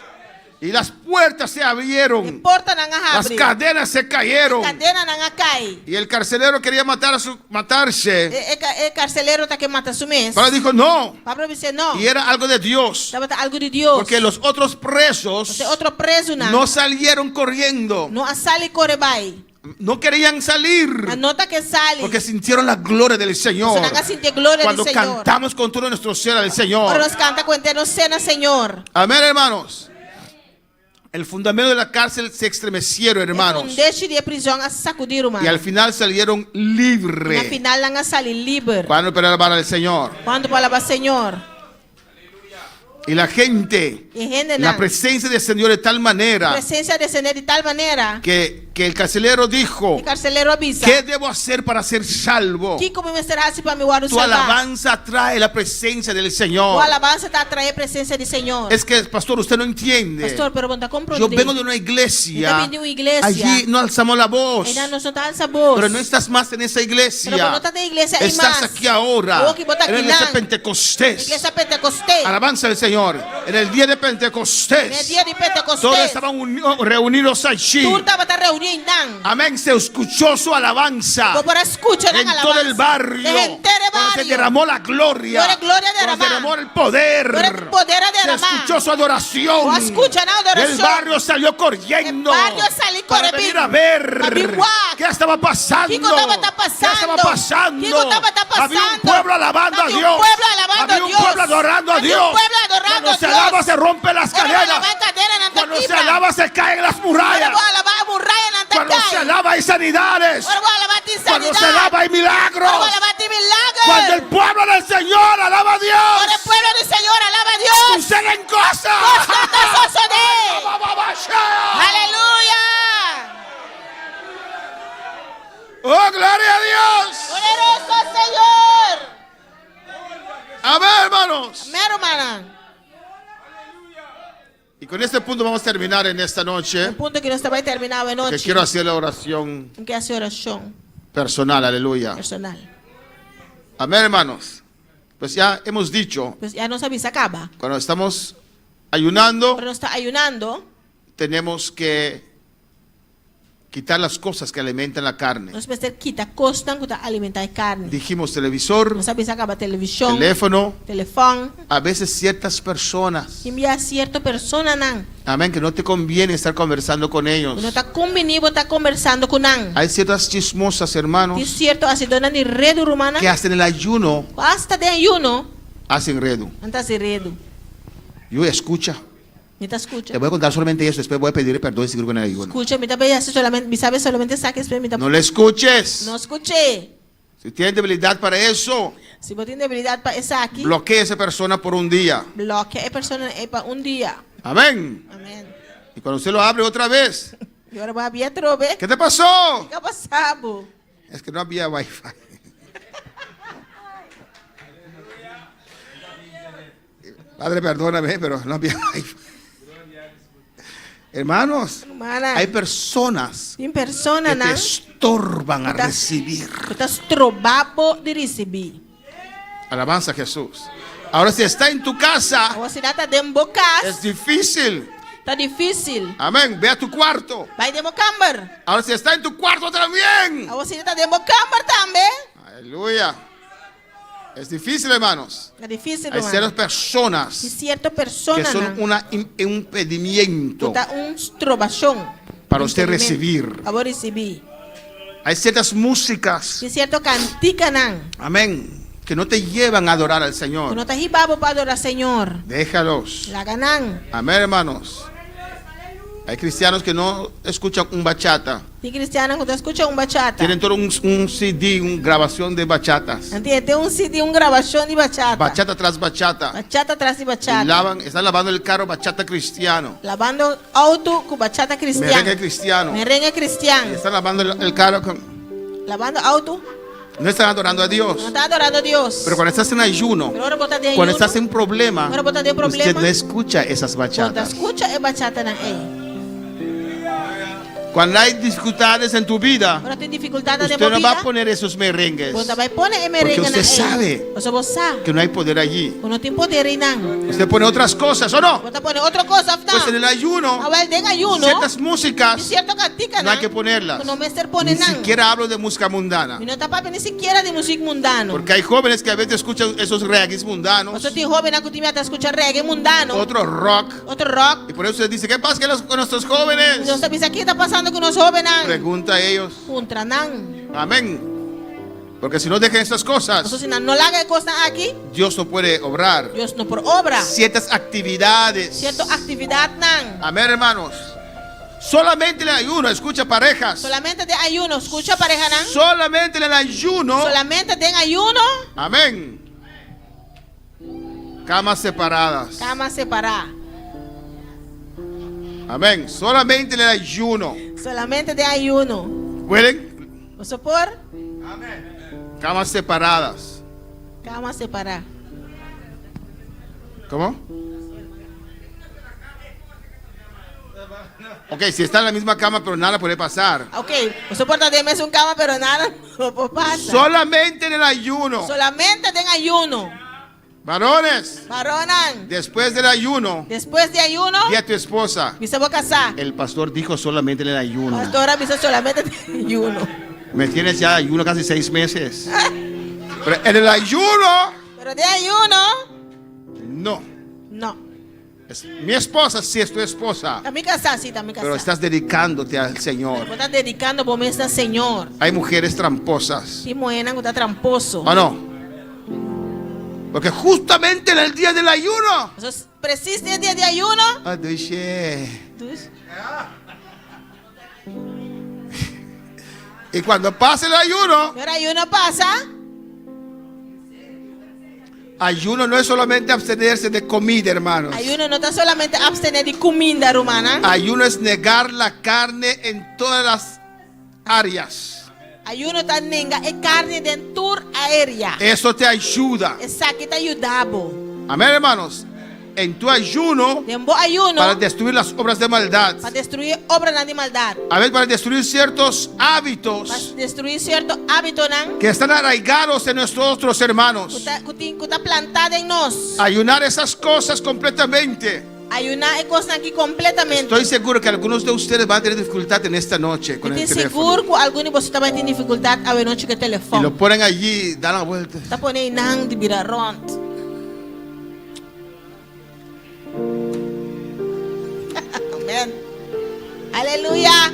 Y las puertas se abrieron. Porta nan a Las abre. cadenas se cayeron. Cadena nan a cai. Y el carcelero quería matarse. El carcelero está que mata su mes. Pablo dijo no. Pablo dice no. Y era algo de Dios. Estaba algo de Dios. Porque los otros presos Ese otro preso no salieron corriendo. no sale corebai. No querían salir. La nota que sale. Porque sintieron la gloria del Señor. Se van a sentir gloria Cuando del Señor. cantamos con todo nuestro ser al Ahora Señor. nos canta cuenta cena, Señor. Amén, hermanos. El fundamento de la cárcel se estremecieron, hermanos. Um deixe de prisão a sacudir, Y al final salieron Na libres. final lang a salir livre. Para alabar al Señor. Quando palavra Senhor. Y la gente, E gente la na presencia del Señor de tal manera presença descender de tal maneira que el carcelero dijo: que carcelero avisa. ¿qué debo hacer para ser salvo? Que como me será para me guardar o Tu salvar? alabanza trae la presencia del O Señor. alabança está atrair a presença do Senhor. Es que, pastor, usted no entiende. Pastor, pergunta como Yo vengo de una iglesia. Eu também de uma igreja. Allí no alzamos la voz. Ainda não está alza voz. Pero no estás más en esa Pero iglesia. quando está na igreja aí Estás mais. aquí ahora. O que bota En la aqui iglesia lá. Pentecostés. Igreja Pentecostés. Alabanza al Señor. En el día de No Pentecostés. dia de Pentecostés. Todos estaban reunidos allí. Tu estava reunido em Dan. Amén. Se escuchó su alabanza Vou para escuchar en todo el barrio. Cuando se derramó la gloria. Gloria, gloria Cuando se derramar. derramó el poder. Gloria, el poder Se derramar. escuchó su adoración. O escuchan a adoración. El barrio salió corriendo. El barrio salió para corriendo. venir a ver Para ver what. qué estaba pasando. ¿Qué estaba pasando? ¿Qué estaba pasando? ¿Qué estaba Había un pasando? pueblo alabando a Había un Dios. pueblo alabando Había a un Dios. pueblo adorando a Había Dios. un pueblo adorando Cuando a se Dios. alaba se rompen las cadenas. Cuando se alaba se caen las murallas. Cuando se alaba hay sanidades. Cuando se alaba hay milagros. Cuando el pueblo del Señor alaba a Dios. Cuando el pueblo del Señor alaba a Dios. Suceden cosas. Cosas suceden. Aleluya. Oh, gloria a Dios. Poderoso Señor. Amén, hermanos. Amén, hermana. Y con este punto vamos a terminar en esta noche. Un punto que no estaba terminado en Que noche. quiero hacer la oración Que hace oración personal. Aleluya. personal. Amén, hermanos. Pues ya hemos dicho, Pues ya no sabe se acaba. cuando estamos ayunando, Pero no está ayunando. tenemos que quitar las cosas que alimentan la carne. Nós precisamos quitar costas que alimentar carne. Dijimos televisor, Não sabe se acaba televisão, teléfono, telefone. a veces ciertas personas. Enviar cierta persona não. Amén, que no te conviene estar conversando con ellos. Não está combinando estar conversando com não. Hay ciertas chismosas, E hermanos, certo, a dona de redo romana. que hasta en el ayuno Hasta de ayuno. hacen redo. Não está se redo. Yo escucha. Me está escucha. Te voy a contar solamente eso, después voy a pedir perdón y seguir con el ayuno. Escucha, me está solamente, me sabe solamente saque, me está. No le escuches. Não escutei. Si tienes debilidad para eso, Se você tem debilidade para essa aqui, bloquea a esa persona por un día. bloqueia a persona para dia. Amén. Amém. Y cuando usted lo abre otra vez, E agora vai abrir outra vez. ¿qué te pasó? Fica passado. Es que no había wifi. Padre, perdóname, pero no había wifi. Hermanos, Hermana, hay personas tem persona que te não. estorban a Tá- recibir. Que está trobado de receber. Alabanza a Jesús. Ahora, si está en tu casa, A você está dentro do casa. es difícil. Está difícil. Amén. Ve a tu cuarto. Vai dentro do câmara. Ahora, si está en tu cuarto también. A você está dentro do câmara também. Aleluya. Es difícil, hermanos. É difícil, Hay ciertas irmão. personas E certa que persona son não. un impedimento Está trobação. para usted recibir. Para recibir. Hay ciertas músicas, E certo cantica não. amén, que no te llevan a adorar al Que Señor. não está ribabo para adorar Senhor. Déjalos. Laga não. Amén, hermanos. Hay cristianos que no escuchan un bachata. Tem cristiano que escucha bachata. Tienen todo un CD, una grabación de bachatas. Entende? Tem CD, gravação de bachata. Bachata tras bachata. Bachata atrás de Y bachata. están lavando el carro bachata cristiano. Lavando auto com bachata cristiana. Merengue cristiano. Merengue Y cristiano. están lavando el carro con... Lavando auto. No están adorando a Não Dios. está adorando a Deus. Pero cuando estás en ayuno, Pero ahora botar de cuando ayuno, estás en problema, ahora botar de usted problema. no escucha esas Quando bachatas. escucha é bachata na ei. Cuando hay dificultades en tu vida, Agora tem dificuldade de usted no va a vida. poner esos merengues. Quando vai pôr merengue Porque na usted sabe ei. Você sabe que no hay poder allí. que não tem poder aí não. Usted pone otras cosas, ¿o no? Você pôr outra coisa, Pues en el ayuno, Agora tem ayuno. ciertas músicas Cierto cantica no hay que ponerlas. não me ser Ni poner não. siquiera hablo de música mundana. E não tá para nem sequer de música mundano. Porque hay jóvenes que a veces escuchan esos reggaes mundanos, Você tem jovem que tem até escuchar reggae mundano. otro rock. Outro rock. Y por eso se dice, ¿qué pasa con nuestros jóvenes? Não sabe aqui está passando com os jovens não. Pregunta a ellos. Contra não. Amén. Porque si no dejan estas cosas, Você não larga coisa aqui, Dios no puede obrar. Deus não por obra. Ciertas actividades. Cierta atividade não. Amén, hermanos. Solamente el ayuno, escucha parejas. Solamente de ayuno, escucha pareja não. Solamente en el ayuno. Solamente de ayuno, Amén. Camas separadas. cama separar. Amén. Solamente en el ayuno. Solamente de ayuno. ¿Pueden? Você por Camas separadas. cama separar. ¿Cómo? Ok, si está en la misma cama, pero nada puede pasar. Ok, você pode ter mesmo cama, pero nada passa. Solamente en el ayuno. Solamente de ayuno. Varones, Varonan, después del ayuno, después de ayuno, di a tu esposa. você vai casar. El pastor dijo solamente en el ayuno. Pastora, você solamente de ayuno. Me tienes ya ayuno casi 6 meses. Pero en el ayuno, Pero de ayuno, no. no. Mi esposa sí es tu esposa. También casar, sí, también casar. Pero estás dedicándote al Señor. Vos estás dedicando por mesa, Señor. Hay mujeres tramposas. Y moena que está tramposo. ¿O no? Porque justamente en el día del ayuno. Entonces, preciso de día de ayuno. Y cuando pasa el ayuno, Pero ayuno pasa. ayuno no es solamente abstenerse de comida, hermanos. Ayuno no está solamente abstener de comida romana. Ayuno es negar la carne en todas las áreas. Ayuno está nenga é carne de tour aérea. Eso te ayuda. Essa aqui está ayudando. Amén, hermanos. En tu ayuno, De bom ayuno para destruir las obras de maldad. para destruir obra de maldade. A ver, para destruir ciertos Para hábitos destruir certo hábito nan que están arraigados en nosotros, hermanos. que está plantada em nós. Ayunar esas cosas completamente. Ayunar é coisa aqui completamente. Estoy seguro que algunos de ustedes van a tener dificultad en esta noche con Eu el tenho teléfono. seguro que algum de vocês também tem dificuldade a ver noite com o Y telefone. lo ponen allí, dan la vuelta. Está ponendo nan de virar rond. Amém. Aleluia.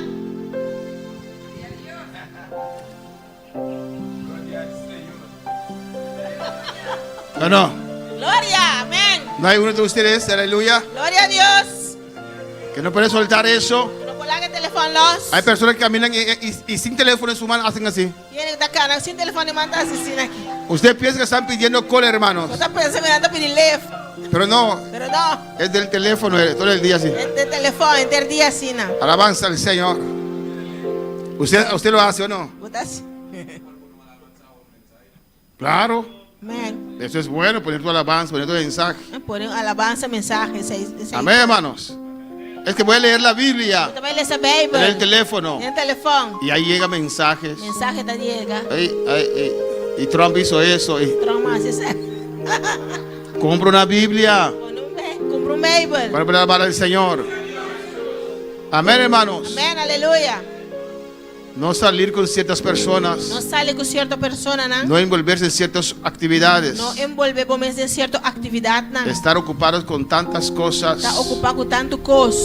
No, no. Glória. Amém. No hay uno de ustedes, aleluya, Glória a Deus. que no puede soltar eso. Não coloca o telefone los. Hay personas que caminan y sin teléfono en su mano hacen así. Tiene que estar cara sin telefone manda asesina aqui. Usted piensa que están pidiendo cola, hermanos. Você está pensando que anda pedir left, Pero no, pero não. es del teléfono todo el día así. É de telefone, ter dia assim, não. Alabanza al Señor. ¿Usted lo hace o no? Botar assim. Claro. Amém. Eso es bueno, poner tu alabanza, poner tu mensaje. Põe alabança, mensagem, esse aí. Amén, hermanos. Es que voy a leer la Biblia Também lê essa en el Bíblia. teléfono. Tem telefone. Y ahí llegan mensajes. Mensagem da Diega. Y Trump hizo eso. Y Troma, você compra una Biblia compra um Bíblia. para alabar al Señor. Amén, hermanos. Amém, aleluia. No salir con ciertas personas. Não sale com certa pessoa, não. No envolverse en ciertas actividades. Não envolver por meio certa atividade, não. Estar ocupados con tantas cosas. Está ocupado com tanto coisa.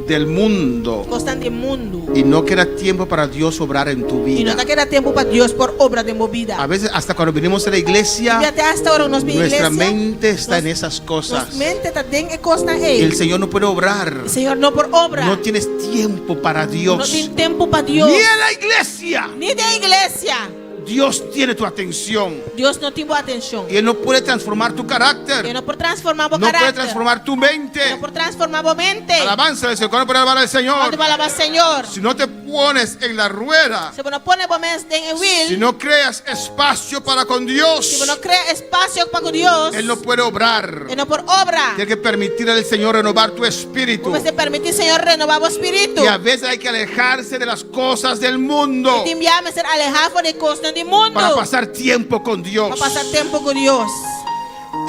del mundo gostam do mundo. y no queda tiempo para Dios obrar en tu E vida. não queda tempo para Deus por obra de movida. A veces hasta cuando venimos a la E iglesia, até esta hora nós vimos nuestra igreja. mente está en esas cosas. Nossa mente está dentro e costa El ele. Señor no puede obrar. Senhor, não por obra. No tienes tiempo para Não Dios. tem tempo para Deus. Ni en la iglesia. Nem da igreja. Dios tiene tu atención. Deus não tem boa atenção. Y Él no puede transformar tu Ele carácter. não pode transformar o No puede caráter. transformar tu mente. Não pode transformar a mente. Alabanza al Señor. ¿Cuándo puede alabar al Señor? Quando vai alabar Senhor. Si no te pones en la rueda, Se você não põe a mente dentro do si will. no creas espacio para con Se Dios, você não cria espaço para Deus. Él no puede obrar. Ele não por obra. Tienes que permitir al Señor renovar tu espíritu. Você permite Senhor renovar o espírito. Y a veces hay que alejarse de las cosas del mundo Te enviar a ser alejado de cosas do mundo. para pasar tiempo con Dios. Para passar tempo com Deus.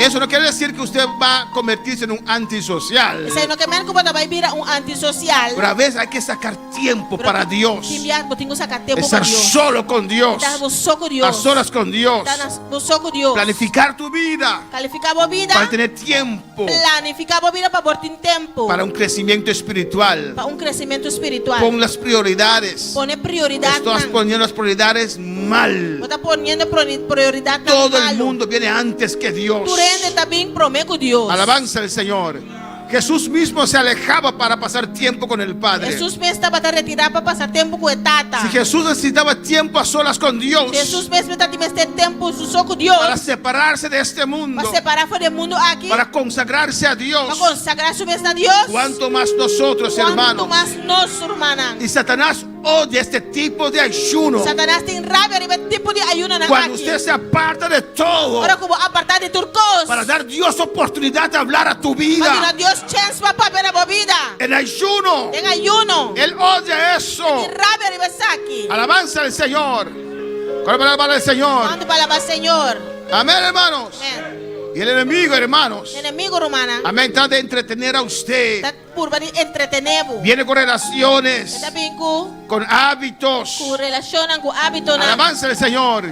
Eso no quiere decir que usted va a convertirse en un antisocial. Isso aí não quer menos que você vai virar antissocial. Pero a veces hay que sacar tiempo para Dios. Te enviar, você tem que sacar tempo para Estar Deus. solo con Dios. Estar só com A Deus. solas con Dios. Estar só com Deus. Planificar tu vida Calificar a vida. para tener tiempo Planificar a vida para por ter tempo. para un crecimiento espiritual. Para crescimento espiritual. Pon las prioridades. Pone prioridade. Estás poniendo las prioridades mal. Você está ponendo prioridade. Todo el mundo viene antes que Dios. Tu rende também promete com Deus. Alabanza al Señor. Jesús mismo se alejaba para pasar tiempo con el Padre. Jesus mesmo estava a retirar para passar tempo com a tata. Si Jesús necesitaba tiempo a solas con Dios Jesus mesmo está tendo este tempo só com Deus. para separarse de este mundo, Para separar do mundo aqui. para consagrarse a Para Dios, consagrar su mesmo a Deus. cuanto más nosotros, Quanto hermanos. mais nós, irmã. Y Satanás odia este tipo de ayuno. Satanás tem raiva de tipo de ayuno na Cuando aqui. usted se aparta de todo Agora como apartar de turcos. para dar Dios oportunidad de hablar a tu Para vida Deus chance para ver a vida. en ayuno, Tem ayuno. Él odia eso. Tem raiva de estar aqui. Alabanza al Señor. ¿Cuál es la palabra del Señor? Quando para alabar Senhor. Amén, hermanos. Amém. Y el enemigo, hermanos, Inimigo, romana. amén, trata de entretener a usted. Está por de entretener. Viene con relaciones, Está bem com con hábitos. relacionam com hábito na. Alabanza al Señor.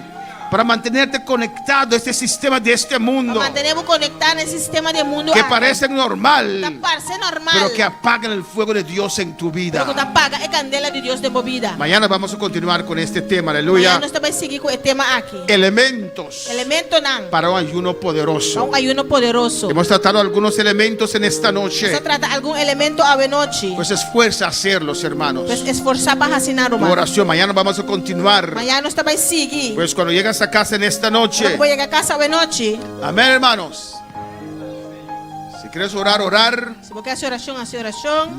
Para mantenerte conectado a este sistema de este mundo Mantenemos conectados nesse sistema de mundo. que aqui. parecen normal, Tá parece normal. pero que apagan el fuego de Dios en tu Pero que vida. apaga a candela de Deus de movida. Mañana vamos a continuar con este tema, Amanhã aleluya. nós também seguir com o tema aqui. Elementos Elemento não. para un ayuno poderoso. Um ayuno poderoso. Hemos tratado algunos elementos en esta noche. Você trata algum elemento a noite. Pues esfuerza a hacerlos, hermanos. Pues esforçar para assinar Tu uma. oración, mañana vamos a continuar. Amanhã nós também seguir. Pues cuando llegas a casa en esta noche, Vou chegar a casa a noite. amén, hermanos. Si quieres orar, orar, Se você quer oração,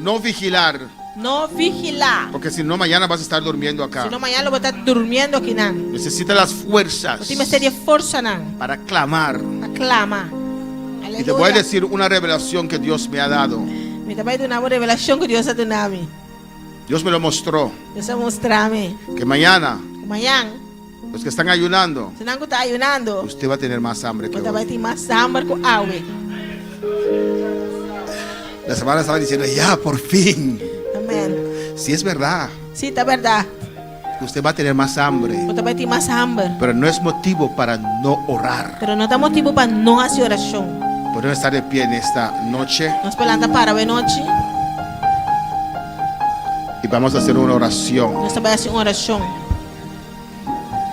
no vigilar, não vigilar. porque si no, mañana vas a estar durmiendo acá. Senão amanhã eu vou estar dormindo aqui não. Necesitas las fuerzas Você tem que ter força não. para clamar. Aclama. Y te voy a Aleluia. decir una revelación que Dios me ha dado. Me também dá uma revelação que Deus ha dado a mim. Dios me lo mostró. Deus vai mostrar-me. Que mañana, Amanhã, los que están ayunando, se não está ayunando, usted va a tener más hambre que você vai hoy. ter mais hambre com água. La semana estaba diciendo, ya, por fin. Amém. Si es verdad Sim, tá verdade. que usted va a tener más hambre, Você vai ter mais hambre. pero no es motivo para no orar. Pero não dá motivo para não fazer oração. Podemos estar de pie en esta noche Nós planta para a noite. y vamos a hacer una oración. Nós também fazer uma oração.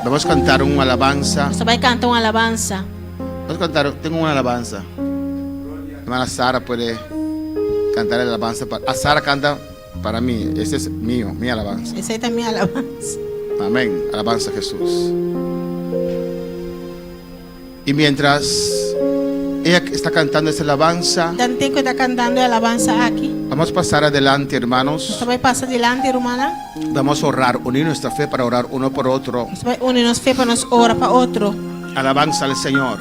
Vamos a cantar una alabanza. Nós também cantar uma alabanza. Vamos a cantar, tengo una alabanza. Hermana Sara puede cantar la alabanza. Sara canta para mí. Este es mío, mi alabanza. Essa aí também é alabanza. Amén. Alabanza a Jesús. Y mientras ella está cantando esa alabanza, Dan tempo que está cantando a alabanza aqui. vamos a pasar adelante, Nós hermanos. também passa adiante, irmã. Vamos a orar, unir nuestra fe para orar uno por otro. Nós também unir nos fé para nos orar para outro. Alabanza al Señor.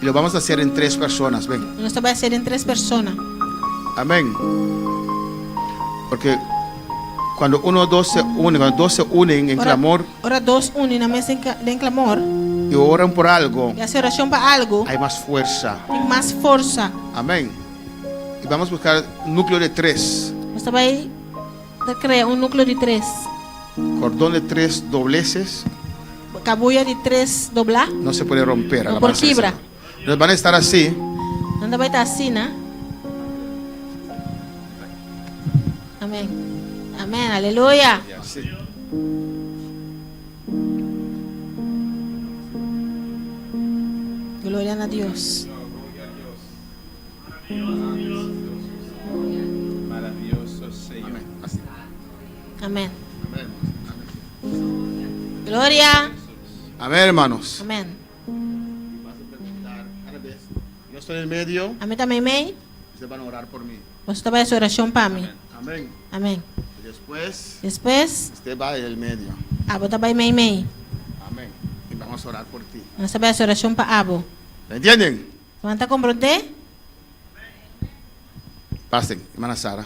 Y lo vamos a hacer en 3 personas. Ven. Nós também ser em 3 pessoas. Amén. Porque cuando uno o dos se unen, cuando dos se unen en clamor Ora dois unem na mesa em clamor. y oran por algo, E a oração para algo. hay más fuerza. Tem mais força. Amén. Y vamos a buscar un núcleo de 3. Nós também criar núcleo de 3. Cordón de 3 dobleces. Cabulla de 3 doblar. No se puede romper. No, alabanza por al quibra. Señor. Nos van a estar así. Não vai estar assim, né? Amén. Amén. Aleluya. Sí. Gloria a Dios. Maravilloso Señor. Así. Amén. Amén. Gloria. Amén, hermanos. Amén. Yo estoy en el medio. Amén também, amém. Ustedes van a orar por mí. Você vai fazer oração para mim. Amén. Amém. Y después, Depois, usted va en el medio. Abo também, amém. Amén. Y vamos a orar por ti. Você vai fazer oração para Abo. ¿Me entienden? Você está compreender? Pasen, hermana Sara.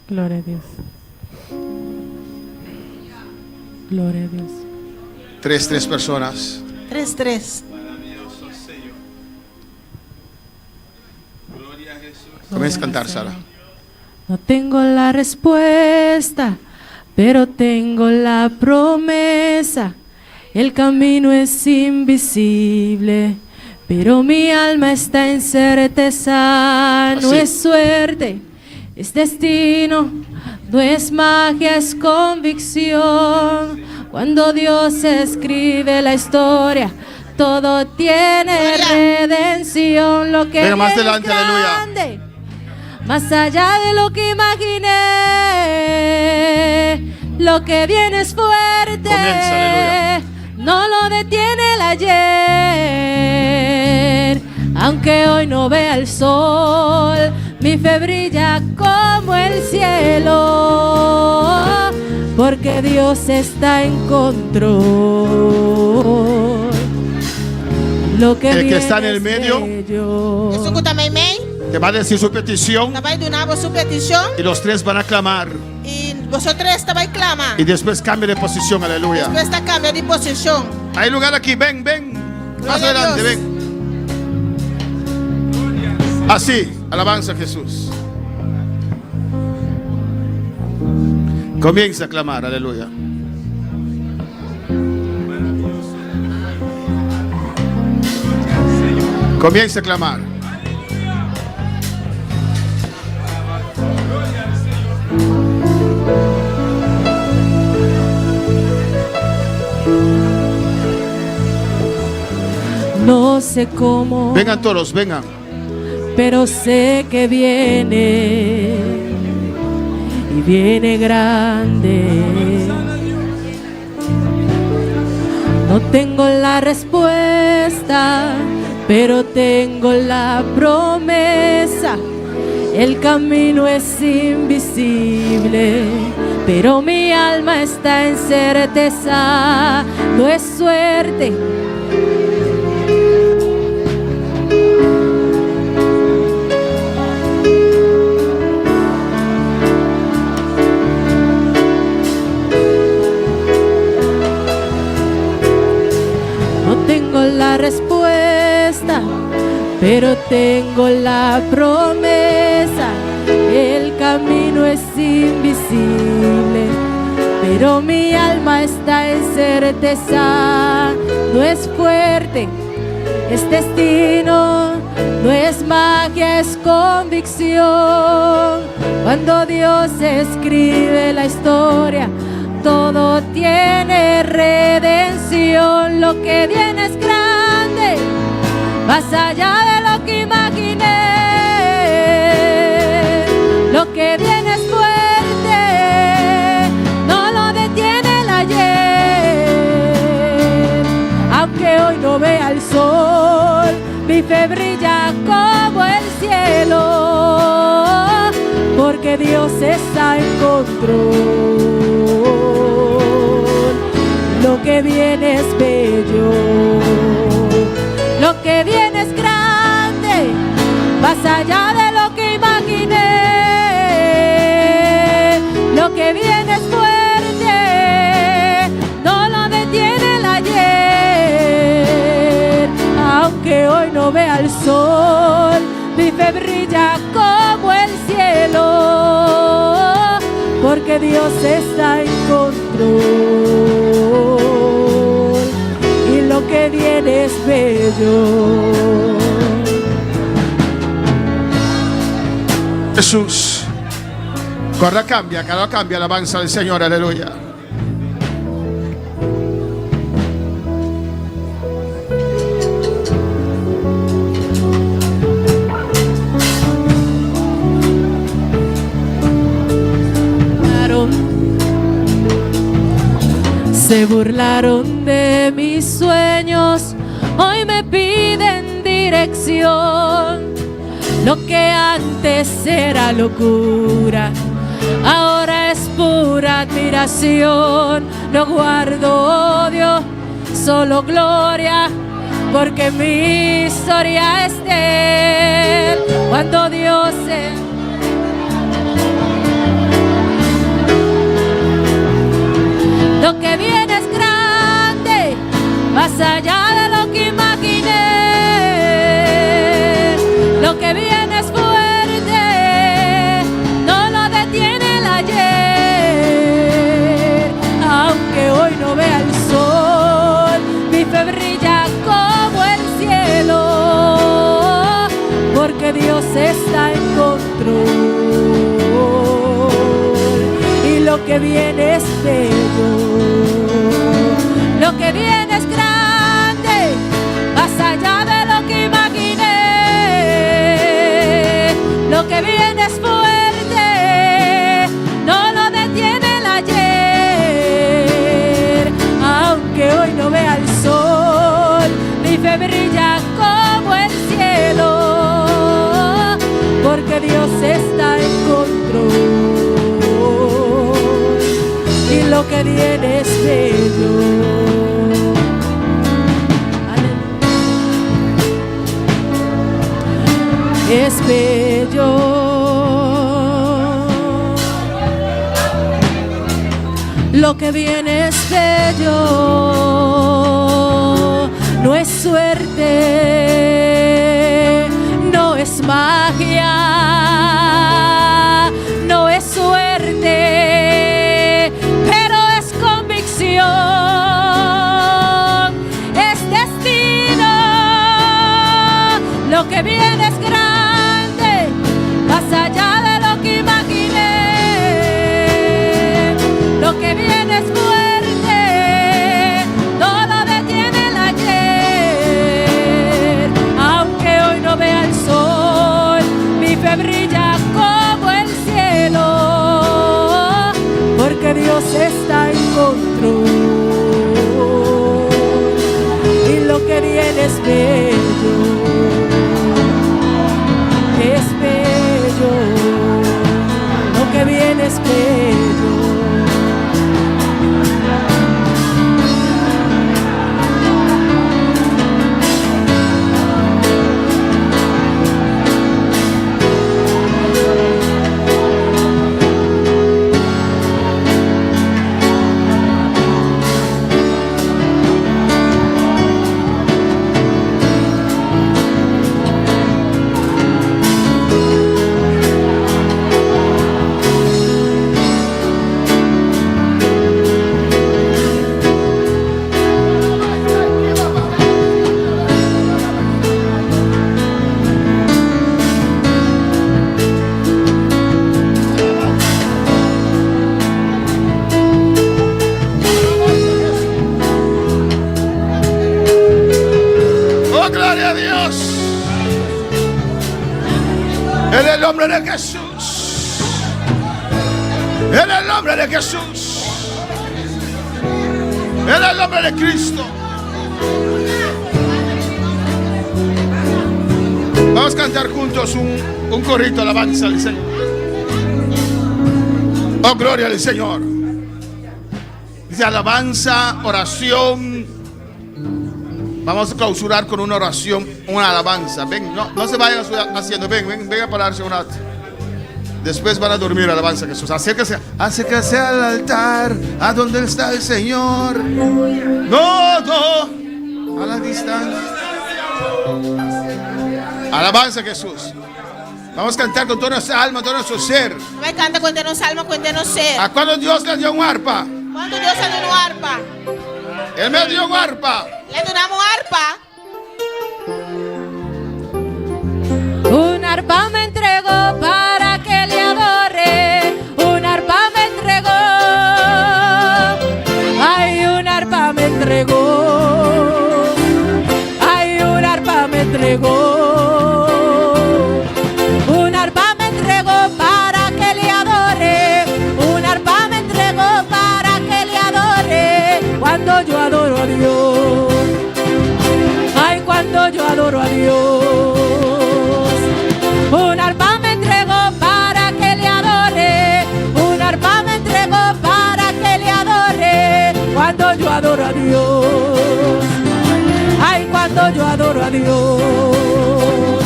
Gloria a Dios. Gloria a Dios. Tres personas. 3. Maravilloso Señor. Gloria a Jesús. Comienza a cantar, Sara. No tengo la respuesta, pero tengo la promesa. El camino es invisible, pero mi alma está en certeza. No Así. es suerte, es destino, no es magia, es convicción. Cuando Dios escribe la historia, todo tiene redención. Lo que Venga, más viene es adelante, aleluya. grande, más allá de lo que imaginé. Lo que viene es fuerte, Comienza, aleluya. no lo detiene el ayer. Aunque hoy no vea el sol, mi fe brilla como el cielo, porque Dios está en control. Lo que El que está en viene el es medio. bello. Isso também, amém. Te va a decir su petición Também do nabo sua petição. y los tres van a clamar. E vosotros também clama. Y después cambia de posición, aleluya. Depois está cambia de posição. Hay lugar aquí, ven. Más Gloria a adelante, Dios. ven. Así, alabanza a Jesús. Comienza a clamar, aleluya. Comienza a clamar. No sé cómo, Vengan todos, vengan. pero sé que viene y viene grande. No tengo la respuesta, pero tengo la promesa. El camino es invisible, pero mi alma está en certeza. No es suerte. No tengo la respuesta, pero tengo la promesa. El camino es invisible, pero mi alma está en certeza. No es fuerte, es destino, no es magia, es convicción. Cuando Dios escribe la historia, todo tiene redención. Lo que viene es grande, más allá de lo que imaginé. Lo que viene es fuerte, no lo detiene el ayer. Aunque hoy no vea el sol, mi fe brilla como el cielo, porque Dios está en control. Lo que viene es bello, lo que viene es grande, más allá de lo que imaginé. Lo que viene es fuerte, no lo detiene el ayer. Aunque hoy no vea el sol, mi fe brilla como el cielo, porque Dios está en control. Y lo que viene es bello. Jesús, Ahora cambia, alabanza del Señor, aleluya. Se burlaron de mis sueños, hoy me piden dirección. Lo que antes era locura, ahora es pura admiración. No guardo odio, solo gloria, porque mi historia es de Él. Cuando Dios lo que viene es grande, más allá de lo que imaginé. Lo que viene es fuerte, no lo detiene el ayer. Aunque hoy no vea el sol, mi fe brilla como el cielo, porque Dios está en control. Y lo que viene es bello, lo que viene es grande, más allá de lo que imaginé. Lo que viene es fuerte, no lo detiene el ayer. Aunque hoy no vea el sol, mi fe brilla como el cielo, porque Dios está en control. Y lo que viene es bello. Es bello. Lo que viene es bello. No es suerte, no es magia, no es suerte, pero es convicción, es destino. Lo que viene es grande, más allá de lo que imaginé. Lo que viene es fuerte, no lo detiene el ayer. Aunque hoy no vea el sol, mi fe brilla como el cielo, porque Dios está en control. Y lo que viene es bello. Es bello, lo que viene es bello. En el nombre de Jesús. En el nombre de Jesús. En el nombre de Cristo. Vamos a cantar juntos un corrito alabanza al Señor. Oh, gloria al Señor. Dice alabanza, oración. Vamos a clausurar con una oración, una alabanza. Ven, no se vayan haciendo. Ven a pararse un rato. Después van a dormir alabanza a Jesús. Acérquese al altar, a donde está el Señor. No, a la distancia. Alabanza a Jesús. Vamos a cantar con toda nuestra alma, todo nuestro ser. Vai cantar com nossa alma, com nosso ser. ¿A cuándo Dios le dio un arpa? Quando Deus anda no arpa, Él me dio un arpa. le donamos arpa. Un arpa me entregó para que le adore. Dios.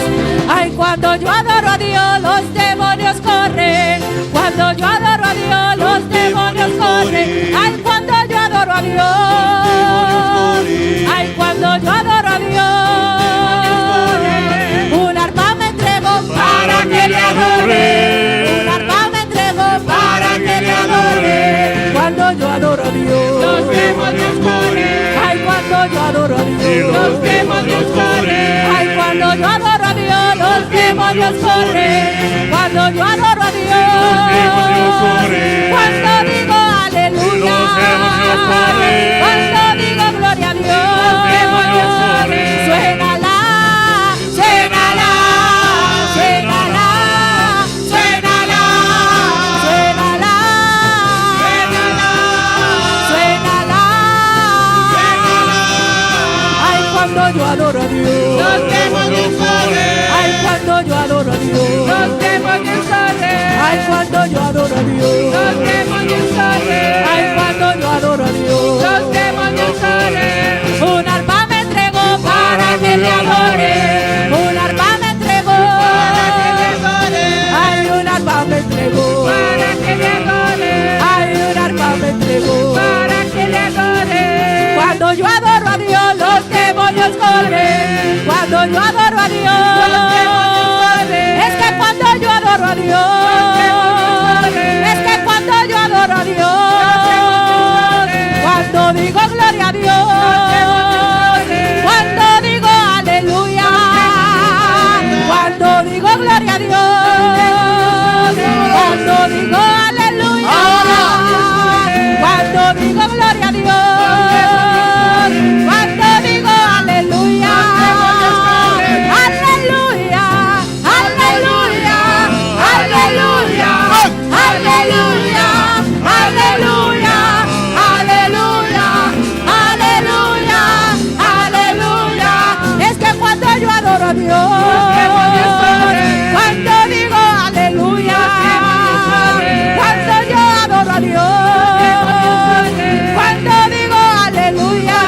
Ay, cuando yo adoro a Dios, los demonios corren. Cuando yo adoro a Dios, los demonios corren. Ay, cuando yo adoro a Dios. Ay, cuando yo adoro a Dios. Un arpa me entrego para que le adore. Un arpa me entrego para que le adore. Cuando yo adoro a Dios, los demonios corren. Ay, cuando yo adoro a Dios, los demonios corren. Ay, cuando yo adoro a Dios, los demonios corren. Cuando yo adoro a Dios, los demonios corren. Cuando digo aleluya, los demonios corren. Cuando digo gloria a Dios, los demonios corren. Suénala, suénala, suénala, suénala, suénala, suénala, suénala. Ay, cuando yo adoro a Dios, los demonios corren. Ay, cuando yo adoro a Dios, los demonios corren. Ay, cuando yo adoro a Dios, los demonios corren. Ay, cuando yo adoro a Dios, los demonios corren. Un arpa me entregó para que le adore. Un arpa me entregó para que le adore. Ay, un arpa me entregó para que le adore. Ay, un arpa me entregó para que le adore. Cuando yo adoro a Dios, los demonios corren. Cuando yo adoro a Dios, los demonios corren. Es que cuando yo adoro a Dios, es que cuando yo adoro a Dios, cuando digo gloria a Dios, cuando digo aleluya, cuando digo gloria a Dios, cuando digo aleluya, cuando digo gloria a Dios, cuando digo aleluya, aleluya, aleluya, aleluya, aleluya, aleluya, aleluya, aleluya, aleluya. Es que cuando yo adoro a Dios, cuando digo aleluya, cuando yo adoro a Dios, cuando digo aleluya,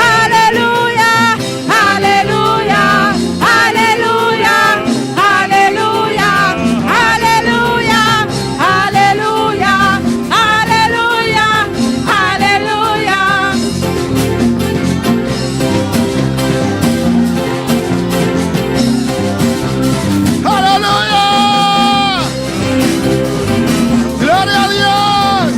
aleluya, aleluya, aleluya, aleluya, aleluya, aleluya, aleluya, aleluya. ¡Aleluya! ¡Gloria a Dios!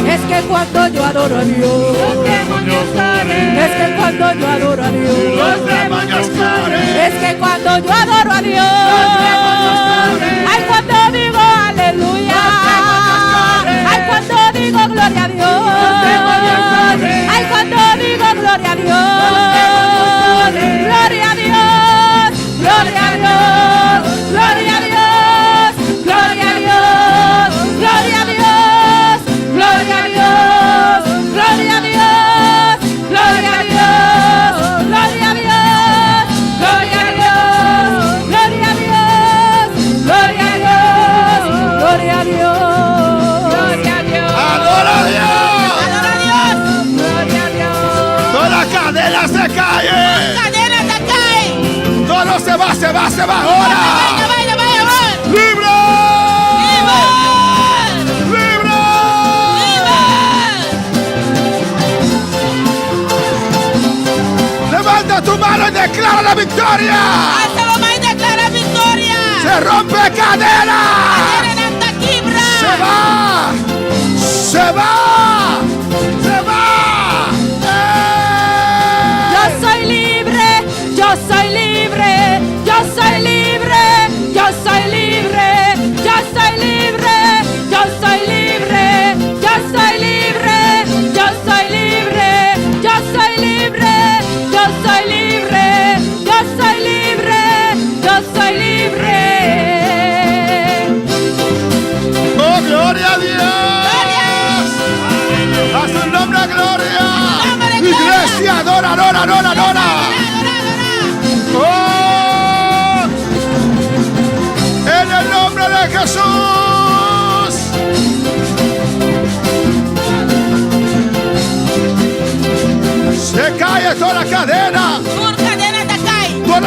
Es que cuando yo adoro a Dios, los demonios corren. Es que cuando yo adoro a Dios, los demonios corren. Es que cuando yo adoro a Dios, los demonios corren. Ay, cuando digo aleluya, ay, cuando digo gloria a Dios, los demonios corren. Ay, cuando digo gloria a Dios, gloria a Dios, gloria a Dios, gloria a Dios, gloria a Dios, gloria a Dios, gloria a Dios, gloria a Dios, gloria a Dios, gloria a Dios, gloria a Dios, gloria a Dios, gloria a Dios, gloria a Dios, gloria a Dios, ¡Adora a Dios! Adora a Dios. gloria a Dios. Toda cadena se cae. Cadena te cae. Todo se va, se va, se va ahora. Vaya, vaya, vaya, vaya. ¡Libre! ¡Viva! ¡Libre! Levanta tu mano y declara la victoria. Alza la mano y declara victoria. Se rompe cadena. Cadena en Taquibra. Se va. Se va. Se va. Yo soy libre, yo soy libre, yo soy libre, yo soy libre, yo soy libre, yo soy libre, yo soy libre, yo soy libre, yo soy libre, yo soy libre, yo soy libre, yo soy libre.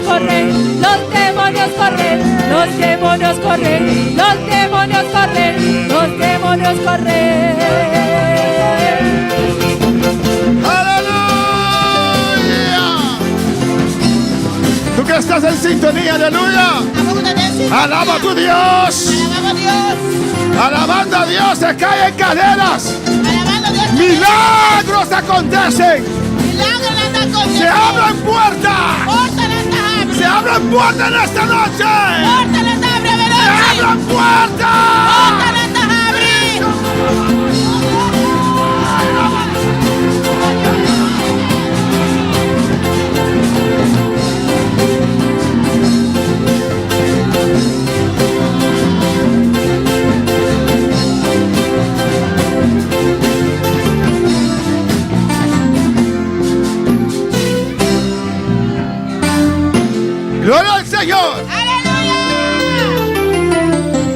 demonios corren, los demonios corren, los demonios corren, los demonios corren, los demonios corren. ¡Aleluya! Tú que estás en sintonía, aleluya. Alaba a tu Dios. Alabando a Dios se caen cadenas. Milagros acontecen. Se abren puertas. Se abren puertas en esta noche. Se abren puertas. Gloria al Señor. ¡Aleluya!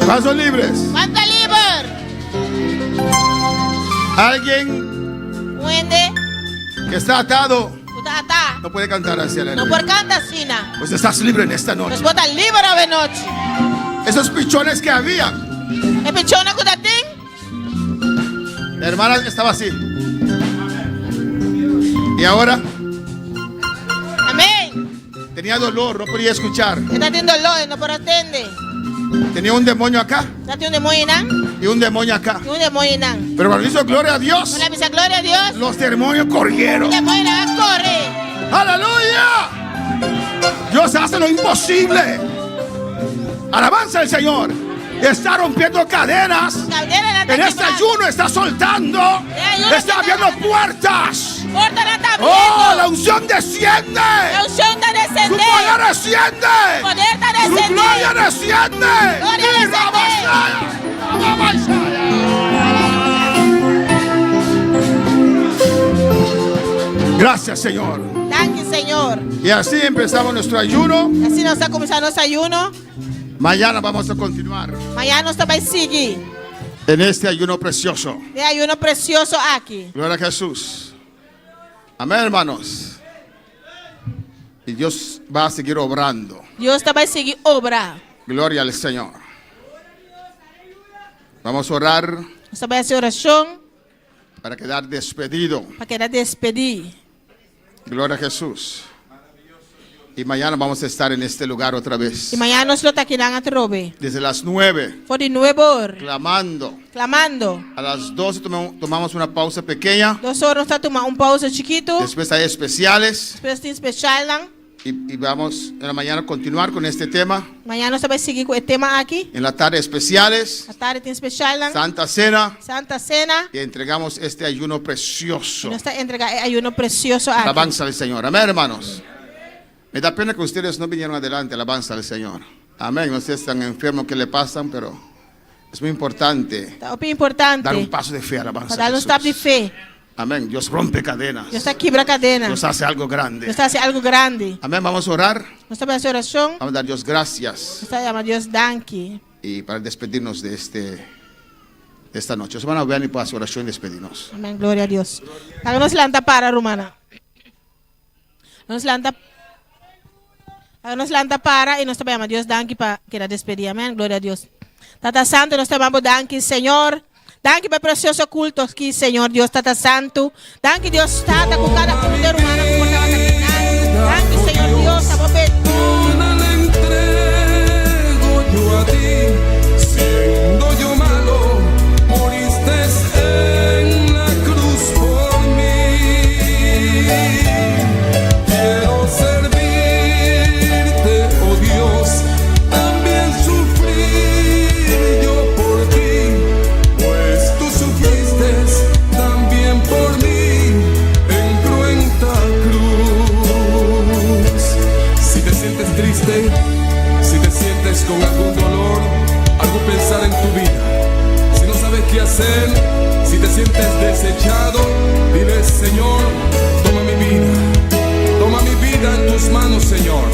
Pasos libres. ¡Cuánto libre! Alguien Wende, que está atado utata. no puede cantar hacia la No por canta sina. Pues estás libre en esta noche. Nos bota libre a noche. Esos pichones que había, E pichona kutating. la hermana estaba así. Y ahora Amén. tenía dolor, no podía escuchar. Está teniendo dolor, no por atende. Tenía un demonio acá Está teniendo demonio nan. y un demonio acá. Un demonio nan. Pero cuando hizo gloria a Dios, Con la misa gloria a Dios. los demonios corrieron. Demonio nan corre. ¡Aleluya! Dios hace lo imposible. Alabanza al Señor. Está rompiendo cadenas. En este ayuno está soltando. Está abriendo puertas. Porta la está ¡Oh! abriendo. La unción desciende. La unción está Su descendendo. poder desciende. Poder está Su descendendo. gloria desciende. Gloria Y gracias, Señor. Thank you, Señor. Y así empezamos nuestro ayuno. Así nos está comenzando nuestro ayuno. Mañana vamos a continuar Mañana nos va a seguir. en este ayuno precioso. De ayuno precioso aquí. Gloria a Jesús. Amén, hermanos. Y Dios va a seguir obrando. Dios te va a seguir obra. Gloria al Señor. Vamos a orar Nos va a hacer oración para quedar despedido. para quedar despedir. Gloria a Jesús. Y mañana vamos a estar en este lugar otra vez. Y mañana nos lo taquirán a trobe. Desde las 9, Por de nuevo, clamando. clamando. A las 12 tomamos una pausa pequeña. 2 horas está tomando un pausa chiquito. Después hay especiales. Después de especial. ¿no? Y vamos en la mañana a continuar con este tema. Mañana nos va a seguir con el tema aquí. En la tarde especiales. La tarde tiene especial. ¿no? Santa Cena. Santa Cena. Y entregamos este ayuno precioso. Y nos está entregando ayuno precioso aquí. Alabanza al Señor. Amén, hermanos. Me da pena que ustedes no vinieron adelante. Alabanza al Señor. Amén. No sé si están enfermos, qué le pasan, pero es muy importante Es muy importante. dar un paso de fe. Alabanza Para a dar un Jesús. step de fe. Amén. Dios rompe cadenas. Dios está quebra cadena. Dios hace algo grande. Dios hace algo grande. Amén. Vamos a orar. Nos va a hacer oración. Vamos a dar Dios gracias. Nos llama Dios danki. Y para despedirnos de esta noche. Os van a ver y para hacer oración y despedirnos. Amén, gloria a Dios. Háganos lanta para, Romana. Háganos lanta para y nos llama Dios danki para que la despedida. Amén, gloria a Dios. Tata Santo, nos llamamos danki, Señor. Danki para precioso culto aquí, Señor Dios, Tata Santo. Danki, Dios, Tata, con cada familia humana que portaba caminar. Danki, Señor Dios, estamos Toda la entrego yo a ti, siendo yo malo, moriste en la cruz por mí. Quiero servirte, oh Dios, también sufrir yo por ti, pues tú sufriste también por mí en cruenta cruz. Si te sientes triste, si te sientes con algún dolor, algo pensar en tu vida, si no sabes qué hacer, si te sientes desechado, dile: Señor, toma mi vida en tus manos, Señor.